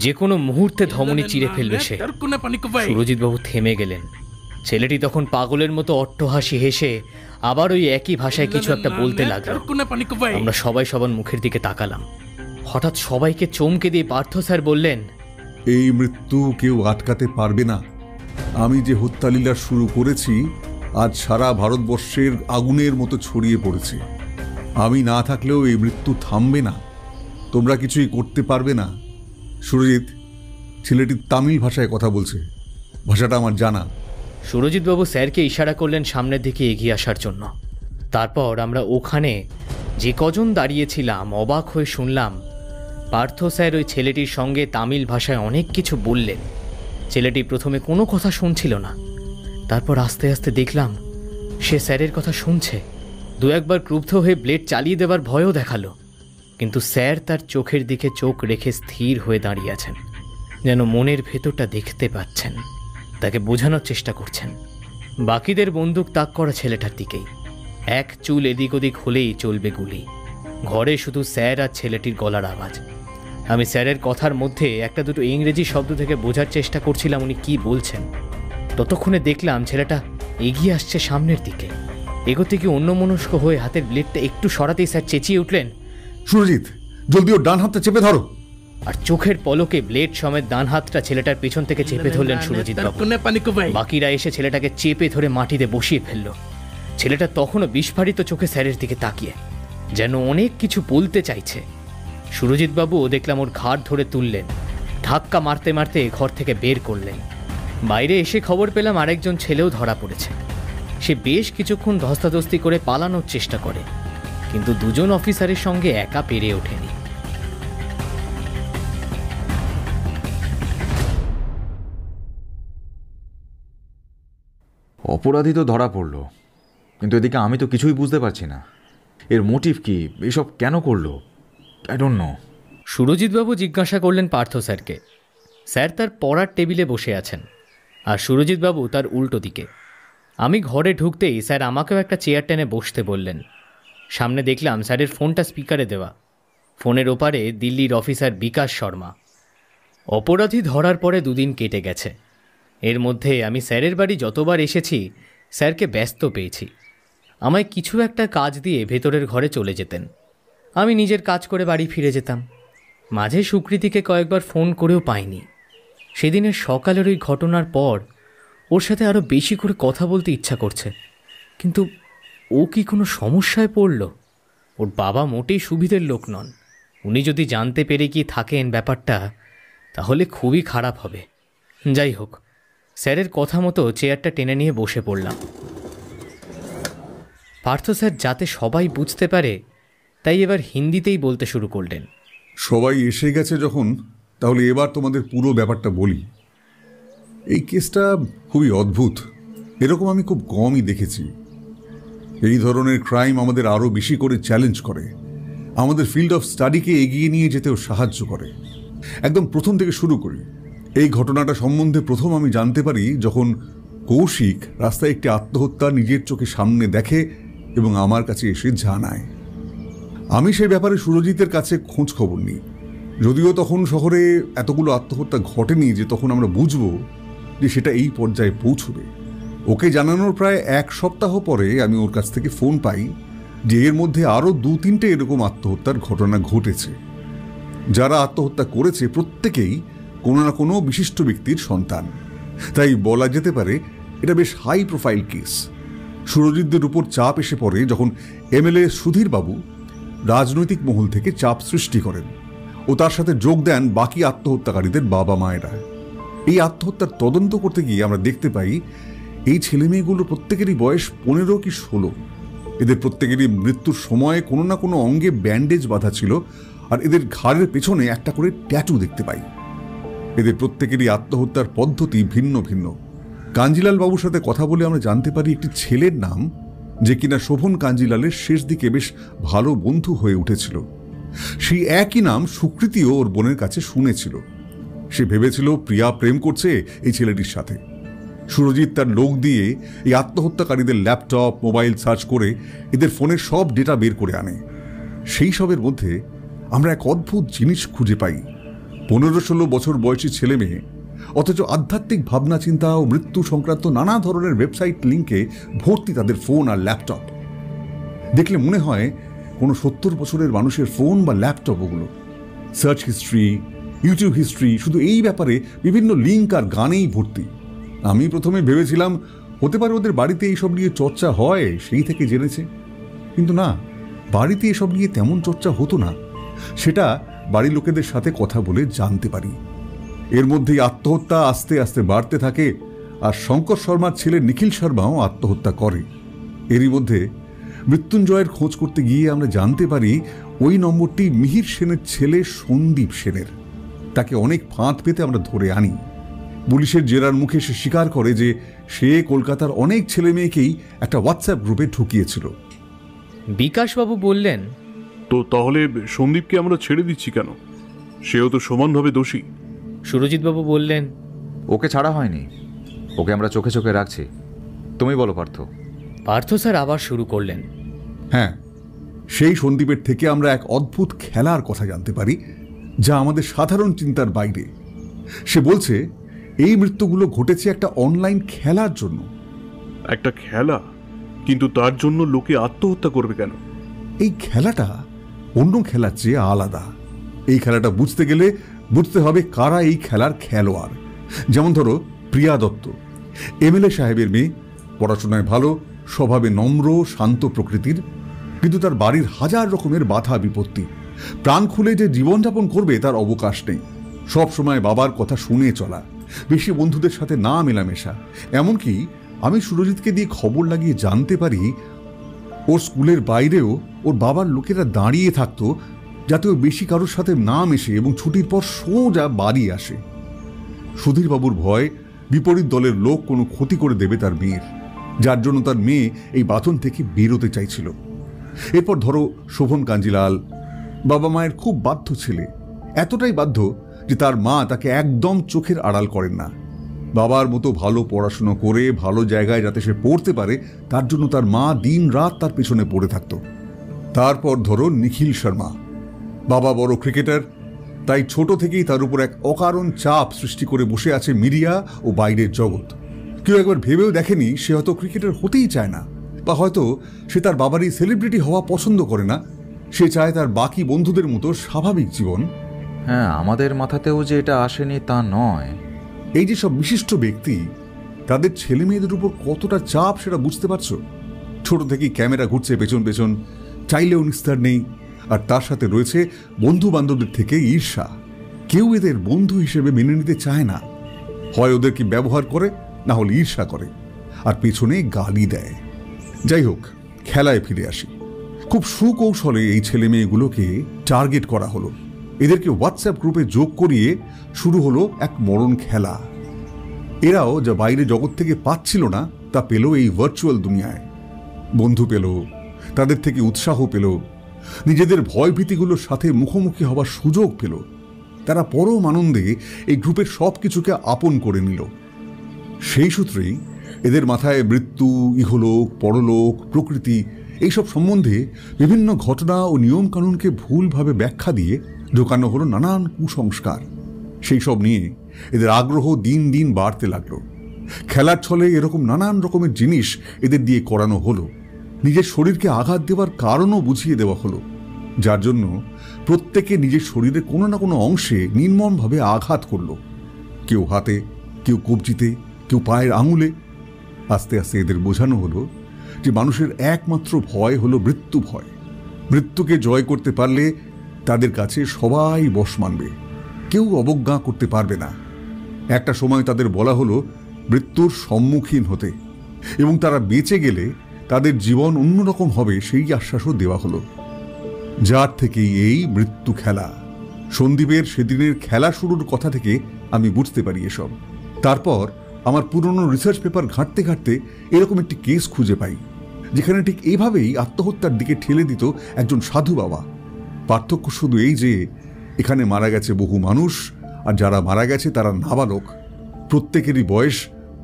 যে কোনো মুহূর্তে ধমনী চিরে ফেলবে সে। সুরজিৎবাবু থেমে গেলেন। ছেলেটি তখন পাগলের মতো অট্টহাসি হেসে আবার ওই একই ভাষায় কিছু একটা বলতে লাগলো। আমরা সবাই সবার মুখের দিকে তাকালাম। হঠাৎ সবাইকে চমকে দিয়ে পার্থ স্যার বললেন, এই মৃত্যু কেউ আটকাতে পারবে না। আমি যে হত্যালীলা শুরু করেছি আজ সারা ভারতবর্ষের আগুনের মতো ছড়িয়ে পড়েছে। আমি না থাকলেও এই মৃত্যু থামবে না। তোমরা কিছুই করতে পারবে না। সুরজিৎ, ছেলেটি তামিল ভাষায় কথা বলছে, ভাষাটা আমার জানা। সুরজিৎবাবু স্যারকে ইশারা করলেন সামনের দিকে এগিয়ে আসার জন্য। তারপর আমরা ওখানে যে কজন দাঁড়িয়েছিলাম অবাক হয়ে শুনলাম পার্থ স্যার ওই ছেলেটির সঙ্গে তামিল ভাষায় অনেক কিছু বললেন। ছেলেটি প্রথমে কোনো কথা শুনছিল না, তারপর আস্তে আস্তে দেখলাম সে স্যারের কথা শুনছে। 2-1 ক্রুব্ধ হয়ে ব্লেড চালিয়ে দেবার ভয়ও দেখালো, কিন্তু স্যার তার চোখের দিকে চোখ রেখে স্থির হয়ে দাঁড়িয়ে আছেন, যেন মনের ভেতরটা দেখতে পাচ্ছেন, তাকে বোঝানোর চেষ্টা করছেন। বাকিদের বন্দুক তাক করা ছেলেটার দিকেই। 1 চুল এদিক ওদিক হলেই চলবে গুলি। ঘরে শুধু স্যার আর ছেলেটির গলার আওয়াজ। আমি স্যারের কথার মধ্যে 1-2 ইংরেজি শব্দ থেকে বোঝার চেষ্টা করছিলাম উনি কি বলছেন। ততক্ষণে দেখলাম ছেলেটা এগিয়ে আসছে সামনের দিকে। এগোতে গিয়ে অন্যমনস্ক হয়ে হাতের ব্লেডটা একটু সরাতেই স্যার চেঁচিয়ে উঠলেন, সুরজিৎ, জলদি ওর ডান হাতটা চেপে ধরো। আর চোখের পলকে ব্লেড সমেত ডান হাতটা ছেলেটার পেছন থেকে চেপে ধরলেন সুরজিৎবাবু। বাকিরা এসে ছেলেটাকে চেপে ধরে মাটিতে বসিয়ে ফেলল। ছেলেটা তখনও বিস্ফারিত চোখে স্যারের দিকে তাকিয়ে, যেন অনেক কিছু বলতে চাইছে। সুরজিৎবাবুও দেখলাম ওর ঘাড় ধরে তুললেন, ধাক্কা মারতে মারতে ঘর থেকে বের করলেন। বাইরে এসে খবর পেলাম আরেকজন ছেলেও ধরা পড়েছে। সে বেশ কিছুক্ষণ ধস্তাধস্তি করে পালানোর চেষ্টা করে, কিন্তু দুজন অফিসারের সঙ্গে একা পেরে ওঠেনি। অপরাধী তো ধরা পড়লো, কিন্তু এদিকে আমি তো কিছুই বুঝতে পারছি না। এর মোটিভ কি? এসব কেন করলো? I don't know. সুরজিৎবাবু জিজ্ঞাসা করলেন পার্থ স্যারকে। স্যার তার পড়ার টেবিলে বসে আছেন, আর সুরজিৎবাবু তার উল্টো দিকে। আমি ঘরে ঢুকতেই স্যার আমাকেও একটা চেয়ার টেনে বসতে বললেন। সামনে দেখলাম স্যারের ফোনটা স্পিকারে দেওয়া। ফোনের ওপারে দিল্লির অফিসার বিকাশ শর্মা। অপরাধী ধরার পরে 2 দিন কেটে গেছে। এর মধ্যে আমি স্যারের বাড়ি যতবার এসেছি স্যারকে ব্যস্ত পেয়েছি। আমায় কিছু একটা কাজ দিয়ে ভেতরের ঘরে চলে যেতেন, আমি নিজের কাজ করে বাড়ি ফিরে যেতাম। মাঝে সুকৃতিকে কয়েকবার ফোন করেও পাইনি। সেদিনের সকালের ওই ঘটনার পর ওর সাথে আরও বেশি করে কথা বলতে ইচ্ছা করছে, কিন্তু ও কি কোনো সমস্যায় পড়ল? ওর বাবা মোটেই সুবিধের লোক নন। উনি যদি জানতে পেরে কি থাকেন ব্যাপারটা, তাহলে খুবই খারাপ হবে। যাই হোক, স্যারের কথা মতো চেয়ারটা টেনে নিয়ে বসে পড়লাম। পার্থ স্যার যাতে সবাই বুঝতে পারে তাই এবার হিন্দিতেই বলতে শুরু করলেন। সবাই এসে গেছে যখন, তাহলে এবার তোমাদের পুরো ব্যাপারটা বলি। এই কেসটা খুবই অদ্ভুত, এরকম আমি খুব কমই দেখেছি। এই ধরনের ক্রাইম আমাদের আরও বেশি করে চ্যালেঞ্জ করে, আমাদের ফিল্ড অফ স্টাডিকে এগিয়ে নিয়ে যেতেও সাহায্য করে। একদম প্রথম থেকে শুরু করি। এই ঘটনাটা সম্বন্ধে প্রথম আমি জানতে পারি যখন কৌশিক রাস্তায় একটি আত্মহত্যা নিজের চোখে সামনে দেখে এবং আমার কাছে এসে জানায়। আমি সেই ব্যাপারে সুরজিতের কাছে খোঁজ খবর নিই, যদিও তখন শহরে এতগুলো আত্মহত্যা ঘটেনি যে তখন আমরা বুঝবো যে সেটা এই পর্যায়ে পৌঁছবে। ওকে জানানোর প্রায় 1 সপ্তাহ পরে আমি ওর কাছ থেকে ফোন পাই যে এর মধ্যে আরও 2-3টে এরকম আত্মহত্যার ঘটনা ঘটেছে। যারা আত্মহত্যা করেছে প্রত্যেকেই কোনো না কোনো বিশিষ্ট ব্যক্তির সন্তান, তাই বলা যেতে পারে এটা বেশ হাই প্রোফাইল কেস। সুরজিৎদের উপর চাপ এসে পড়ে যখন এমএলএ সুধীর বাবু রাজনৈতিক মহল থেকে চাপ সৃষ্টি করেন ও তার সাথে যোগ দেন বাকি আত্মহত্যাকারীদের বাবা মায়েরা। এই আত্মহত্যার তদন্ত করতে গিয়ে আমরা দেখতে পাই এই ছেলেমেয়েগুলোর প্রত্যেকেরই বয়স 15 কি 16। এদের প্রত্যেকেরই মৃত্যুর সময় কোনো না কোনো অঙ্গে ব্যান্ডেজ বাঁধা ছিল, আর এদের ঘাড়ের পেছনে একটা করে ট্যাটু দেখতে পাই। এদের প্রত্যেকেরই আত্মহত্যার পদ্ধতি ভিন্ন ভিন্ন। কাঞ্জিলাল বাবুর সাথে কথা বলে আমরা জানতে পারি একটি ছেলের নাম যে কিনা শোভন কাঞ্জিলালের শেষ দিকে বেশ ভালো বন্ধু হয়ে উঠেছিল। সেই একই নাম সুকৃতিও ওর বোনের কাছে শুনেছিল। সে ভেবেছিল প্রিয়া প্রেম করছে এই ছেলেটির সাথে। সুরজিৎ তার লোক দিয়ে এই আত্মহত্যাকারীদের ল্যাপটপ মোবাইল সার্চ করে এদের ফোনের সব ডেটা বের করে আনে। সেই সবের মধ্যে আমরা এক অদ্ভুত জিনিস খুঁজে পাই। 15-16 বছর বয়সী ছেলে মেয়ে, অথচ আধ্যাত্মিক ভাবনা চিন্তা ও মৃত্যু সংক্রান্ত নানা ধরনের ওয়েবসাইট লিঙ্কে ভর্তি তাদের ফোন আর ল্যাপটপ। দেখলে মনে হয় কোনো 70 বছরের মানুষের ফোন বা ল্যাপটপ ওগুলো। সার্চ হিস্ট্রি, ইউটিউব হিস্ট্রি, শুধু এই ব্যাপারে বিভিন্ন লিঙ্ক আর গানেই ভর্তি। আমি প্রথমে ভেবেছিলাম হতে পারে ওদের বাড়িতে এইসব নিয়ে চর্চা হয়, সেই থেকে জেনেছে। কিন্তু না, বাড়িতে এসব নিয়ে তেমন চর্চা হতো না, সেটা বাড়ির লোকেদের সাথে কথা বলে জানতে পারি। এর মধ্যেই আত্মহত্যা আস্তে আস্তে বাড়তে থাকে, আর শঙ্কর শর্মার ছেলে নিখিল শর্মাও আত্মহত্যা করে। এরই মধ্যে মৃত্যুঞ্জয়ের খোঁজ করতে গিয়ে আমরা জানতে পারি ওই নম্বরটি মিহির সেনের ছেলে সন্দীপ সেনের। তাকে অনেক ফাঁদ পেতে আমরা ধরে আনি। পুলিশের জেরার মুখে সে স্বীকার করে যে সে কলকাতার অনেক ছেলে মেয়েকেই একটা হোয়াটসঅ্যাপ গ্রুপে ঢুকিয়েছিল। বিকাশবাবু বললেন, তো তাহলে সন্দীপকে আমরা ছেড়ে দিচ্ছি কেন? সেও তো সমানভাবে দোষী। সুরজিৎবাবু বললেন, ওকে ছাড়া হয়নি, ওকে আমরা চোখে চোখে রাখছি। তুমি বলো পার্থ। পার্থ স্যার আবার শুরু করলেন, হ্যাঁ, সেই সন্দীপের থেকে আমরা এক অদ্ভুত খেলার কথা জানতে পারি যা আমাদের সাধারণ চিন্তার বাইরে। সে বলছে এই মৃত্যুগুলো ঘটেছে একটা অনলাইন খেলার জন্য। একটা খেলা? কিন্তু তার জন্য লোকে আত্মহত্যা করবে কেন? এই খেলাটা অন্য খেলার চেয়ে আলাদা। এই খেলাটা বুঝতে গেলে বুঝতে হবে কারা এই খেলার খেলোয়াড়। যেমন ধরো প্রিয়া দত্ত, এমএলএ সাহেবের মেয়ে, পড়াশোনায় ভালো, স্বভাবে নম্র শান্ত প্রকৃতির, কিন্তু তার বাড়ির হাজার রকমের বাধা বিপত্তি। প্রাণ খুলে যে জীবনযাপন করবে তার অবকাশ নেই। সব সময় বাবার কথা শুনে চলা, বেশি বন্ধুদের সাথে না মেলামেশা। এমনকি আমি সুরজিৎকে দিয়ে খবর লাগিয়ে জানতে পারি ওর স্কুলের বাইরেও ওর বাবার লোকেরা দাঁড়িয়ে থাকতো যাতে ও বেশি কারোর সাথে না মেশে এবং ছুটির পর সোজা বাড়ি আসে। সুধীরবাবুর ভয় বিপরীত দলের লোক কোনো ক্ষতি করে দেবে তার মেয়ের, যার জন্য তার মেয়ে এই বাঁধন থেকে বেরোতে চাইছিল। এরপর ধরো শোভন কাঞ্জিলাল, বাবা মায়ের খুব বাধ্য ছেলে, এতটাই বাধ্য যে তার মা তাকে একদম চোখের আড়াল করেন না। বাবার মতো ভালো পড়াশুনো করে ভালো জায়গায় যাতে সে পড়তে পারে তার জন্য তার মা দিন রাত তার পেছনে পড়ে থাকত। তারপর ধরো নিখিল শর্মা, বাবা বড় ক্রিকেটার, তাই ছোট থেকেই তার উপর এক অকারণ চাপ সৃষ্টি করে বসে আছে মিডিয়া ও বাইরের জগৎ। কেউ একবার ভেবেও দেখেনি সে হয়তো ক্রিকেটার হতেই চায় না, বা হয়তো সে তার বাবারই সেলিব্রিটি হওয়া পছন্দ করে না। সে চায় তার বাকি বন্ধুদের মতো স্বাভাবিক জীবন। হ্যাঁ, আমাদের মাথাতেও যে এটা আসেনি তা নয়। এই যে সব বিশিষ্ট ব্যক্তি, তাদের ছেলে মেয়েদের উপর কতটা চাপ সেটা বুঝতে পারছো? ছোট থেকেই ক্যামেরা ঘুরছে পেছন পেছন, চাইলেও নিস্তার নেই। আর তার সাথে রয়েছে বন্ধু বান্ধবদের থেকে ঈর্ষা। কেউ এদের বন্ধু হিসেবে মেনে নিতে চায় না, হয় ওদেরকে ব্যবহার করে, না হলে ঈর্ষা করে, আর পেছনে গালি দেয়। যাই হোক, খেলায় ফিরে আসি। খুব সুকৌশলে এই ছেলে মেয়েগুলোকে টার্গেট করা হলো। এদেরকে হোয়াটসঅ্যাপ গ্রুপে যোগ করিয়ে শুরু হলো এক মরণ খেলা। এরাও যা বাইরে জগৎ থেকে পাচ্ছিল না তা পেল এই ভার্চুয়াল দুনিয়ায়। বন্ধু পেল, তাদের থেকে উৎসাহ পেল, নিজেদের ভয়ভীতিগুলোর সাথে মুখোমুখি হবার সুযোগ পেল। তারা পরম আনন্দে এই গ্রুপের সব কিছুকে আপন করে নিল। সেই সূত্রেই এদের মাথায় মৃত্যু, ইহলোক, পরলোক, প্রকৃতি এইসব সম্বন্ধে বিভিন্ন ঘটনা ও নিয়মকানুনকে ভুলভাবে ব্যাখ্যা দিয়ে ঢোকানো হলো নানান কুসংস্কার। সেই সব নিয়ে এদের আগ্রহ দিন দিন বাড়তে লাগলো। খেলার ছলে এরকম নানান রকমের জিনিস এদের দিয়ে করানো হলো। নিজের শরীরকে আঘাত দেওয়ার কারণও বুঝিয়ে দেওয়া হলো, যার জন্য প্রত্যেকে নিজের শরীরে কোনো না কোনো অংশে নির্মমভাবে আঘাত করল। কেউ হাতে, কেউ কবজিতে, কেউ পায়ের আঙুলে। আস্তে আস্তে এদের বোঝানো হলো যে মানুষের একমাত্র ভয় হলো মৃত্যু ভয়। মৃত্যুকে জয় করতে পারলে তাদের কাছে সবাই বশ মানবে, কেউ অবজ্ঞা করতে পারবে না। একটা সময় তাদের বলা হলো মৃত্যুর সম্মুখীন হতে, এবং তারা বেঁচে গেলে তাদের জীবন অন্যরকম হবে সেই আশ্বাসও দেওয়া হলো। যার থেকেই এই মৃত্যু খেলা। সন্দীপের সেদিনের খেলা শুরুর কথা থেকে আমি বুঝতে পারি এসব। তারপর আমার পুরনো রিসার্চ পেপার ঘাঁটতে ঘাঁটতে এরকম একটি কেস খুঁজে পাই, যেখানে ঠিক এইভাবেই আত্মহত্যার দিকে ঠেলে দিত একজন সাধু বাবা। পার্থক্য শুধু এই যে এখানে মারা গেছে বহু মানুষ, আর যারা মারা গেছে তারা নাবালক। প্রত্যেকেরই বয়স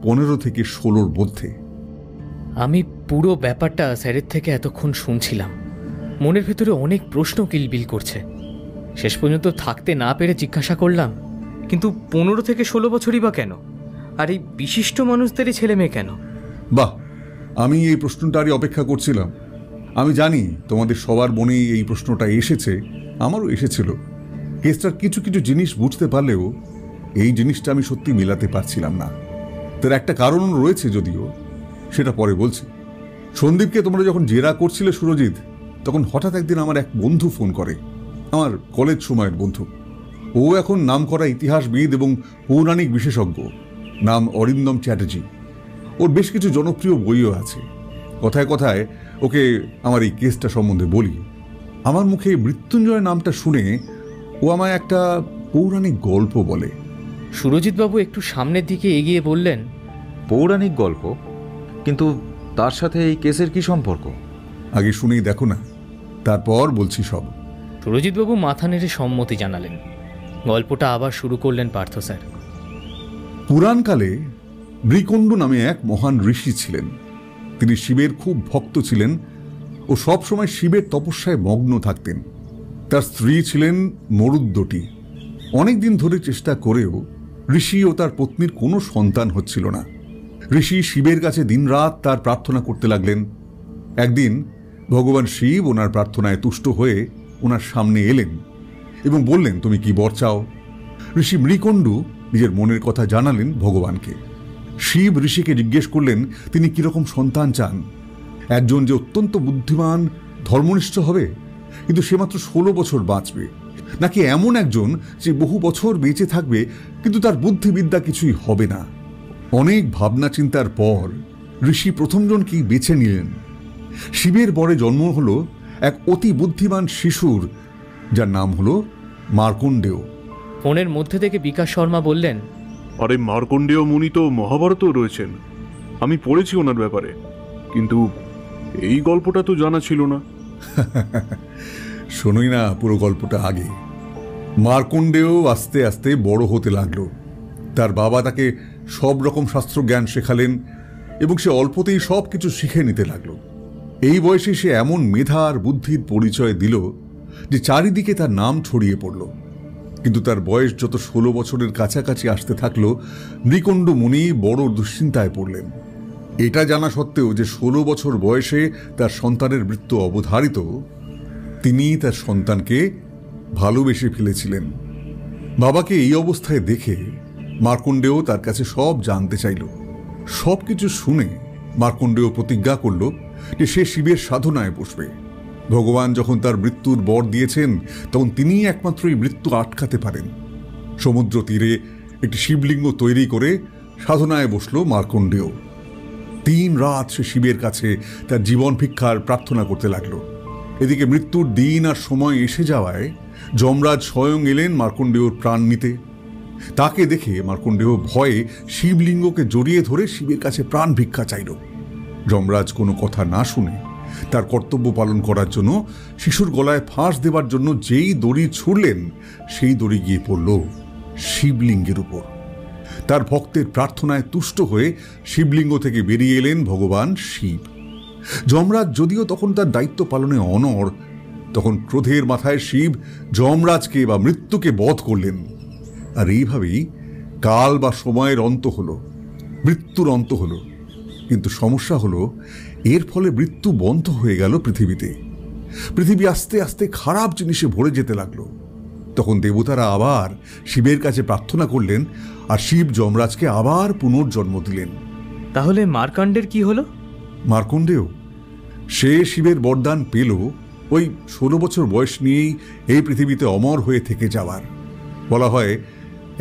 15 থেকে 16-র মধ্যে। আমি পুরো ব্যাপারটা স্যারের থেকে এতক্ষণ শুনছিলাম। মনের ভেতরে অনেক প্রশ্ন কিলবিল করছে। শেষ পর্যন্ত থাকতে না পেরে জিজ্ঞাসা করলাম, কিন্তু 15 থেকে 16 বছরই বা কেন? আর এই বিশিষ্ট মানুষদেরই ছেলে মেয়ে কেন? বাহ, আমি এই প্রশ্নটারই অপেক্ষা করছিলাম। আমি জানি তোমাদের সবার মনেই এই প্রশ্নটা এসেছে, আমারও এসেছিল। কেসটার কিছু কিছু জিনিস বুঝতে পারলেও এই জিনিসটা আমি সত্যি মেলাতে পারছিলাম না। তার একটা কারণ রয়েছে, যদিও সেটা পরে বলছি। সন্দীপকে তোমরা যখন জেরা করছিলে সুরজিৎ, তখন হঠাৎ একদিন আমার এক বন্ধু ফোন করে, আমার কলেজ সময়ের বন্ধু। ও এখন নামকরা ইতিহাসবিদ এবং পৌরাণিক বিশেষজ্ঞ, নাম অরিন্দম চ্যাটার্জি। ওর বেশ কিছু জনপ্রিয় বইও আছে। কথায় কথায় ওকে আমার এই কেসটা সম্বন্ধে বলি। আমার মুখে মৃত্যুঞ্জয় নামটা শুনে ও আমায় একটা পৌরাণিক গল্প বলে। সুরজিৎবাবু একটু সামনের দিকে এগিয়ে বললেন, পৌরাণিক গল্প? কিন্তু তার সাথে এই কেসের কি সম্পর্ক? আগে শুনেই দেখো না, তারপর বলছি সব। সুরজিৎবাবু মাথা নেড়ে সম্মতি জানালেন। গল্পটা আবার শুরু করলেন পার্থ স্যার। পুরাণকালে মৃকণ্ড নামে এক মহান ঋষি ছিলেন। তিনি শিবের খুব ভক্ত ছিলেন ও সবসময় শিবের তপস্যায় মগ্ন থাকতেন। তার স্ত্রী ছিলেন মরুদ্যটি। অনেকদিন ধরে চেষ্টা করেও ঋষি ও তার পত্নীর কোনো সন্তান হচ্ছিল না। ঋষি শিবের কাছে দিনরাত তার প্রার্থনা করতে লাগলেন। একদিন ভগবান শিব ওনার প্রার্থনায় তুষ্ট হয়ে ওনার সামনে এলেন এবং বললেন, তুমি কি বর চাও? ঋষি মৃকণ্ড নিজের মনের কথা জানালেন ভগবানকে। শিব ঋষিকে জিজ্ঞেস করলেন তিনি কিরকম সন্তান চান। একজন যে অত্যন্ত বুদ্ধিমান, ধর্মনিষ্ঠ হবে, কিন্তু সে মাত্র 16 বছর বাঁচবে, নাকি এমন একজন যে বহু বছর বেঁচে থাকবে কিন্তু তার বুদ্ধিবিদ্যা কিছুই হবে না? অনেক ভাবনা চিন্তার পর ঋষি প্রথমজনকেই বেছে নিলেন। শিবের বরে জন্ম হলো এক অতি বুদ্ধিমান শিশুর, যার নাম হলো মার্কণ্ডেয়। ফোনের মধ্যে থেকে বিকাশ শর্মা বললেন, আরে মার্কণ্ডেয় মুনি তো মহাভারতও রয়েছেন, আমি পড়েছি ওনার ব্যাপারে, কিন্তু এই গল্পটা তো জানা ছিল না। শোনোই না পুরো গল্পটা আগে। মার্কণ্ডেয় আস্তে আস্তে বড় হতে লাগলো। তার বাবা তাকে সব রকম শাস্ত্র জ্ঞান শেখালেন এবং সে অল্পতেই সব কিছু শিখে নিতে লাগলো। এই বয়সে সে এমন মেধা আর বুদ্ধির পরিচয় দিল যে চারিদিকে তার নাম ছড়িয়ে পড়ল। কিন্তু তার বয়স যত 16 বছরের কাছাকাছি আসতে থাকলো, নৃকণ্ড মুনি বড় দুশ্চিন্তায় পড়লেন। এটা জানা সত্ত্বেও যে 16 বছর বয়সে তার সন্তানের মৃত্যু অবধারিত, তিনি তার সন্তানকে ভালোবেসে ফেলেছিলেন। বাবাকে এই অবস্থায় দেখে মার্কণ্ডেয় তার কাছে সব জানতে চাইল। সব কিছু শুনে মার্কণ্ডেয় প্রতিজ্ঞা করল যে সে শিবের সাধনায় বসবে। ভগবান যখন তার মৃত্যুর বর দিয়েছেন, তখন তিনিই একমাত্র এই মৃত্যু আটকাতে পারেন। সমুদ্র তীরে একটি শিবলিঙ্গ তৈরি করে সাধনায় বসল মার্কণ্ডেয়। 3 রাত সে শিবের কাছে তার জীবন ভিক্ষার প্রার্থনা করতে লাগলো। এদিকে মৃত্যুর দিন আর সময় এসে যাওয়ায় যমরাজ স্বয়ং এলেন মার্কণ্ডেয়র প্রাণ নিতে। তাকে দেখে মার্কণ্ডেয় ভয়ে শিবলিঙ্গকে জড়িয়ে ধরে শিবের কাছে প্রাণ ভিক্ষা চাইল। যমরাজ কোনো কথা না শুনে তার কর্তব্য পালন করার জন্য শিশুর গলায় ফাঁস দেবার জন্য যেই দড়ি ছুড়লেন, সেই দড়ি গিয়ে পড়ল শিবলিঙ্গের উপর। তার ভক্তের প্রার্থনায় তুষ্ট হয়ে শিবলিঙ্গ থেকে বেরিয়ে এলেন ভগবান শিব। যমরাজ যদিও তখন তার দায়িত্ব পালনে অনড়, তখন ক্রোধের মাথায় শিব যমরাজকে বা মৃত্যুকে বধ করলেন। আর এইভাবেই কাল বা সময়ের অন্ত হলো, মৃত্যুর অন্ত হলো। কিন্তু সমস্যা হলো, এর ফলে মৃত্যু বন্ধ হয়ে গেল পৃথিবীতে। পৃথিবী আস্তে আস্তে খারাপ জিনিসে ভরে যেতে লাগলো। তখন দেবতারা আবার শিবের কাছে প্রার্থনা করলেন, আর শিব যমরাজকে আবার পুনর্জন্ম দিলেন। তাহলে মার্কণ্ডের কি হলো? মার্কণ্ডেয় সে শিবের বরদান পেল ওই 16 বছর বয়স নিয়েই এই পৃথিবীতে অমর হয়ে থেকে যাওয়ার। বলা হয়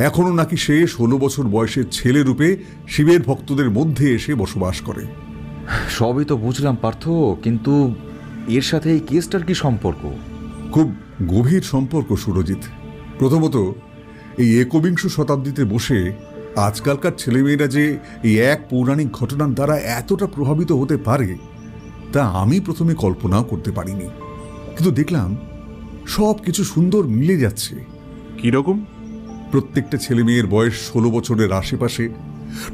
এখনো নাকি সে 16 বছর বয়সের ছেলে রূপে শিবের ভক্তদের মধ্যে এসে বসবাস করে। সবই তো বুঝলাম পার্থ, কিন্তু এর সাথে এই কেসটার কি সম্পর্ক? খুব গভীর সম্পর্ক সুরজিৎ। প্রথমত, এই 21 শতাব্দীতে বসে আজকালকার ছেলেমেয়েরা যে এই এক পৌরাণিক ঘটনার দ্বারা এতটা প্রভাবিত হতে পারে, তা আমি প্রথমে কল্পনাও করতে পারিনি। কিন্তু দেখলাম সব কিছু সুন্দর মিলে যাচ্ছে। কিরকম? প্রত্যেকটা ছেলে মেয়ের বয়স 16 বছরের আশেপাশে।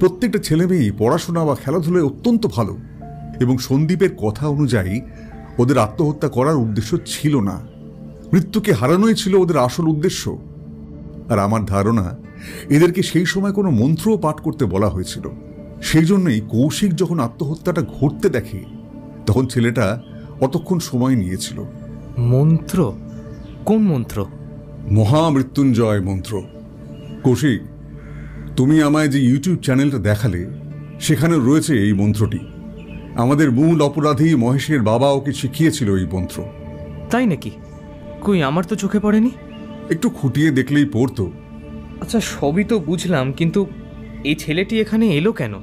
প্রত্যেকটা ছেলে মেয়ে পড়াশোনা বা খেলাধুলায় অত্যন্ত ভালো, এবং সন্দীপের কথা অনুযায়ী ওদের আত্মহত্যা করার উদ্দেশ্য ছিল না, মৃত্যুকে হারানোই ছিল ওদের আসল উদ্দেশ্য। আর আমার ধারণা এদেরকে সেই সময় কোনো মন্ত্রও পাঠ করতে বলা হয়েছিল। সেই জন্যই কৌশিক যখন আত্মহত্যাটা ঘটতে দেখে, তখন ছেলেটা অতক্ষণ সময় নিয়েছিল। মন্ত্র? কোন মন্ত্র? মহামৃত্যুঞ্জয় মন্ত্র। কৌশিক, তুমি আমায় যে ইউটিউব চ্যানেলটা দেখালে, সেখানে রয়েছে এই মন্ত্রটি। আমাদের মূল অপরাধী মহেশের বাবা ওকে শিখিয়েছিল এই মন্ত্র। তাই নাকি? কই, আমার তো চোখে পড়েনি। একটু খুঁটিয়ে দেখলেই পড়তো। আচ্ছা, সবই তো বুঝলাম, কিন্তু এই ছেলেটি এখানে এলো কেন?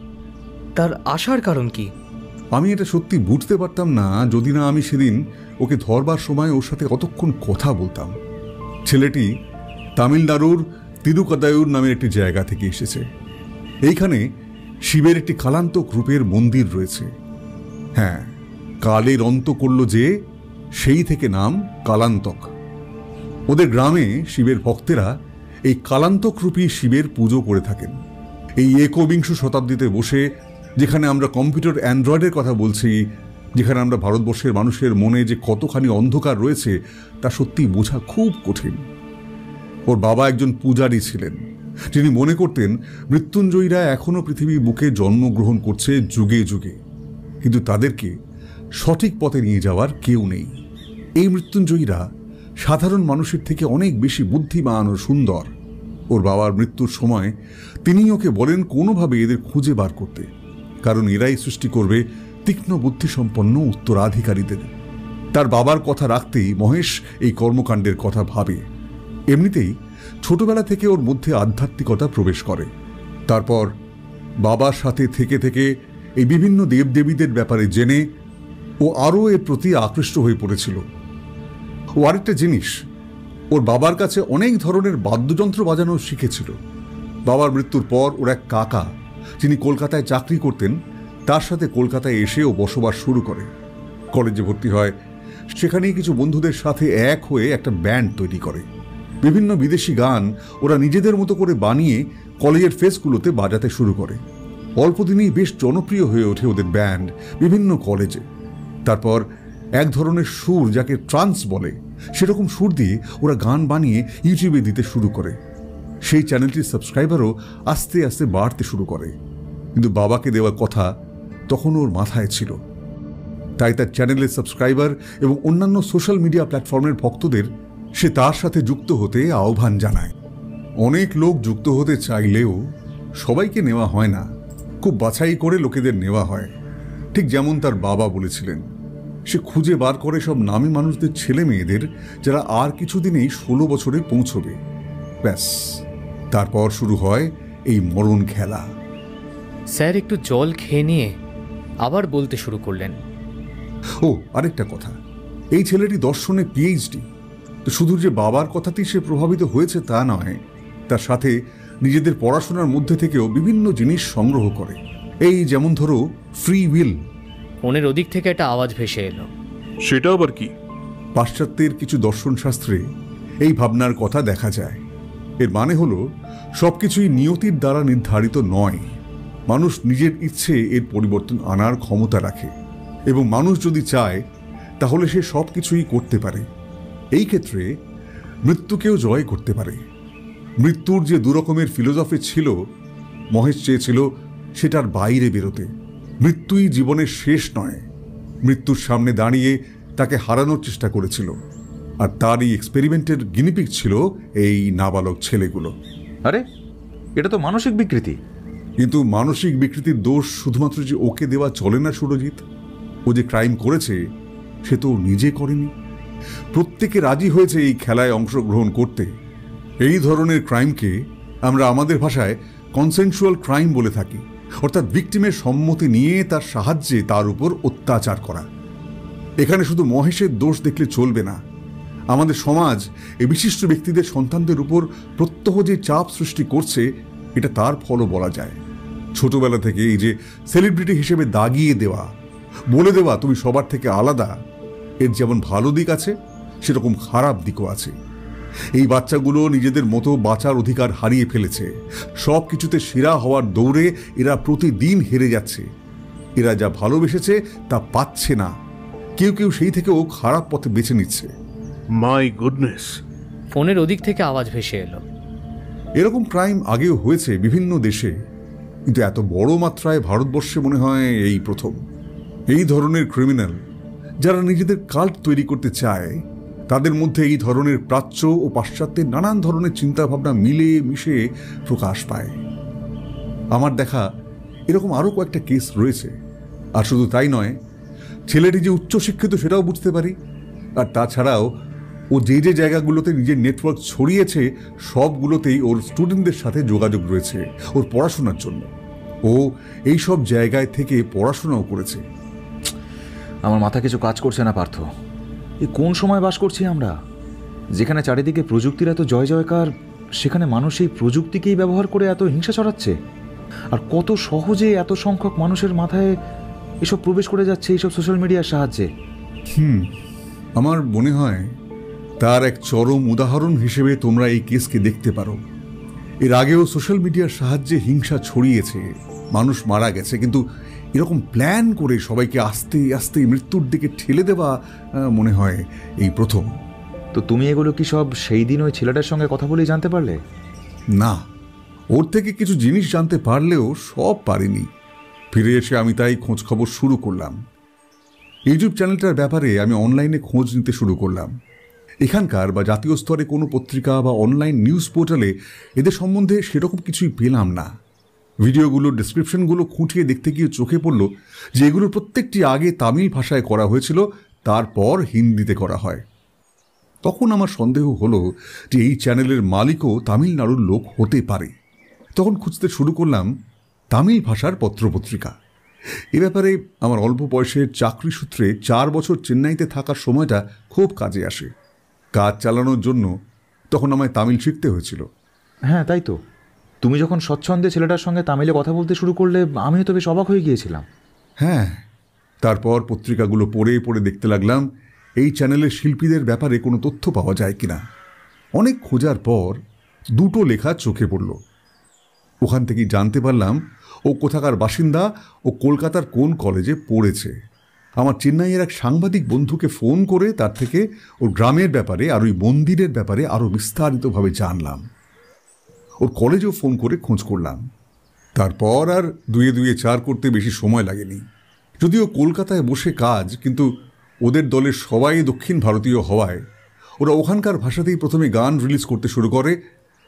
তার আসার কারণ কি? আমি এটা সত্যি বুঝতে পারতাম না যদি না আমি সেদিন ওকে ধরবার সময় ওর সাথে কতক্ষণ কথা বলতাম। ছেলেটি তামিলনাড়ুর তিরুকাদায়ুর নামের একটি জায়গা থেকে এসেছে। এইখানে শিবের একটি কালান্তক রূপের মন্দির রয়েছে। হ্যাঁ, কালের অন্ত করল যে, সেই থেকে নাম কালান্তক। ওদের গ্রামে শিবের ভক্তেরা এই কালান্তক রূপী শিবের পুজো করে থাকেন। এই 21 শতাব্দীতে বসে, যেখানে আমরা কম্পিউটার অ্যান্ড্রয়েডের কথা বলছি, যেখানে আমরা ভারতবর্ষের মানুষের মনে যে কতখানি অন্ধকার রয়েছে, তা সত্যি বোঝা খুব কঠিন। ওর বাবা একজন পূজারী ছিলেন, যিনি মনে করতেন মৃত্যুঞ্জয়ীরা এখনো পৃথিবীর বুকে জন্মগ্রহণ করছে যুগে যুগে, কিন্তু তাদেরকে সঠিক পথে নিয়ে যাওয়ার কেউ নেই। এই মৃত্যুঞ্জয়ীরা সাধারণ মানুষের থেকে অনেক বেশি বুদ্ধিমান ও সুন্দর। ওর বাবার মৃত্যুর সময় তিনি ওকে বলেন কোনোভাবে এদের খুঁজে বার করতে, কারণ এরাই সৃষ্টি করবে তীক্ষ্ণ বুদ্ধিসম্পন্ন উত্তরাধিকারীদের। তার বাবার কথা রাখতেই মহেশ এই কর্মকাণ্ডের কথা ভাবে। এমনিতেই ছোটবেলা থেকে ওর মধ্যে আধ্যাত্মিকতা প্রবেশ করে। তারপর বাবার সাথে থেকে থেকে এই বিভিন্ন দেবদেবীদের ব্যাপারে জেনে ও আরও এর প্রতি আকৃষ্ট হয়ে পড়েছিল। ও আরেকটা জিনিস, ওর বাবার কাছে অনেক ধরনের বাদ্যযন্ত্র বাজানো শিখেছিল। বাবার মৃত্যুর পর ওর এক কাকা, যিনি কলকাতায় চাকরি করতেন, তার সাথে কলকাতায় এসে ও বসবাস শুরু করে। কলেজে ভর্তি হয়, সেখানেই কিছু বন্ধুদের সাথে এক হয়ে একটা ব্যান্ড তৈরি করে। বিভিন্ন বিদেশি গান ওরা নিজেদের মতো করে বানিয়ে কলেজের ফেস্টগুলোতে বাজাতে শুরু করে। অল্প দিনেই বেশ জনপ্রিয় হয়ে ওঠে ওদের ব্যান্ড বিভিন্ন কলেজে। তারপর এক ধরনের সুর, যাকে ট্রান্স বলে, সেরকম সুর দিয়ে ওরা গান বানিয়ে ইউটিউবে দিতে শুরু করে। সেই চ্যানেলটির সাবস্ক্রাইবারও আস্তে আস্তে বাড়তে শুরু করে। কিন্তু বাবাকে দেওয়া কথা তখন ওর মাথায় ছিল, তাই তার চ্যানেলের সাবস্ক্রাইবার এবং অন্যান্য সোশ্যাল মিডিয়া প্ল্যাটফর্মের ভক্তদের সে তার সাথে যুক্ত হতে আহ্বান জানায়। অনেক লোক যুক্ত হতে চাইলেও সবাইকে নেওয়া হয় না, খুব বাছাই করে লোকেদের নেওয়া হয়। ঠিক যেমন তার বাবা বলেছিলেন, সে খুঁজে বার করে সব নামী মানুষদের ছেলে মেয়েদের, যারা আর কিছুদিনেই 16 বছরে পৌঁছবে। ব্যাস, তারপর শুরু হয় এই মরণ খেলা। স্যার একটু জল খেয়ে নিয়ে আবার বলতে শুরু করলেন, ও আরেকটা কথা, এই ছেলেটি দর্শনে পিএইচডি। তো শুধু যে বাবার কথাতেই সে প্রভাবিত হয়েছে তা নয়, তার সাথে নিজেদের পড়াশোনার মধ্যে থেকেও বিভিন্ন জিনিস সংগ্রহ করে। এই যেমন ধরো ফ্রি উইল। ফোনের ওদিক থেকে একটা আওয়াজ ভেসে এলো। সেটা আবার কি? পাশ্চাত্যের কিছু দর্শন শাস্ত্রে এই ভাবনার কথা দেখা যায়। এর মানে হলো সবকিছুই নিয়তির দ্বারা নির্ধারিত নয়। মানুষ নিজের ইচ্ছে এর পরিবর্তন আনার ক্ষমতা রাখে, এবং মানুষ যদি চায় তাহলে সে সব কিছুই করতে পারে। এই ক্ষেত্রে মৃত্যুকেও জয় করতে পারে। মৃত্যুর যে দুরকমের ফিলোসফি ছিল, মহেশ চেয়েছিল সেটার বাইরে বেরোতে। মৃত্যুই জীবনের শেষ নয়, মৃত্যুর সামনে দাঁড়িয়ে তাকে হারানোর চেষ্টা করেছিল। আর তারই এক্সপেরিমেন্টের গিনিপিগ ছিল এই নাবালক ছেলেগুলো। আরে, এটা তো মানসিক বিকৃতি। কিন্তু মানসিক বিকৃতির দোষ শুধুমাত্র যে ওকে দেওয়া চলে না সুরজিৎ। ও যে ক্রাইম করেছে সে তো নিজে করেনি, প্রত্যেকে রাজি হয়েছে এই খেলায় অংশগ্রহণ করতে। এই ধরনের ক্রাইমকে আমরা আমাদের ভাষায় কনসেনসুয়াল ক্রাইম বলে থাকি, অর্থাৎ ভিকটিমের সম্মতি নিয়ে তার সাহায্যে তার উপর অত্যাচার করা। এখানে শুধু মহেশের দোষ দেখলে চলবে না। আমাদের সমাজ এই বিশিষ্ট ব্যক্তিদের সন্তানদের উপর প্রত্যহ যে চাপ সৃষ্টি করছে, এটা তার ফলও বলা যায়। ছোটবেলা থেকে এই যে সেলিব্রিটি হিসেবে দাগিয়ে দেওয়া, বলে দেওয়া তুমি সবার থেকে আলাদা, এর যেমন ভালো দিক আছে সেরকম খারাপ দিকও আছে। এই বাচ্চাগুলো নিজেদের মতো বাঁচার অধিকার হারিয়ে ফেলেছে। সব কিছুতে সেরা হওয়ার দৌড়ে এরা প্রতিদিন হেরে যাচ্ছে। এরা যা ভালোবেসেছে তা পাচ্ছে না। কেউ কেউ সেই থেকেও খারাপ পথে বেছে নিচ্ছে। My goodness. ফোনের ওদিক থেকে আওয়াজ ভেসে এলো। এরকম ক্রাইম আগেও হয়েছে বিভিন্ন দেশে, কিন্তু এত বড় মাত্রায় ভারতবর্ষে মনে হয় এই প্রথম। এই ধরনের ক্রিমিনাল যারা নিজেদের কাল্ট তৈরি করতে চায়, তাদের মধ্যে এই ধরনের প্রাচ্য ও পাশ্চাত্যের নানান ধরনের চিন্তাভাবনা মিলে মিশে প্রকাশ পায়। আমার দেখা এরকম আরও কয়েকটা কেস রয়েছে। আর শুধু তাই নয়, ছেলেটি যে উচ্চশিক্ষিত সেটাও বুঝতে পারি। আর তাছাড়াও ও যে যে জায়গাগুলোতে নিজের নেটওয়ার্ক ছড়িয়েছে, সবগুলোতেই ওর স্টুডেন্টদের সাথে যোগাযোগ রয়েছে ওর পড়াশোনার জন্য। ও এই সব জায়গায় থেকে পড়াশোনাও করেছে। আমার মাথা কিছু কাজ করছে না পার্থ। এ কোন সময় বাস করছি আমরা, যেখানে চারিদিকে প্রযুক্তির এত জয় জয়কার, সেখানে মানুষ এই প্রযুক্তিকেই ব্যবহার করে এত হিংসা ছড়াচ্ছে। আর কত সহজে এত সংখ্যক মানুষের মাথায় এসব প্রবেশ করে যাচ্ছে এইসব সোশ্যাল মিডিয়ার সাহায্যে। আমার মনে হয় তার এক চরম উদাহরণ হিসেবে তোমরা এই কেসকে দেখতে পারো। এর আগেও সোশ্যাল মিডিয়ার সাহায্যে হিংসা ছড়িয়েছে, মানুষ মারা গেছে, কিন্তু এরকম প্ল্যান করে সবাইকে আস্তে আস্তে মৃত্যুর দিকে ঠেলে দেওয়া মনে হয় এই প্রথম। তো তুমি এগুলো কি সব সেই দিন ওই ছেলেটার সঙ্গে কথা বলেই জানতে পারলে? না, ওর থেকে কিছু জিনিস জানতে পারলেও সব পারিনি। ফিরে এসে আমি তাই খোঁজ খবর শুরু করলাম। ইউটিউব চ্যানেলটার ব্যাপারে আমি অনলাইনে খোঁজ নিতে শুরু করলাম। এখানকার বা জাতীয় স্তরে কোনো পত্রিকা বা অনলাইন নিউজ পোর্টালে এদের সম্বন্ধে সেরকম কিছুই পেলাম না। ভিডিওগুলোর ডেসক্রিপশনগুলো খুঁটিয়ে দেখতে গিয়ে চোখে পড়ল যে এগুলোর প্রত্যেকটি আগে তামিল ভাষায় করা হয়েছিল তারপর হিন্দিতে করা হয়। তখন আমার সন্দেহ হলো যে এই চ্যানেলের মালিকও তামিলনাড়ুর লোক হতে পারে। তখন খুঁজতে শুরু করলাম তামিল ভাষার পত্রপত্রিকা। এ ব্যাপারে আমার অল্প বয়সের চাকরি সূত্রে 4 বছর চেন্নাইতে থাকার সময়টা খুব কাজে আসে। কাজ চালানোর জন্য তখন আমায় তামিল শিখতে হয়েছিল। হ্যাঁ, তাই তো। তুমি যখন স্বচ্ছন্দে ছেলেটার সঙ্গে তামিলে কথা বলতে শুরু করলে আমিও তো বেশ অবাক হয়ে গিয়েছিলাম। হ্যাঁ, তারপর পত্রিকাগুলো পড়ে পড়ে দেখতে লাগলাম এই চ্যানেলের শিল্পীদের ব্যাপারে কোনো তথ্য পাওয়া যায় কিনা। অনেক খোঁজার পর 2টো লেখা চোখে পড়ল। ওখান থেকেই জানতে পারলাম ও কোথাকার বাসিন্দা ও কলকাতার কোন কলেজে পড়েছে। আমার চেন্নাইয়ের এক সাংবাদিক বন্ধুকে ফোন করে তার থেকে ওর গ্রামের ব্যাপারে আর ওই মন্দিরের ব্যাপারে আরও বিস্তারিতভাবে জানলাম। ওর কলেজেও ফোন করে খোঁজ করলাম। তারপর আর 2 4 করতে বেশি সময় লাগেনি। যদিও কলকাতায় বসে কাজ, কিন্তু ওদের দলের সবাই দক্ষিণ ভারতীয় হওয়ায় ওরা ওখানকার ভাষাতেই প্রথমে গান রিলিজ করতে শুরু করে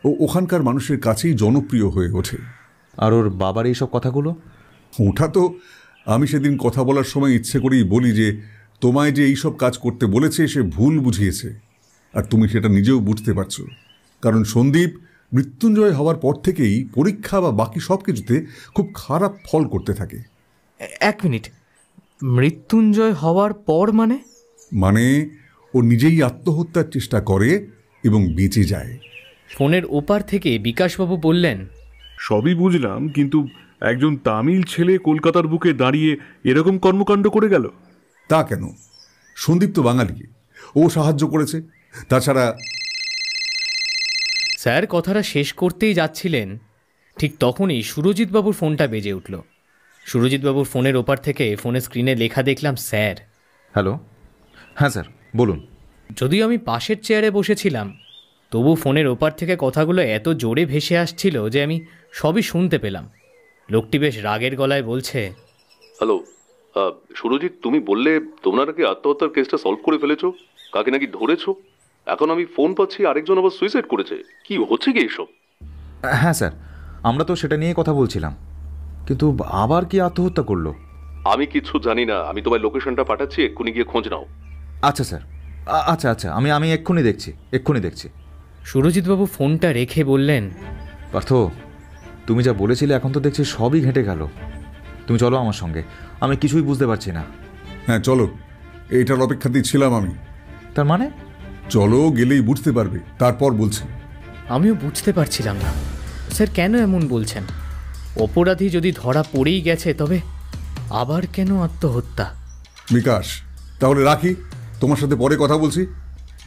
ও ওখানকার মানুষের কাছেই জনপ্রিয় হয়ে ওঠে। আর ওর বাবার এইসব কথাগুলো? ওটা তো আমি সেদিন কথা বলার সময় ইচ্ছে করেই বলি যে তোমায় যে এইসব কাজ করতে বলেছে সে ভুল বুঝিয়েছে, আর তুমি সেটা নিজেও বুঝতে পারছো। কারণ সন্দীপ মৃত্যুঞ্জয় হওয়ার পর থেকেই পরীক্ষা বা বাকি সব কিছুতে খুব খারাপ ফল করতে থাকে। 1 মিনিট, মৃত্যুঞ্জয় হওয়ার পর মানে ও নিজেই আত্মহত্যার চেষ্টা করে এবং বেঁচে যায়। ফোনের ওপার থেকে বিকাশবাবু বললেন, সবই বুঝলাম, কিন্তু একজন তামিল ছেলে কলকাতার বুকে দাঁড়িয়ে এরকম কর্মকাণ্ড করে গেল। তা কেন? সন্দীপ তো বাঙালি, ও সাহায্য করেছে। তাছাড়া স্যার কথাটা শেষ করতেই যাচ্ছিলেন, ঠিক তখনই সুরজিৎবাবুর ফোনটা বেজে উঠল। সুরজিৎবাবুর ফোনের ওপার থেকে ফোনের স্ক্রিনে লেখা দেখলাম স্যার। হ্যালো। হ্যাঁ স্যার, বলুন। যদিও আমি পাশের চেয়ারে বসেছিলাম, তবু ফোনের ওপার থেকে কথাগুলো এত জোরে ভেসে আসছিল যে আমি সবই শুনতে পেলাম। লোকটি বেশ রাগের গলায় বলছে, হ্যালো সুরজিৎ, তুমি বললে তোমরা নাকি আত্মহত্যার কেসটা সলভ করে ফেলেছো, কাকে নাকি ধরেছো। এখন আমি ফোন পাচ্ছি আরেকজন আবার সুইসাইড করেছে। কি হচ্ছে কি এইসব? হ্যাঁ স্যার, আমরা তো সেটা নিয়ে কথা বলছিলাম, কিন্তু আবার কি আত্মহত্যা করলো? আমি কিছু জানি না। আমি তোমার লোকেশনটা পাঠাচ্ছি, এক্ষুনি গিয়ে খোঁজ নাও। আচ্ছা স্যার, আচ্ছা আচ্ছা, আমি এক্ষুনি দেখছি। সুরজিৎবাবু ফোনটা রেখে বললেন, পার্থ, তুমি যা বলেছিলে এখন তো দেখছি সবই ঘেঁটে গেল। তুমি চলো আমার সঙ্গে, আমি কিছুই বুঝতে পারছি না। হ্যাঁ চলো, এইটার অপেক্ষাতেই ছিলাম আমি। তার মানে? চলো, গেলেই বুঝতে পারবে, তারপর বলছি। আমিও বুঝতে পারছিলাম না স্যার কেন এমন বলছেন। অপরাধী যদি ধরা পড়েই গেছে, তবে আবার কেন আত্মহত্যা? বিকাশ, তাহলে রাখি, তোমার সাথে পরে কথা বলছি।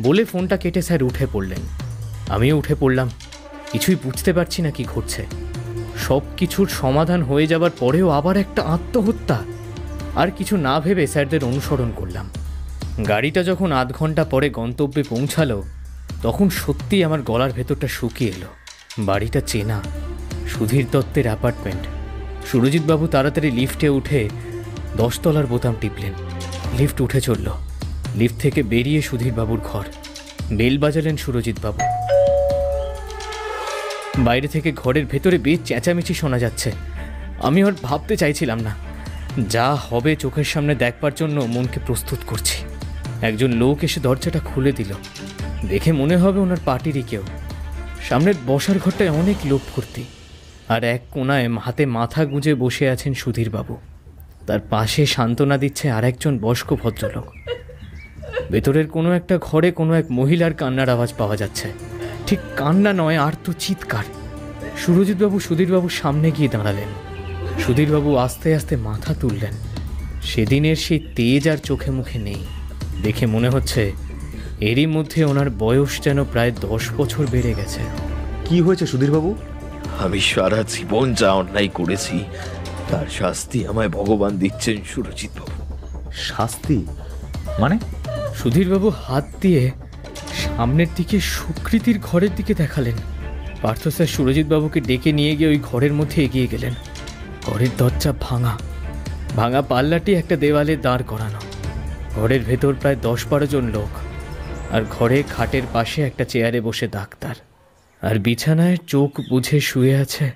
বলে ফোনটা কেটে স্যার উঠে পড়লেন। আমিও উঠে পড়লাম। কিছুই বুঝতে পারছি না কি ঘটছে। সব কিছুর সমাধান হয়ে যাবার পরেও আবার একটা আত্মহত্যা। আর কিছু না ভেবে স্যারদের অনুসরণ করলাম। গাড়িটা যখন আধ ঘন্টা পরে গন্তব্যে পৌঁছালো, তখন সত্যিই আমার গলার ভেতরটা শুকিয়ে এলো। বাড়িটা চেনা, সুধীর দত্তের অ্যাপার্টমেন্ট। সুরজিৎবাবু তাড়াতাড়ি লিফটে উঠে 10 তলার বোতাম টিপলেন। লিফট উঠে চলল। লিফট থেকে বেরিয়ে সুধীরবাবুর ঘর। বেল বাজালেন সুরজিৎবাবু। বাইরে থেকে ঘরের ভেতরে বেশ চেঁচামেচি শোনা যাচ্ছে। আমি আর ভাবতে চাইছিলাম না। যা হবে চোখের সামনে দেখবার জন্য মনকে প্রস্তুত করছি। একজন লোক এসে দরজাটা খুলে দিল। দেখে মনে হবে ওনার পার্টিরই কেউ। সামনের বসার ঘরটায় অনেক লোক ভর্তি, আর এক কোনায় হাতে মাথা গুঁজে বসে আছেন সুধীরবাবু। তার পাশে সান্ত্বনা দিচ্ছে আর একজন বয়স্ক ভদ্রলোক। ভেতরের কোনো একটা ঘরে কোনো এক মহিলার কান্নার আওয়াজ পাওয়া যাচ্ছে। ঠিক কান্না নয়, আর তো চিৎকার। সুরজিৎবাবু সুধীরবাবুর সামনে গিয়ে দাঁড়ালেন। সুধীরবাবু আস্তে আস্তে মাথা তুললেন। সেদিনের সেই তেজ আর চোখে মুখে নেই। দেখে মনে হচ্ছে এরই মধ্যে ওনার বয়স যেন প্রায় 10 বছর বেড়ে গেছে। কি হয়েছে সুধীরবাবু? আমি সারা জীবন যা অন্যায় করেছি তার শাস্তি আমায় ভগবান দিচ্ছেন সুরজিৎবাবু। শাস্তি মানে? সুধীরবাবু হাত দিয়ে সামনের দিকে সুকৃতির ঘরের দিকে দেখালেন। পার্থ স্যার সুরজিৎবাবুকে ডেকে নিয়ে গিয়ে ওই ঘরের মধ্যে এগিয়ে গেলেন। ঘরের দরজা ভাঙা, ভাঙা পাল্লাটি একটা দেওয়ালে দাঁড় করানো। ঘরের ভেতর প্রায় 10-12 জন লোক, আর ঘরে খাটের পাশে একটা চেয়ারে বসে ডাক্তার, আর বিছানায় চোখ বুঝে শুয়ে আছে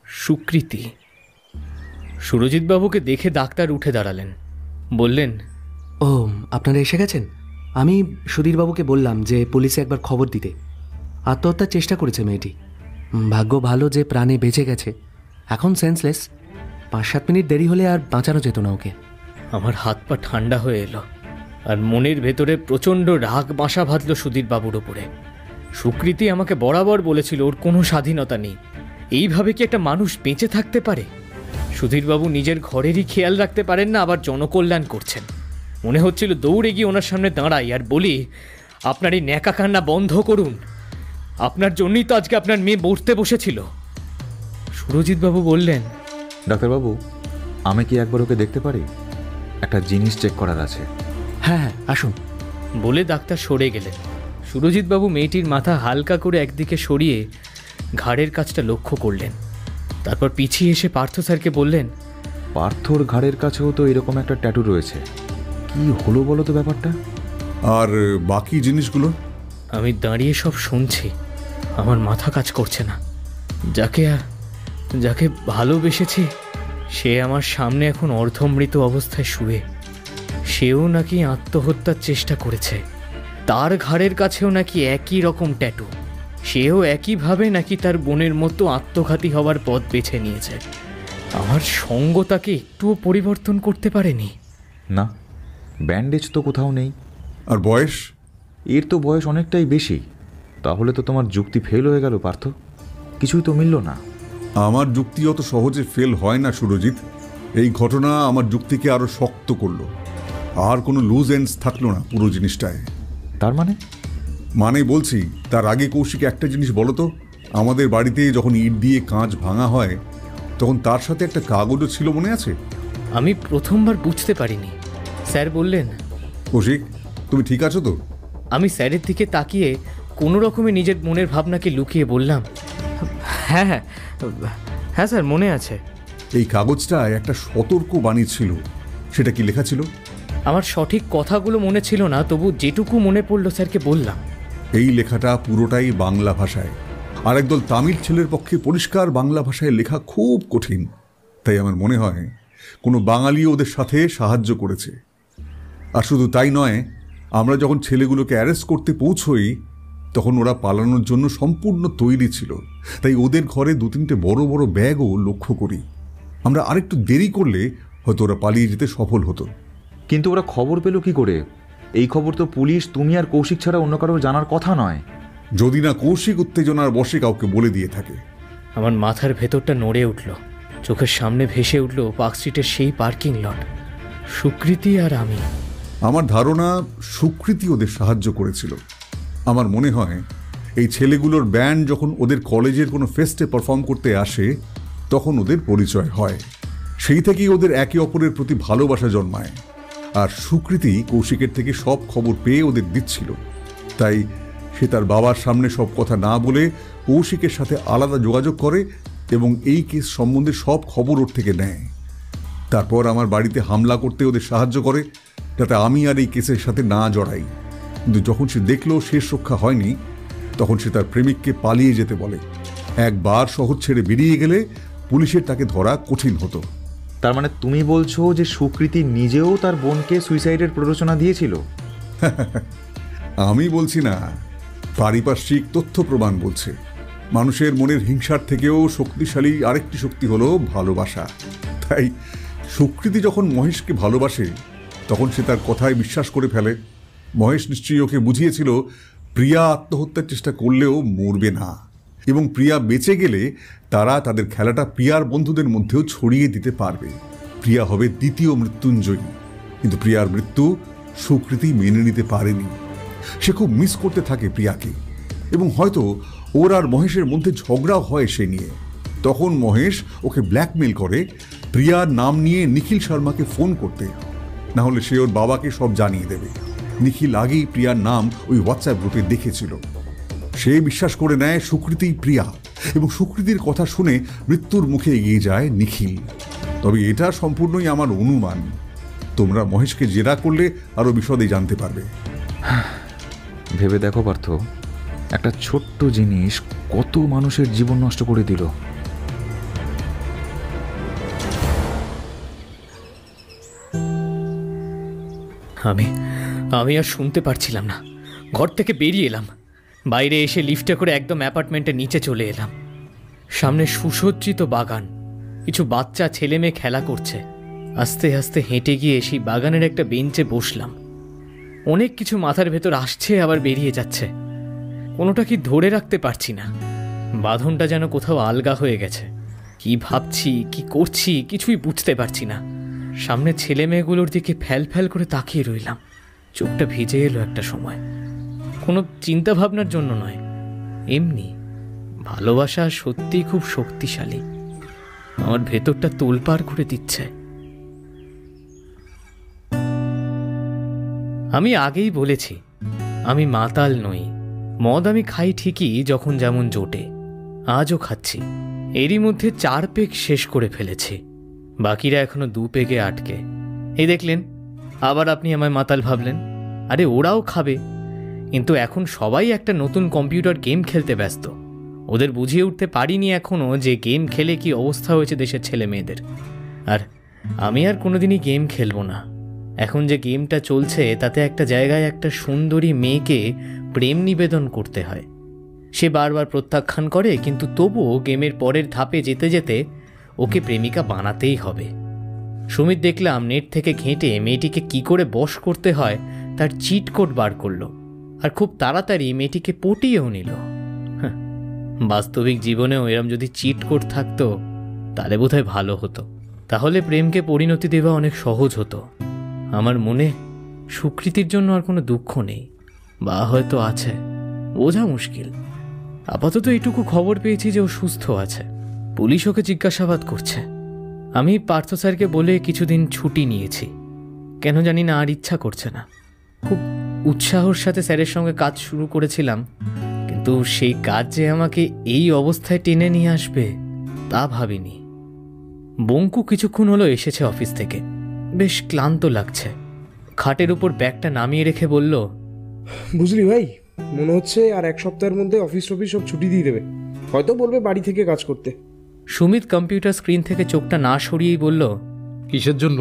সুকৃতি। সুরজিৎবাবুকে দেখে ডাক্তার উঠে দাঁড়ালেন। বললেন, ও, আপনারা এসে গেছেন? আমি সুধীরবাবুকে বললাম যে পুলিশে একবার খবর দিতে। আত্মহত্যার চেষ্টা করেছে মেয়েটি। ভাগ্য ভালো যে প্রাণে বেঁচে গেছে। এখন সেন্সলেস। 5-7 মিনিট দেরি হলে আর বাঁচানো যেত না ওকে। আমার হাত পা ঠান্ডা হয়ে এলো, আর মনের ভেতরে প্রচণ্ড রাগ বাসা বাঁধল সুধীরবাবুর ওপরে। সুকৃতি আমাকে বরাবর বলেছিল ওর কোনো স্বাধীনতা নেই। এইভাবে কি একটা মানুষ বেঁচে থাকতে পারে? সুধীরবাবু নিজের ঘরেরই খেয়াল রাখতে পারেন না, আবার জনকল্যাণ করছেন। মনে হচ্ছিল দৌড়ে গিয়ে ওনার সামনে দাঁড়াই আর বলি, আপনার এই ন্যাকা কান্না বন্ধ করুন। আপনার জন্যই তো আজকে আপনার মেয়ে মরতে বসেছিল। সুরজিৎবাবু বললেন, ডাক্তারবাবু, আমি কি একবার ওকে দেখতে পারি? একটা জিনিস চেক করার আছে। হ্যাঁ হ্যাঁ, আসুন। বলে ডাক্তার সরে গেলেন। সুরজিৎবাবু মেয়েটির মাথা হালকা করে একদিকে সরিয়ে ঘাড়ের কাছটা লক্ষ্য করলেন। তারপর পিছিয়ে এসে পার্থ স্যারকে বললেন, পার্থর ঘাড়ের কাছেও তো এরকম একটা ট্যাটু রয়েছে। কি হলো বলো তো ব্যাপারটা? আর বাকি জিনিসগুলো? আমি দাঁড়িয়ে সব শুনছি, আমার মাথা কাজ করছে না। যাকে ভালোবেসেছি সে আমার সামনে এখন অর্ধমৃত অবস্থায় শুয়ে। সেও নাকি আত্মহত্যার চেষ্টা করেছে। তার ঘাড়ের কাছেও নাকি একই রকম ট্যাটু। সেও একইভাবে নাকি তার বোনের মতো আত্মঘাতী হওয়ার পথ বেছে নিয়েছে। আমার সঙ্গ তাকে একটুও পরিবর্তন করতে পারেনি। না, ব্যান্ডেজ তো কোথাও নেই। আর বয়স? এর তো বয়স অনেকটাই বেশি। তাহলে তো তোমার যুক্তি ফেল হয়ে গেল পার্থ। কিছুই তো মিলল না। আমার যুক্তি অত সহজে ফেল হয় না সুরজিৎ। এই ঘটনা আমার যুক্তিকে আরো শক্ত করলো। আর কোনো লুজ এন্ডস থাকলো না পুরো জিনিসটায়। তার মানে বলছি, তার আগে কৌশিক একটা জিনিস বলো তো, আমাদের বাড়িতে যখন ইট দিয়ে কাঁচ ভাঙা হয় তখন তার সাথে একটা কাগজও ছিল, মনে আছে? আমি প্রথমবার বুঝতে পারিনি। স্যার বললেন, কৌশিক তুমি ঠিক আছো তো? আমি স্যারের দিকে তাকিয়ে কোনো রকমে নিজের মনের ভাবনাকে লুকিয়ে বললাম, হ্যাঁ হ্যাঁ হ্যাঁ স্যার, মনে আছে। এই কাগজটায় একটা সতর্ক বাণী ছিল। সেটা কি লেখা ছিল? আমার সঠিক কথাগুলো মনে ছিল না, তবু যেটুকু মনে পড়ল স্যারকে বললাম। এই লেখাটা পুরোটাই বাংলা ভাষায়। আর একদল তামিল ছেলের পক্ষে পরিষ্কার বাংলা ভাষায় লেখা খুব কঠিন। তাই আমার মনে হয় কোনো বাঙালি ওদের সাথে সাহায্য করেছে। আর শুধু তাই নয়, আমরা যখন ছেলেগুলোকে অ্যারেস্ট করতে পৌঁছই তখন ওরা পালানোর জন্য সম্পূর্ণ তৈরি ছিল। তাই ওদের ঘরে 2-3টে বড় বড় ব্যাগও লক্ষ্য করি। আমরা আরেকটু দেরি করলে হয়তো ওরা পালিয়ে যেতে সফল হতো। কিন্তু ওরা খবর পেল কি করে? এই খবর তো পুলিশ, তুমি আর কৌশিক ছাড়া অন্য কারোর জানার কথা নয়। যদি না কৌশিক উত্তেজনার বশে কাউকে বলে দিয়ে থাকে। আমার মাথার ভেতরটা নড়ে উঠল। চোখের সামনে ভেসে উঠল পার্ক স্ট্রিটের সেই পার্কিং লট, সুকৃতি আর আমি। আমার ধারণা সুকৃতি ওদের সাহায্য করেছিল। আমার মনে হয় এই ছেলেগুলোর ব্যান্ড যখন ওদের কলেজের কোনো ফেস্টে পারফর্ম করতে আসে তখন ওদের পরিচয় হয়। সেই থেকেই ওদের একে অপরের প্রতি ভালোবাসা জন্মায়। আর সুকৃতি কৌশিকের থেকে সব খবর পেয়ে ওদের দিচ্ছিল। তাই সে তার বাবার সামনে সব কথা না বলে কৌশিকের সাথে আলাদা যোগাযোগ করে এবং এই কেস সম্বন্ধে সব খবর ওর থেকে নেয়। তারপর আমার বাড়িতে হামলা করতে ওদের সাহায্য করে যাতে আমি আর এই কেসের সাথে না জড়াই। কিন্তু যখন সে দেখলো শেষ রক্ষা হয়নি তখন সে তার প্রেমিককে পালিয়ে যেতে বলে। একবার শহর ছেড়ে বেরিয়ে গেলে পুলিশের তাকে ধরা কঠিন হতো। তার মানে তুমি বলছো যে সুকৃতি নিজেও তার বোনকে সুইসাইডের প্ররোচনা দিয়েছিল? আমি বলছি না, পারিপার্শ্বিক তথ্য প্রমাণ বলছে। মানুষের মনের হিংসার থেকেও শক্তিশালী আরেকটি শক্তি হলো ভালোবাসা। তাই সুকৃতি যখন মহেশকে ভালোবাসে তখন সে তার কথায় বিশ্বাস করে ফেলে। মহেশ নিশ্চয়ই ওকে বুঝিয়েছিল প্রিয়া আত্মহত্যার চেষ্টা করলেও মরবে না, এবং প্রিয়া বেঁচে গেলে তারা তাদের খেলাটা প্রিয়ার বন্ধুদের মধ্যেও ছড়িয়ে দিতে পারবে। প্রিয়া হবে দ্বিতীয় মৃত্যুঞ্জয়ী। কিন্তু প্রিয়ার মৃত্যু সুকৃতি মেনে নিতে পারেনি। সে খুব মিস করতে থাকে প্রিয়াকে, এবং হয়তো ওর আর মহেশের মধ্যে ঝগড়াও হয় সে নিয়ে। তখন মহেশ ওকে ব্ল্যাকমেল করে প্রিয়ার নাম নিয়ে নিখিল শর্মাকে ফোন করতে, না হলে সে ওর বাবাকে সব জানিয়ে দেবে। নিখিল আগেই প্রিয়ার নাম ওই হোয়াটসঅ্যাপ গ্রুপে দেখেছিল। সে বিশ্বাস করে নেয় সুকৃতিই প্রিয়া, এবং সুকৃতির কথা শুনে মৃত্যুর মুখে এগিয়ে যায় নিখিল। তবে এটা সম্পূর্ণই আমার অনুমান। তোমরা মহেশকে জেরা করলে আরো বিশদে জানতে পারবে। ভেবে দেখো পার্থ, একটা ছোট্ট জিনিস কত মানুষের জীবন নষ্ট করে দিল। আমি আর শুনতে পারছিলাম না, ঘর থেকে বেরিয়ে এলাম। বাইরে এসে লিফটে করে একদম অ্যাপার্টমেন্টের নিচে চলে এলাম। সামনে সুসজ্জিত বাগান, কিছু বাচ্চা ছেলে মেয়ে খেলা করছে। আস্তে আস্তে হেঁটে গিয়ে সেই বাগানের একটা বেঞ্চে বসলাম। অনেক কিছু মাথার ভেতর আসছে আবার বেরিয়ে যাচ্ছে, কোনোটা কি ধরে রাখতে পারছি না। বাঁধনটা যেন কোথাও আলগা হয়ে গেছে। কি ভাবছি, কি করছি কিছুই বুঝতে পারছি না। সামনে ছেলে মেয়েগুলোর দিকে ফ্যাল ফ্যাল করে তাকিয়ে রইলাম। চোখটা ভিজে এলো একটা সময়। কোনো চিন্তা ভাবনার জন্য নয়, এমনি। ভালোবাসা সত্যিই খুব শক্তিশালী, আমার ভেতরটা তোলপাড় করে দিচ্ছে। আমি আগেই বলেছি আমি মাতাল নই। মদ আমি খাই ঠিকই, যখন যেমন জোটে। আজও খাচ্ছি। এরই মধ্যে 4 পেগ শেষ করে ফেলেছি, বাকিরা এখনো 2 পেগে আটকে। এই দেখলেন, আবার আপনি আমায় মাতাল ভাবলেন। আরে ওরাও খাবে, কিন্তু এখন সবাই একটা নতুন কম্পিউটার গেম খেলতে ব্যস্ত। ওদের বুঝিয়ে উঠতে পারিনি এখনও যে গেম খেলে কি অবস্থা হয়েছে দেশের ছেলে মেয়েদের। আর আমি আর কোনোদিনই গেম খেলবো না। এখন যে গেমটা চলছে তাতে একটা জায়গায় একটা সুন্দরী মেয়েকে প্রেম নিবেদন করতে হয়। সে বারবার প্রত্যাখ্যান করে, কিন্তু তবুও গেমের পরের ধাপে যেতে যেতে ওকে প্রেমিকা বানাতেই হবে। সুমিত দেখলাম নেট থেকে ঘেঁটে মেয়েটিকে কি করে বশ করতে হয় তার চিট কোড বার করলো, আর খুব তাড়াতাড়ি মেয়েটিকে পটিয়েও নিল। বাস্তবিক জীবনেও এরম যদি চিট কোড থাকতো তাহলে বোধহয় ভালো হতো। তাহলে প্রেমকে পরিণতি দেওয়া অনেক সহজ হতো। আমার মনে স্বীকৃতির জন্য আর কোনো দুঃখ নেই, বা হয়তো আছে, বোঝা মুশকিল। আপাতত এইটুকু খবর পেয়েছি যে ও সুস্থ আছে। পুলিশ ওকে জিজ্ঞাসাবাদ করছে। আমি পার্থ স্যারকে বলে কিছুদিন ছুটি নিয়েছি, কেন জানি না আর ইচ্ছা করছে না। খুব উৎসাহর সাথে স্যারের সঙ্গে কাজ শুরু করেছিলাম, কিন্তু সেই কাজ যে আমাকে এই অবস্থায় টেনে নিয়ে আসবে তা ভাবিনি। বঙ্কু কিছুক্ষণ হলো এসেছে অফিস থেকে, বেশ ক্লান্ত লাগছে। খাটের উপর ব্যাগটা নামিয়ে রেখে বলল, বুঝলি ভাই, মনে হচ্ছে আর 1 সপ্তাহের মধ্যে অফিস সব ছুটি দিয়ে দেবে, হয়তো বলবে বাড়ি থেকে কাজ করতে। সুমিত কম্পিউটার স্ক্রিন থেকে চোখটা না সরিয়েই বলল, কিসের জন্য?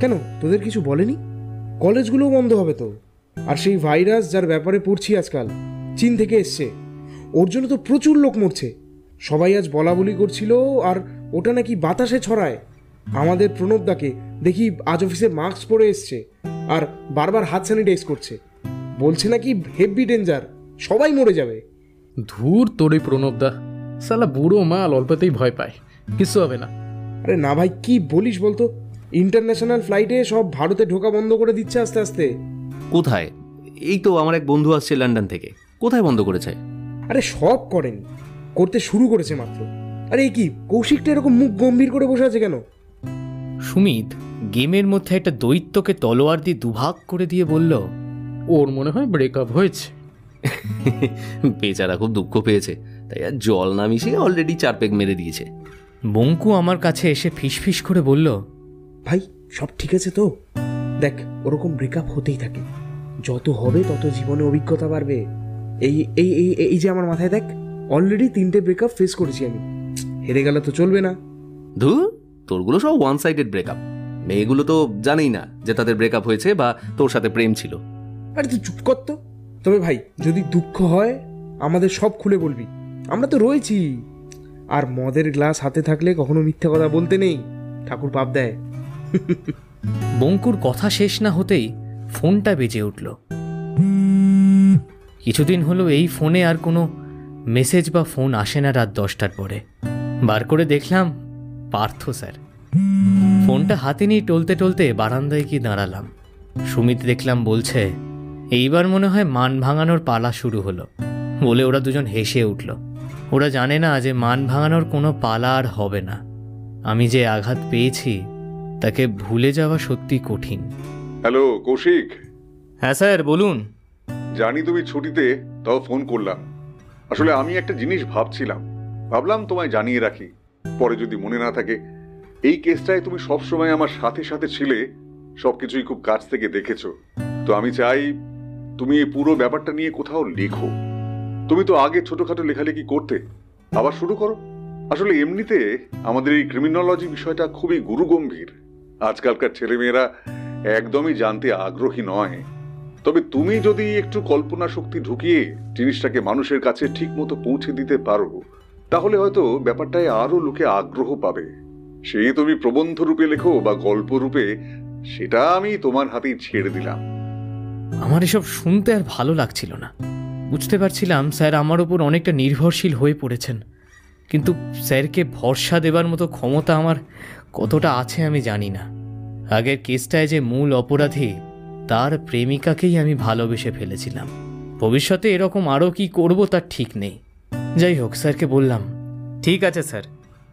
কেন, তোদের কিছু বলেনি? কলেজগুলোও বন্ধ হবে তো। আর সেই ভাইরাস যার ব্যাপারে পড়ছি আজকাল, চীন থেকে এসছে, ওর জন্য তো প্রচুর লোক মরছে। সবাই আজ বলা বলি করছিল, আর ওটা নাকি বাতাসে ছড়ায়। আমাদের প্রণবদাকে দেখি আজ অফিসে মাস্ক পরে এসছে, আর বারবার হাত স্যানিটাইজ করছে। বলছে নাকি হেভি ডেঞ্জার, সবাই মরে যাবে। ধুর তোর এই প্রণবদা, সালা বুড়ো মাল, অল্পতেই ভয় পায়, কিছু হবে না। আরে না ভাই, কি বলিস বলতো, ইন্টারন্যাশনাল ফ্লাইটে সব ভারতে ঢোকা বন্ধ করে দিচ্ছে আস্তে আস্তে। কোথায়? এই তো আমার এক বন্ধু আসছে লন্ডন থেকে, কোথায় বন্ধ করেছে? আরে সব করেনি, করতে শুরু করেছে মাত্র। আরে কি কৌশিকটা এরকম মুখ গম্ভীর করে বসে আছে কেন? সুমিত গেমের মধ্যে একটা দৈত্যকে তলোয়ার দিয়ে দুভাগ করে দিয়ে বলল, ওর মনে হয় ব্রেকআপ হয়েছে। বেচারা খুব দুঃখ পেয়েছে, তাই আর জল না মিশিয়ে অলরেডি 4 পেগ মেরে দিয়েছে। বঙ্কু আমার কাছে এসে ফিসফিস করে বলল, ভাই সব ঠিক আছে তো? দেখ, ওরকম ব্রেকআপ হতেই থাকে, যত হবে তত জীবনে অভিজ্ঞতা বাড়বে। এই এই এই এই যে আমার মাথায় দেখ, অলরেডি 3টে ব্রেকআপ ফেস করেছি আমি। হেরে গেলে তো চলবে না। ধুর, তোরগুলো সব 1 সাইডেড ব্রেকআপ। মেয়েগুলো তো জানেই না যে তাদের ব্রেকআপ হয়েছে বা তোর সাথে প্রেম ছিল। আরে তুই চুপ কর তো। তবে ভাই, যদি দুঃখ হয় আমাদের সব খুলে বলবি, আমরা তো রয়েছি। আর মদের গ্লাস হাতে থাকলে কখনো মিথ্যা কথা বলতে নেই, ঠাকুর পাপ দেয়। বঙ্কুর কথা শেষ না হতেই ফোনটা বেজে উঠল। কিছুদিন হলো এই ফোনে আর কোনো মেসেজ বা ফোন আসে না রাত 10টার পরে। বার করে দেখলাম পার্থ স্যার। ফোনটা হাতে নিয়ে টলতে টলতে বারান্দায় গিয়ে দাঁড়ালাম। সুমিত দেখলাম বলছে, এইবার মনে হয় মান ভাঙানোর পালা শুরু হলো বলে ওরা দুজন হেসে উঠল। ওরা জানে না যে মান ভাঙানোর কোনো পালা আর হবে না। আমি যে আঘাত পেয়েছি তাকে ভুলে যাওয়া সত্যি কঠিন। হ্যালো কৌশিক। হ্যাঁ স্যার বলুন। জানি তুমি ছুটিতে, তাও ফোন করলাম। আসলে আমি একটা জিনিস ভাবলাম তোমায় জানিয়ে রাখি, পরে যদি মনে না থাকে। এই কেসটায় তুমি সবসময় আমার সাথে সাথে ছিলে, সবকিছুই খুব কাছ থেকে দেখেছো। তো আমি চাই তুমি এই পুরো ব্যাপারটা নিয়ে কোথাও লেখো। তুমি তো আগে ছোটখাটো লেখালেখি করতে, আবার শুরু করো। আসলে এমনিতে আমাদের এই ক্রিমিনোলজি বিষয়টা খুবই গুরুগম্ভীর। আজকালকার ছেলেমেয়েরা একদমই জানতে আগ্রহী নয়, তবে তুমি যদি একটু কল্পনা শক্তি ঢুকিয়ে জিনিসটাকে মানুষের কাছে ঠিক মতো পৌঁছে দিতে পারো, তাহলে হয়তো ব্যাপারটায় আরো লোকে আগ্রহ পাবে। সে তুমি প্রবন্ধ রূপে লেখো বা গল্প রূপে, সেটা আমি তোমার হাতেই ছেড়ে দিলাম। আমার এসব শুনতে আর ভালো লাগছিল না। বুঝতে পারছিলাম স্যার আমার ওপর অনেকটা নির্ভরশীল হয়ে পড়েছেন, কিন্তু স্যারকে ভরসা দেবার মতো ক্ষমতা আমার কতটা আছে আমি জানি না। আগের কেসটায় যে মূল অপরাধী, তার প্রেমিকাকেই আমি ভালোবেসে ফেলেছিলাম। ভবিষ্যতে এরকম আরও কি করব তার ঠিক নেই। যাই হোক, স্যারকে বললাম, ঠিক আছে স্যার,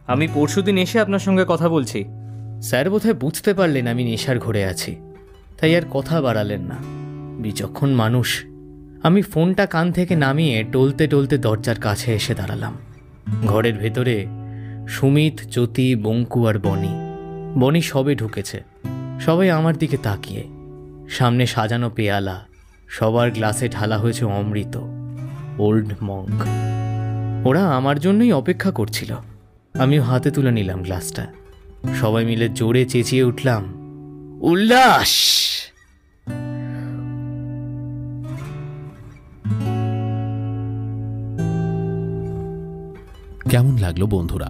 আমি পরশুদিন এসে আপনার সঙ্গে কথা বলছি। স্যার বোধহয় বুঝতে পারলেন আমি নেশার ঘরে আছি, তাই আর কথা বাড়ালেন না। বিচক্ষণ মানুষ। আমি ফোনটা কান থেকে নামিয়ে টলতে টলতে দরজার কাছে এসে দাঁড়ালাম। ঘরের ভেতরে সুমিত, জ্যোতি, বঙ্কু আর বনি। বনি সবে ঢুকেছে, সবাই আমার দিকে তাকিয়ে। সামনে সাজানো পেয়ালা, সবার গ্লাসে ঢালা হয়েছে অমৃত, ওল্ড মঙ্ক। ওরা আমার জন্যই অপেক্ষা করছিল। আমিও হাতে তুলে নিলাম গ্লাসটা। সবাই মিলে জোরে চেঁচিয়ে উঠলাম, উল্লাস! কেমন লাগলো বন্ধুরা?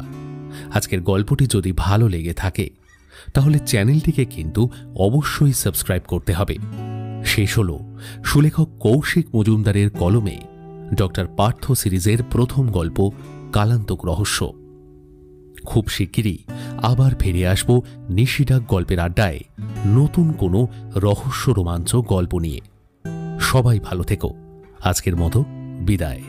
আজকের গল্পটি যদি ভালো লেগে থাকে তাহলে চ্যানেলটিকে কিন্তু অবশ্যই সাবস্ক্রাইব করতে হবে। শেষ হল সুলেখক কৌশিক মজুমদারের কলমে ডক্টর পার্থ সিরিজের প্রথম গল্প কালান্তক রহস্য। খুব শিগগিরই আবার ফিরে আসব নিশিডাক গল্পের আড্ডায় নতুন কোনো রহস্য রোমাঞ্চ গল্প নিয়ে। সবাই ভালো থেকো। আজকের মতো বিদায়।